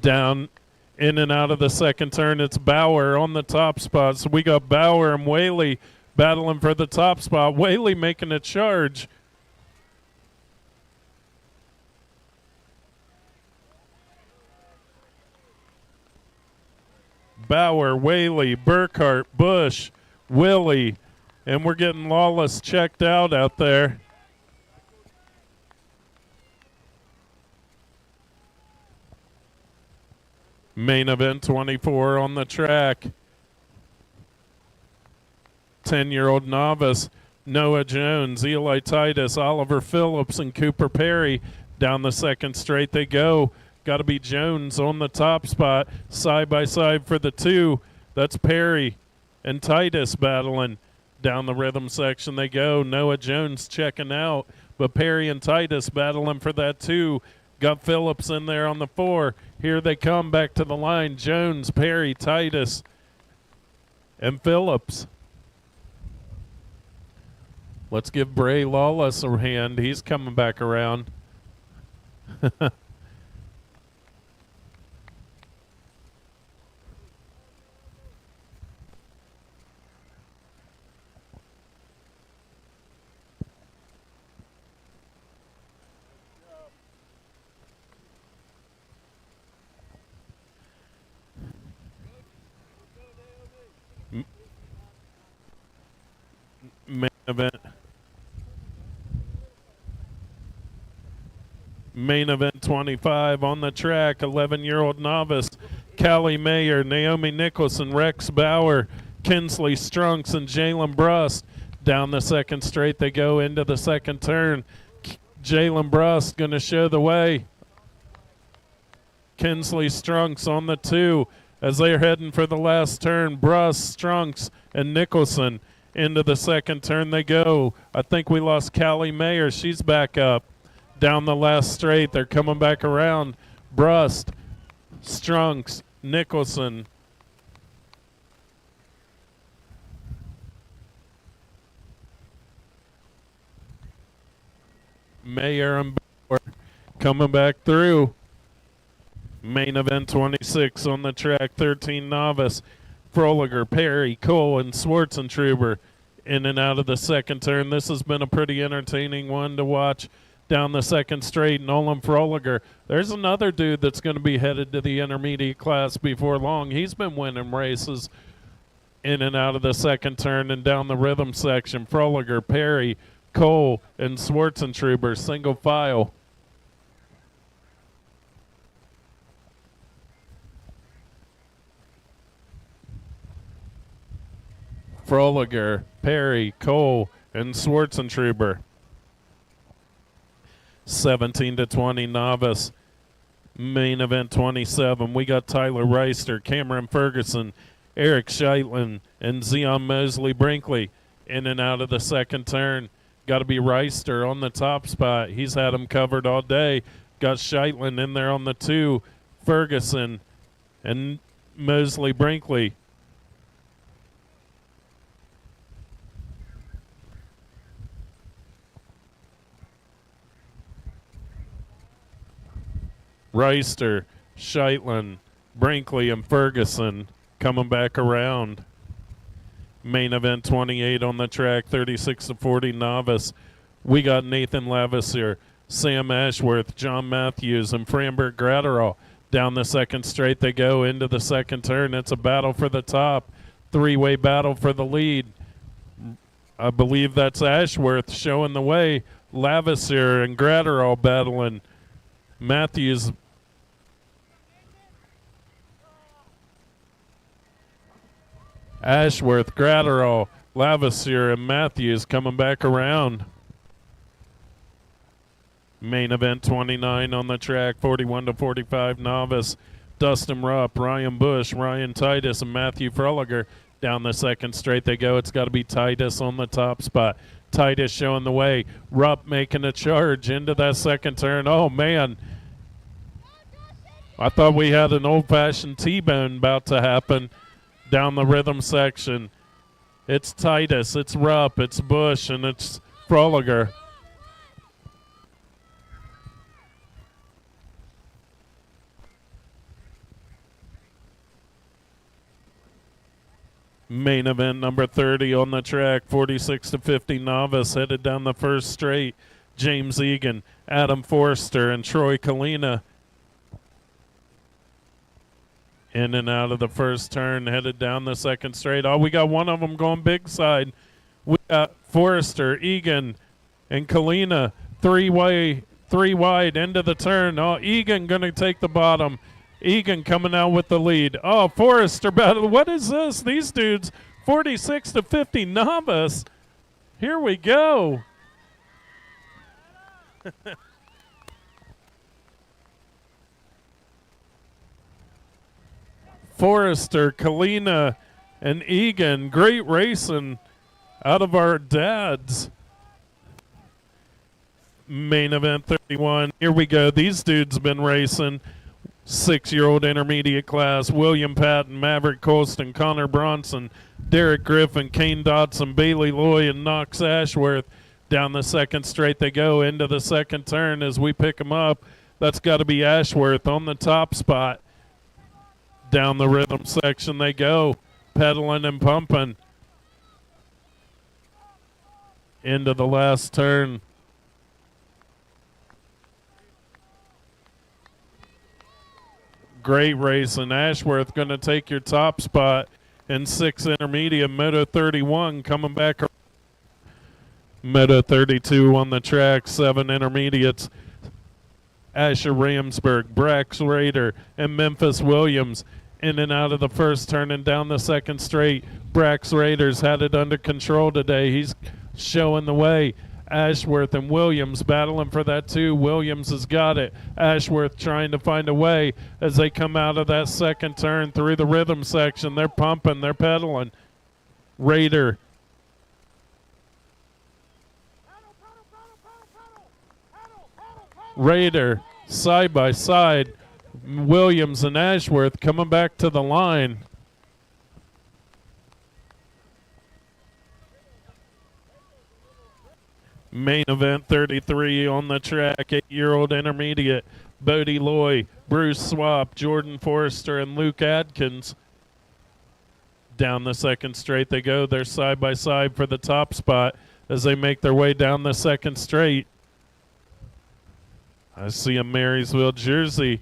A: Down, in and out of the second turn, it's Bauer on the top spot. So we got Bauer and Whaley battling for the top spot. Whaley making a charge. Bauer, Whaley, Burkhart, Bush, Willie, and we're getting Lawless checked out there. Main event 24 on the track. 10-year-old novice Noah Jones, Eli Titus, Oliver Phillips, and Cooper Perry. Down the second straight they go. Got to be Jones on the top spot. Side by side for the 2. That's Perry and Titus battling. Down the rhythm section they go. Noah Jones checking out, but Perry and Titus battling for that 2. Got Phillips in there on the 4. Here they come back to the line. Jones, Perry, Titus, and Phillips. Let's give Bray Lawless a hand. He's coming back around. Main event 25 on the track, 11-year-old novice, Callie Mayer, Naomi Nicholson, Rex Bauer, Kinsley Strunks, and Jalen Brust. Down the second straight they go into the second turn. Jalen Brust going to show the way. Kinsley Strunks on the 2 as they're heading for the last turn. Brust, Strunks, and Nicholson into the second turn they go. I think we lost Callie Mayer. She's back up. Down the last straight, they're coming back around. Brust, Strunks, Nicholson. Mayer and Bauer coming back through. Main event 26 on the track, 13 novice. Froliger, Perry, Cole, and Schwartzentruber in and out of the second turn. This has been a pretty entertaining one to watch. Down the second straight, Nolan Froliger. There's another dude that's going to be headed to the intermediate class before long. He's been winning races in and out of the second turn and down the rhythm section. Froliger, Perry, Cole, and Schwartzentruber, single file. Froliger, Perry, Cole, and Schwartzentruber. 17 to 20 novice. Main event 27. We got Tyler Reister, Cameron Ferguson, Eric Scheitlen, and Zion Mosley Brinkley in and out of the second turn. Got to be Reister on the top spot. He's had him covered all day. Got Scheitlen in there on the 2. Ferguson and Mosley Brinkley. Reister, Scheitlen, Brinkley, and Ferguson coming back around. Main event 28 on the track, 36 to 40 novice. We got Nathan Lavasier, Sam Ashworth, John Matthews, and Framberg Gratterall. Down the second straight they go into the second turn. It's a battle for the top. Three-way battle for the lead. I believe that's Ashworth showing the way. Lavasier and Gratterall battling. Matthews. Ashworth, Gratterall, Lavasier, and Matthews coming back around. Main event 29 on the track, 41 to 45 novice. Dustin Rupp, Ryan Bush, Ryan Titus, and Matthew Froliger. Down the second straight they go. It's got to be Titus on the top spot. Titus showing the way. Rupp making a charge into that second turn. Oh, man. I thought we had an old-fashioned T-bone about to happen. Down the rhythm section, it's Titus, it's Rupp, it's Bush, and it's Froliger. Main event number 30 on the track, 46 to 50 novice, headed down the first straight. James Egan, Adam Forrester, and Troy Kalina. In and out of the first turn, headed down the second straight. Oh, we got one of them going big side. We got Forrester, Egan, and Kalina. Three wide into the turn. Oh, Egan going to take the bottom. Egan coming out with the lead. Oh, Forrester battle. What is this? These dudes, 46 to 50 novice. Here we go. Forrester, Kalina, and Egan. Great racing out of our dads. Main event 31. Here we go. These dudes been racing. 6-year-old intermediate class. William Patton, Maverick Colston, Connor Bronson, Derek Griffin, Kane Dotson, Bailey Loy, and Knox Ashworth. Down the second straight they go into the second turn as we pick them up. That's got to be Ashworth on the top spot. Down the rhythm section they go, pedaling and pumping into the last turn. Great racing. Ashworth going to take your top spot in 6 intermediate. Moto 31 coming back. Moto 32 on the track, 7 intermediates. Asher Ramsberg, Brax Raider, and Memphis Williams. In and out of the first turn and down the second straight. Brax Raiders had it under control today. He's showing the way. Ashworth and Williams battling for that too. Williams has got it. Ashworth trying to find a way as they come out of that second turn through the rhythm section. They're pumping, they're pedaling. Raider. Raider side by side. Williams and Ashworth coming back to the line. Main event 33 on the track, 8-year-old intermediate. Bodie Loy, Bruce Swap, Jordan Forrester, and Luke Adkins. Down the second straight they go. They're side by side for the top spot as they make their way down the second straight. I see a Marysville jersey.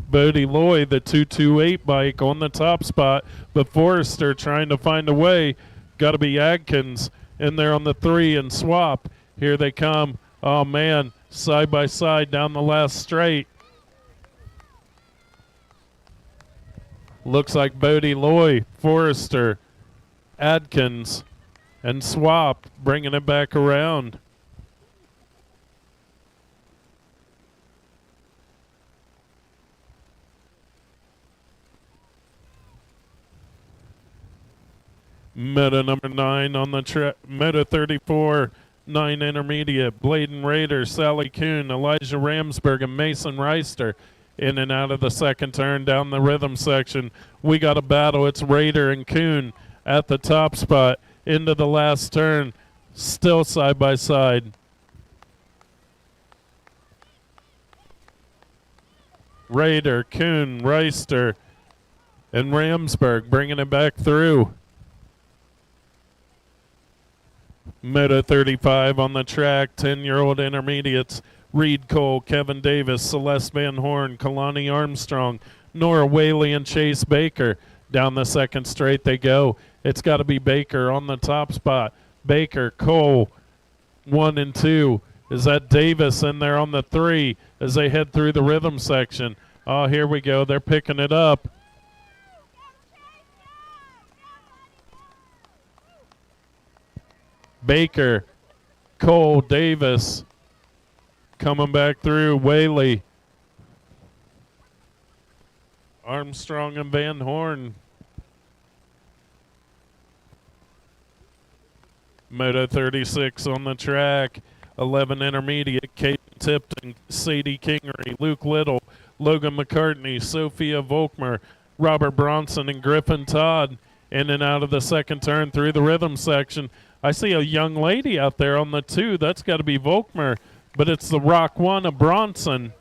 A: Bodie Loy, the 228 bike on the top spot, but Forrester trying to find a way. Got to be Adkins in there on the 3 and Swap. Here they come. Oh, man, side by side down the last straight. Looks like Bodie Loy, Forrester, Adkins, and Swap bringing it back around. Meta number 9 on the track. Meta 34, 9 intermediate. Bladen Raider, Sally Kuhn, Elijah Ramsberg, and Mason Reister. In and out of the second turn down the rhythm section. We got a battle. It's Raider and Kuhn at the top spot. Into the last turn. Still side by side. Raider, Kuhn, Reister, and Ramsberg bringing it back through. Meta 35 on the track, 10-year-old intermediates. Reed Cole, Kevin Davis, Celeste Van Horn, Kalani Armstrong, Nora Whaley, and Chase Baker. Down the second straight they go. It's got to be Baker on the top spot. Baker, Cole, 1 and 2. Is that Davis in there on the 3 as they head through the rhythm section? Oh, here we go. They're picking it up. Baker, Cole, Davis coming back through. Whaley, Armstrong, and Van Horn. Moto 36 on the track. 11 intermediate. Kate Tipton, Sadie Kingery, Luke Little, Logan McCartney, Sophia Volkmer, Robert Bronson, and Griffin Todd. In and out of the second turn through the rhythm section. I see a young lady out there on the 2. That's got to be Volkmer, but it's the Rock 1 of Bronson.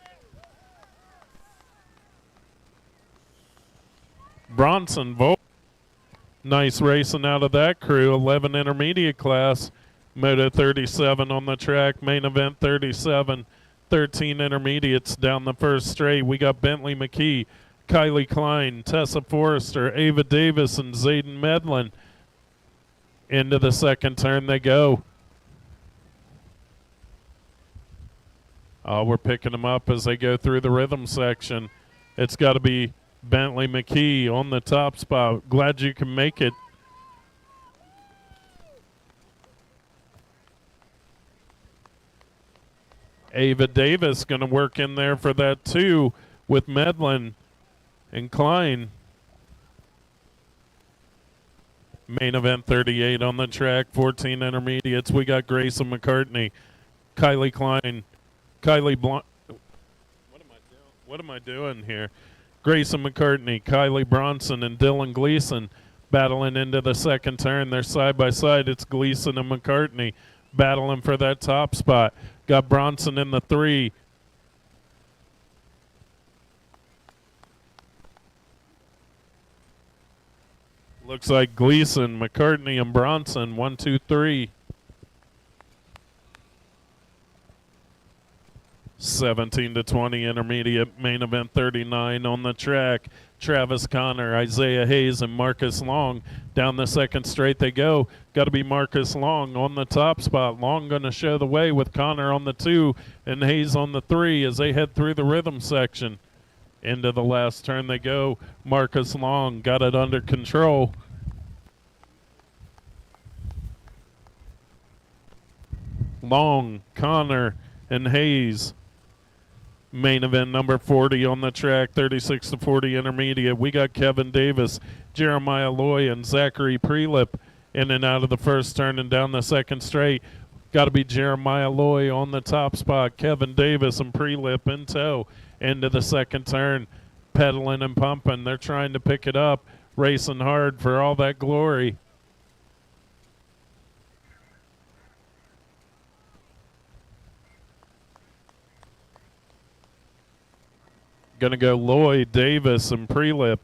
A: Bronson, nice racing out of that crew. 11 intermediate class. Moto 37 on the track. Main event 37. 13 intermediates down the first straight. We got Bentley McKee, Kylie Klein, Tessa Forrester, Ava Davis, and Zayden Medlin. Into the second turn they go. We're picking them up as they go through the rhythm section. It's got to be Bentley McKee on the top spot. Glad you can make it. Ava Davis going to work in there for that too with Medlin and Klein. Main event 38 on the track, 14 intermediates. We got Grayson McCartney, Kylie Klein, Kylie Blunt. What am I doing here? Grayson McCartney, Kylie Bronson, and Dylan Gleason battling into the second turn. They're side by side. It's Gleason and McCartney battling for that top spot. Got Bronson in the 3. Looks like Gleason, McCartney, and Bronson. 1, 2, 3. 17 to 20 intermediate, main event 39 on the track. Travis Connor, Isaiah Hayes, and Marcus Long. Down the second straight they go. Got to be Marcus Long on the top spot. Long going to show the way with Connor on the 2 and Hayes on the 3 as they head through the rhythm section. Into the last turn they go. Marcus Long got it under control. Long, Connor, and Hayes. Main event number 40 on the track, 36 to 40 intermediate. We got Kevin Davis, Jeremiah Loy, and Zachary Prelip in and out of the first turn and down the second straight. Got to be Jeremiah Loy on the top spot, Kevin Davis and Prelip in tow. Into the second turn, pedaling and pumping. They're trying to pick it up, racing hard for all that glory. Going to go Lloyd, Davis, and Prelip.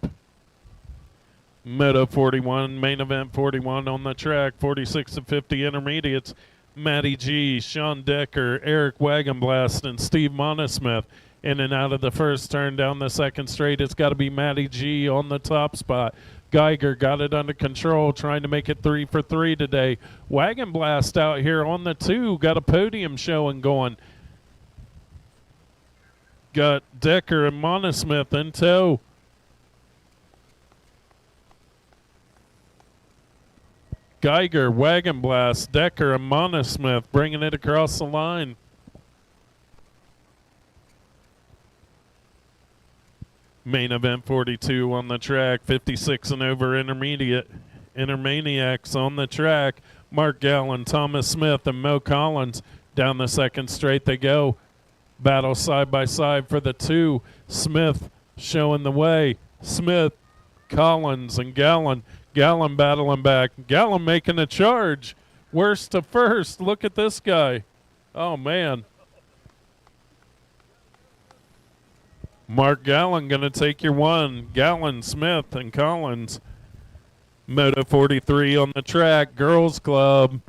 A: Moto 41, main event 41 on the track, 46 to 50 intermediates. Matty G, Sean Decker, Eric Wagonblast, and Steve Monesmith in and out of the first turn down the second straight. It's got to be Matty G on the top spot. Geiger got it under control, trying to make it 3 for 3 today. Wagonblast out here on the 2, got a podium showing going. Got Decker and Monesmith in tow. Geiger, Wagonblast, Decker, and Monesmith bringing it across the line. Main event 42 on the track, 56 and over intermediate. Intermaniacs on the track. Mark Gallen, Thomas Smith, and Mo Collins. Down the second straight they go. Battle side by side for the 2. Smith showing the way. Smith, Collins, and Gallen. Gallen battling back. Gallen making a charge. Worst to first. Look at this guy. Oh, man. Mark Gallen going to take your 1. Gallen, Smith, and Collins. Moto 43 on the track. Girls Club.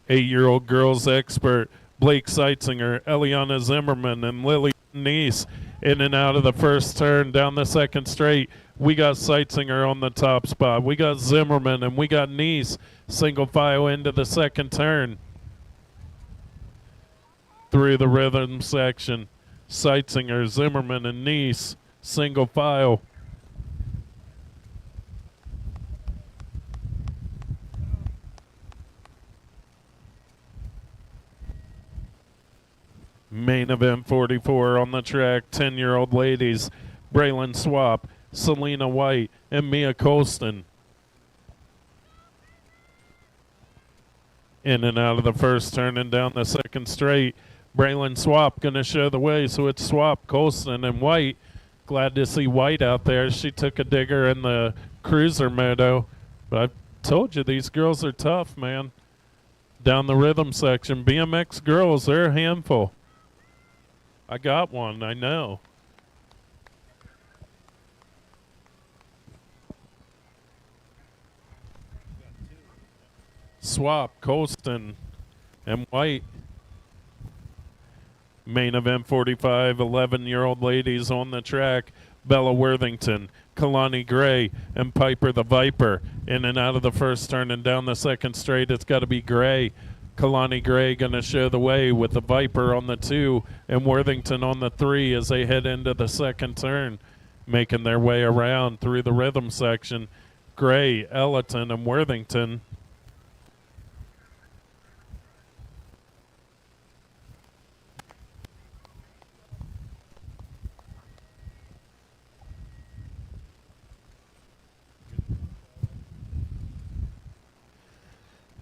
A: 8-year-old girls expert. Blake Seitzinger, Eliana Zimmerman, and Lily Neese in and out of the first turn down the second straight. We got Seitzinger on the top spot. We got Zimmerman, and we got Neese single file into the second turn. Through the rhythm section, Seitzinger, Zimmerman, and Neese single file. Main event 44 on the track, 10-year-old ladies, Braylon Swap, Selena White, and Mia Colston. In and out of the first turn and down the second straight. Braylon Swap going to show the way, so it's Swap, Colston, and White. Glad to see White out there. She took a digger in the cruiser moto. But I told you, these girls are tough, man. Down the rhythm section, BMX girls, they're a handful. I got one, I know. Swap, Colston, and White. Main event 45, 11-year-old ladies on the track. Bella Worthington, Kalani Gray, and Piper the Viper. In and out of the first turn and down the second straight, it's got to be Gray. Kalani Gray going to show the way with the Viper on the 2 and Worthington on the 3 as they head into the second turn, making their way around through the rhythm section. Gray, Ellerton, and Worthington.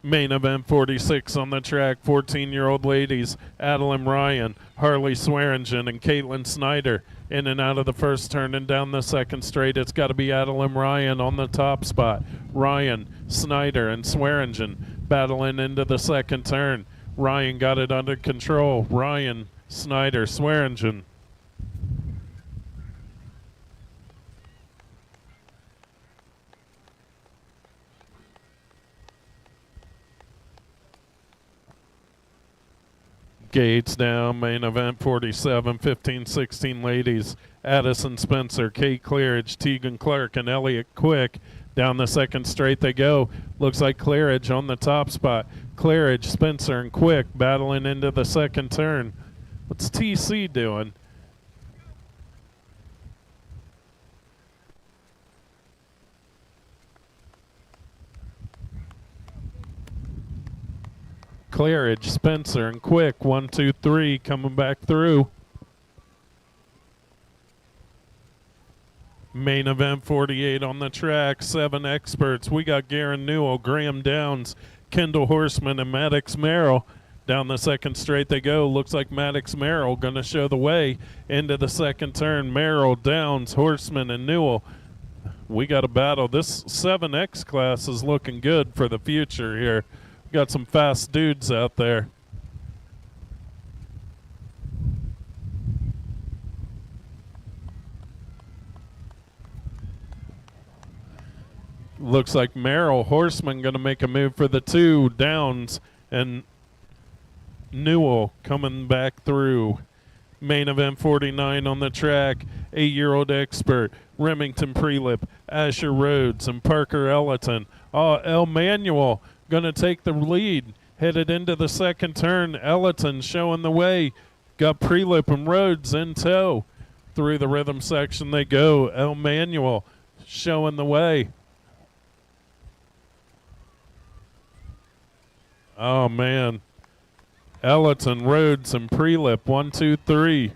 A: Main event 46 on the track, 14-year-old ladies, Adeline Ryan, Harley Swearingen, and Caitlin Snyder. In and out of the first turn and down the second straight, it's got to be Adeline Ryan on the top spot. Ryan, Snyder, and Swearingen battling into the second turn. Ryan got it under control. Ryan, Snyder, Swearingen. Skates down, main event 47, 15, 16 ladies. Addison Spencer, Kate Clearidge, Tegan Clark, and Elliott Quick. Down the second straight they go. Looks like Clearidge on the top spot. Clearidge, Spencer, and Quick battling into the second turn. What's TC doing? Clearidge, Spencer, and Quick. 1, 2, 3 coming back through. Main event 48 on the track. 7 experts. We got Garen Newell, Graham Downs, Kendall Horseman, and Maddox Merrill. Down the second straight they go. Looks like Maddox Merrill going to show the way into the second turn. Merrill, Downs, Horseman, and Newell. We got a battle. This 7X class is looking good for the future here. Got some fast dudes out there. Looks like Merrill, Horseman going to make a move for the 2. Downs and Newell coming back through. Main event 49 on the track. 8-year-old expert, Remington Prelip, Asher Rhodes, and Parker Ellerton. El Manuel going to take the lead. Headed into the second turn. Ellerton showing the way. Got Prelip and Rhodes in tow. Through the rhythm section they go. El Manuel showing the way. Oh, man. Ellerton, Rhodes, and Prelip. 1, 2, 3.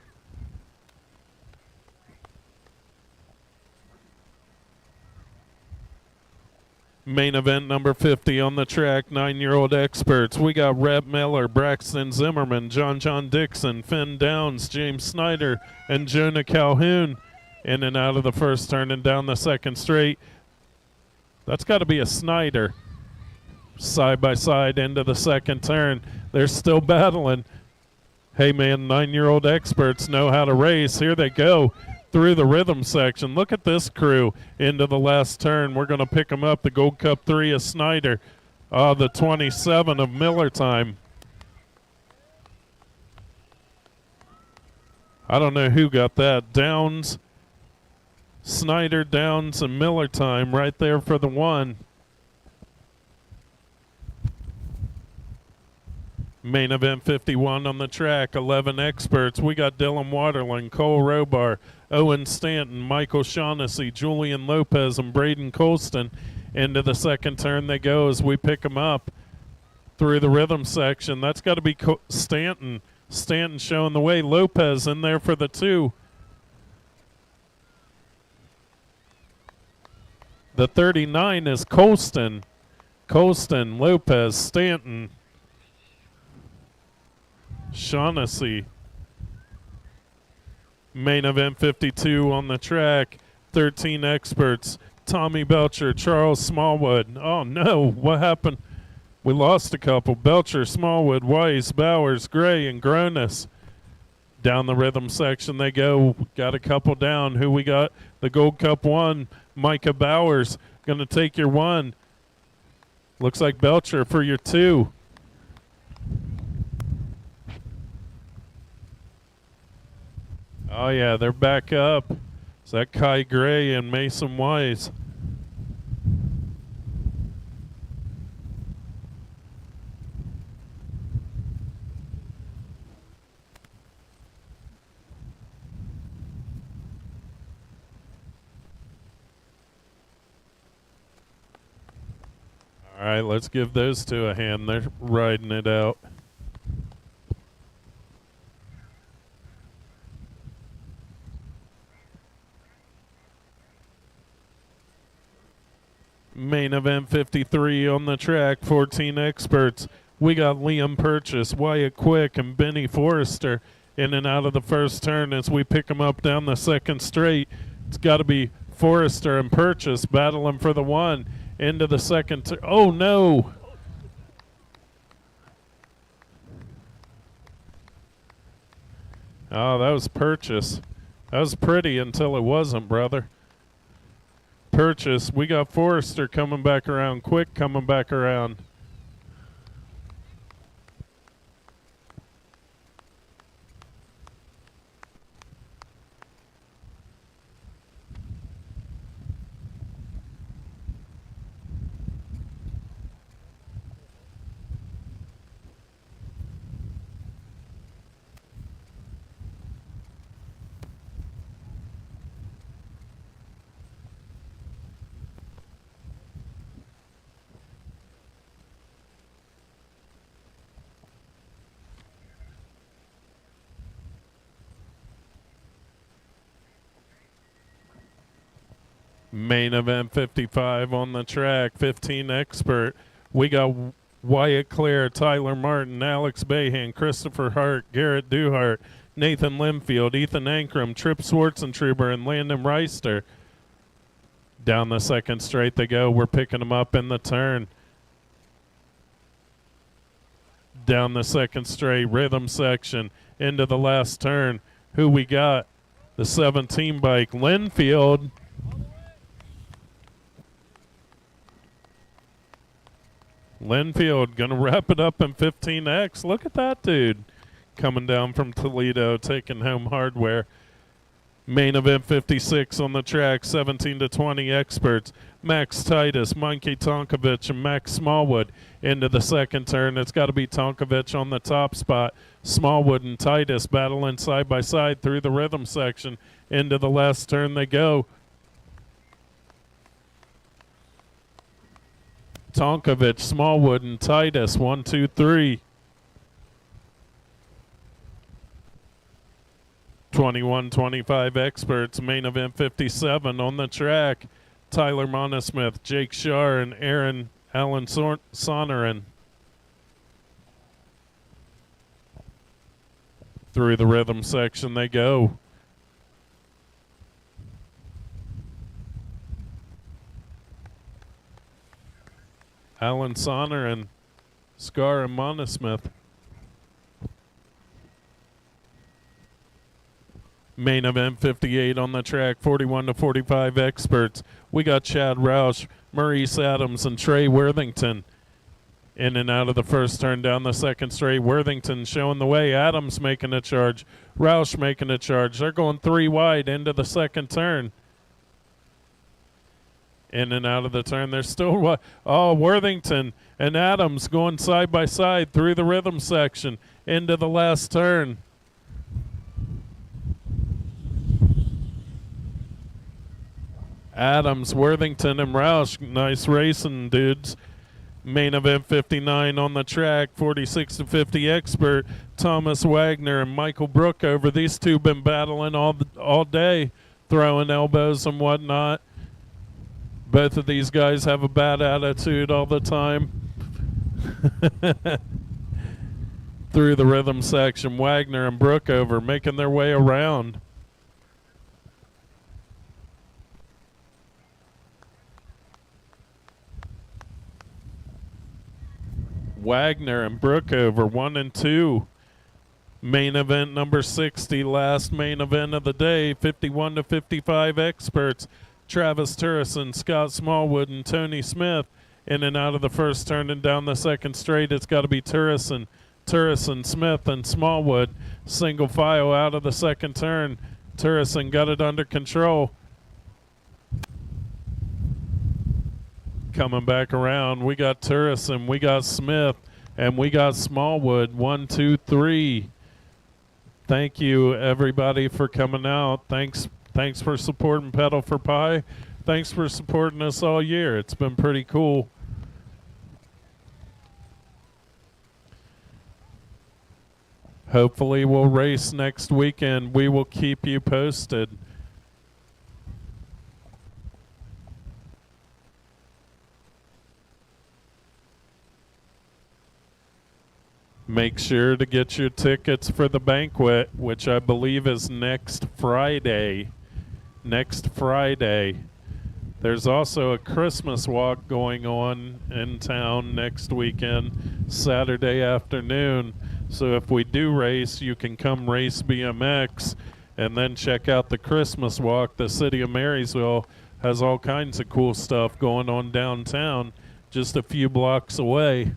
A: Main event number 50 on the track. 9-year-old experts. We got Rhett Miller, Braxton Zimmerman, John Dixon, Finn Downs, James Snyder, and Jonah Calhoun. In and out of the first turn and down the second straight. That's got to be a Snyder. Side by side into the second turn. They're still battling. Hey, man, 9-year-old experts know how to race. Here they go through the rhythm section. Look at this crew into the last turn. We're going to pick them up. The Gold Cup 3 of Snyder. The 27 of Miller time. I don't know who got that. Downs, Snyder, Downs, and Miller time right there for the 1. Main event 51 on the track. 11 experts. We got Dylan Waterland, Cole Robar, Owen Stanton, Michael Shaughnessy, Julian Lopez, and Braden Colston. Into the second turn they go as we pick them up through the rhythm section. That's got to be Stanton. Stanton showing the way. Lopez in there for the 2. The 39 is Colston. Colston, Lopez, Stanton, Shaughnessy. Main event 52 on the track. 13 experts. Tommy Belcher, Charles Smallwood. Oh no, what happened? We lost a couple. Belcher, Smallwood, Weiss, Bowers, Gray, and Gronis. Down the rhythm section they go. Got a couple down. Who we got? The Gold Cup 1, Micah Bowers. Going to take your 1. Looks like Belcher for your 2. Oh, yeah, they're back up. Is that Kai Gray and Mason Wise? All right, let's give those 2 a hand. They're riding it out. Main event 53 on the track. 14 experts. We got Liam Purchase, Wyatt Quick, and Benny Forrester in and out of the first turn as we pick them up down the second straight. It's got to be Forrester and Purchase battling for the 1 into the second. Oh, no. Oh, that was Purchase. That was pretty until it wasn't, brother. Purchase. We got Forrester coming back around. Quick coming back around. Main event 55 on the track, 15 expert. We got Wyatt Clare, Tyler Martin, Alex Bahan, Christopher Hart, Garrett Duhart, Nathan Linfield, Ethan Ankrum, Trip Schwartzentruber, and Landon Reister. Down the second straight they go. We're picking them up in the turn. Down the second straight, rhythm section, into the last turn. Who we got? The 17 bike, Linfield. Linfield gonna wrap it up in 15X. Look at that dude coming down from Toledo, taking home hardware. Main event 56 on the track, 17 to 20 experts. Max Titus, Monkey Tonkovich, and Max Smallwood into the second turn. It's got to be Tonkovich on the top spot. Smallwood and Titus battling side by side through the rhythm section. Into the last turn they go. Tonkovich, Smallwood, and Titus, 1, 2, 3. 21-25 experts, main event 57 on the track. Tyler Monosmith, Jake Shar, and Aaron Allen Sonnerin. Through the rhythm section they go. Allen Sonnerin, Scar, and Monosmith. Main event 58 on the track, 41 to 45 experts. We got Chad Roush, Maurice Adams, and Trey Worthington. In and out of the first turn, down the second straight. Worthington showing the way. Adams making a charge. Roush making a charge. They're going 3 wide into the second turn. In and out of the turn. They're still Worthington and Adams going side by side through the rhythm section into the last turn. Adams, Worthington, and Roush. Nice racing, dudes. Main event 59 on the track, 46 to 50 expert. Thomas Wagner and Michael Brookover. These two been battling all day, throwing elbows and whatnot. Both of these guys have a bad attitude all the time. Through the rhythm section, Wagner and Brookover making their way around. Wagner and Brookover, 1 and 2. Main event number 60, last main event of the day, 51 to 55 experts. Travis Turrison, Scott Smallwood, and Tony Smith. In and out of the first turn and down the second straight, it's got to be Turrison, Smith, and Smallwood. Single file out of the second turn. Turrison got it under control. Coming back around, we got Turrison, we got Smith, and we got Smallwood. 1, 2, 3. Thank you, everybody, for coming out. Thanks for supporting Pedal for Pie. Thanks for supporting us all year. It's been pretty cool. Hopefully we'll race next weekend. We will keep you posted. Make sure to get your tickets for the banquet, which I believe is next Friday. Next Friday. There's also a Christmas walk going on in town next weekend, Saturday afternoon. So if we do race, you can come race BMX and then check out the Christmas walk. The city of Marysville has all kinds of cool stuff going on downtown, just a few blocks away.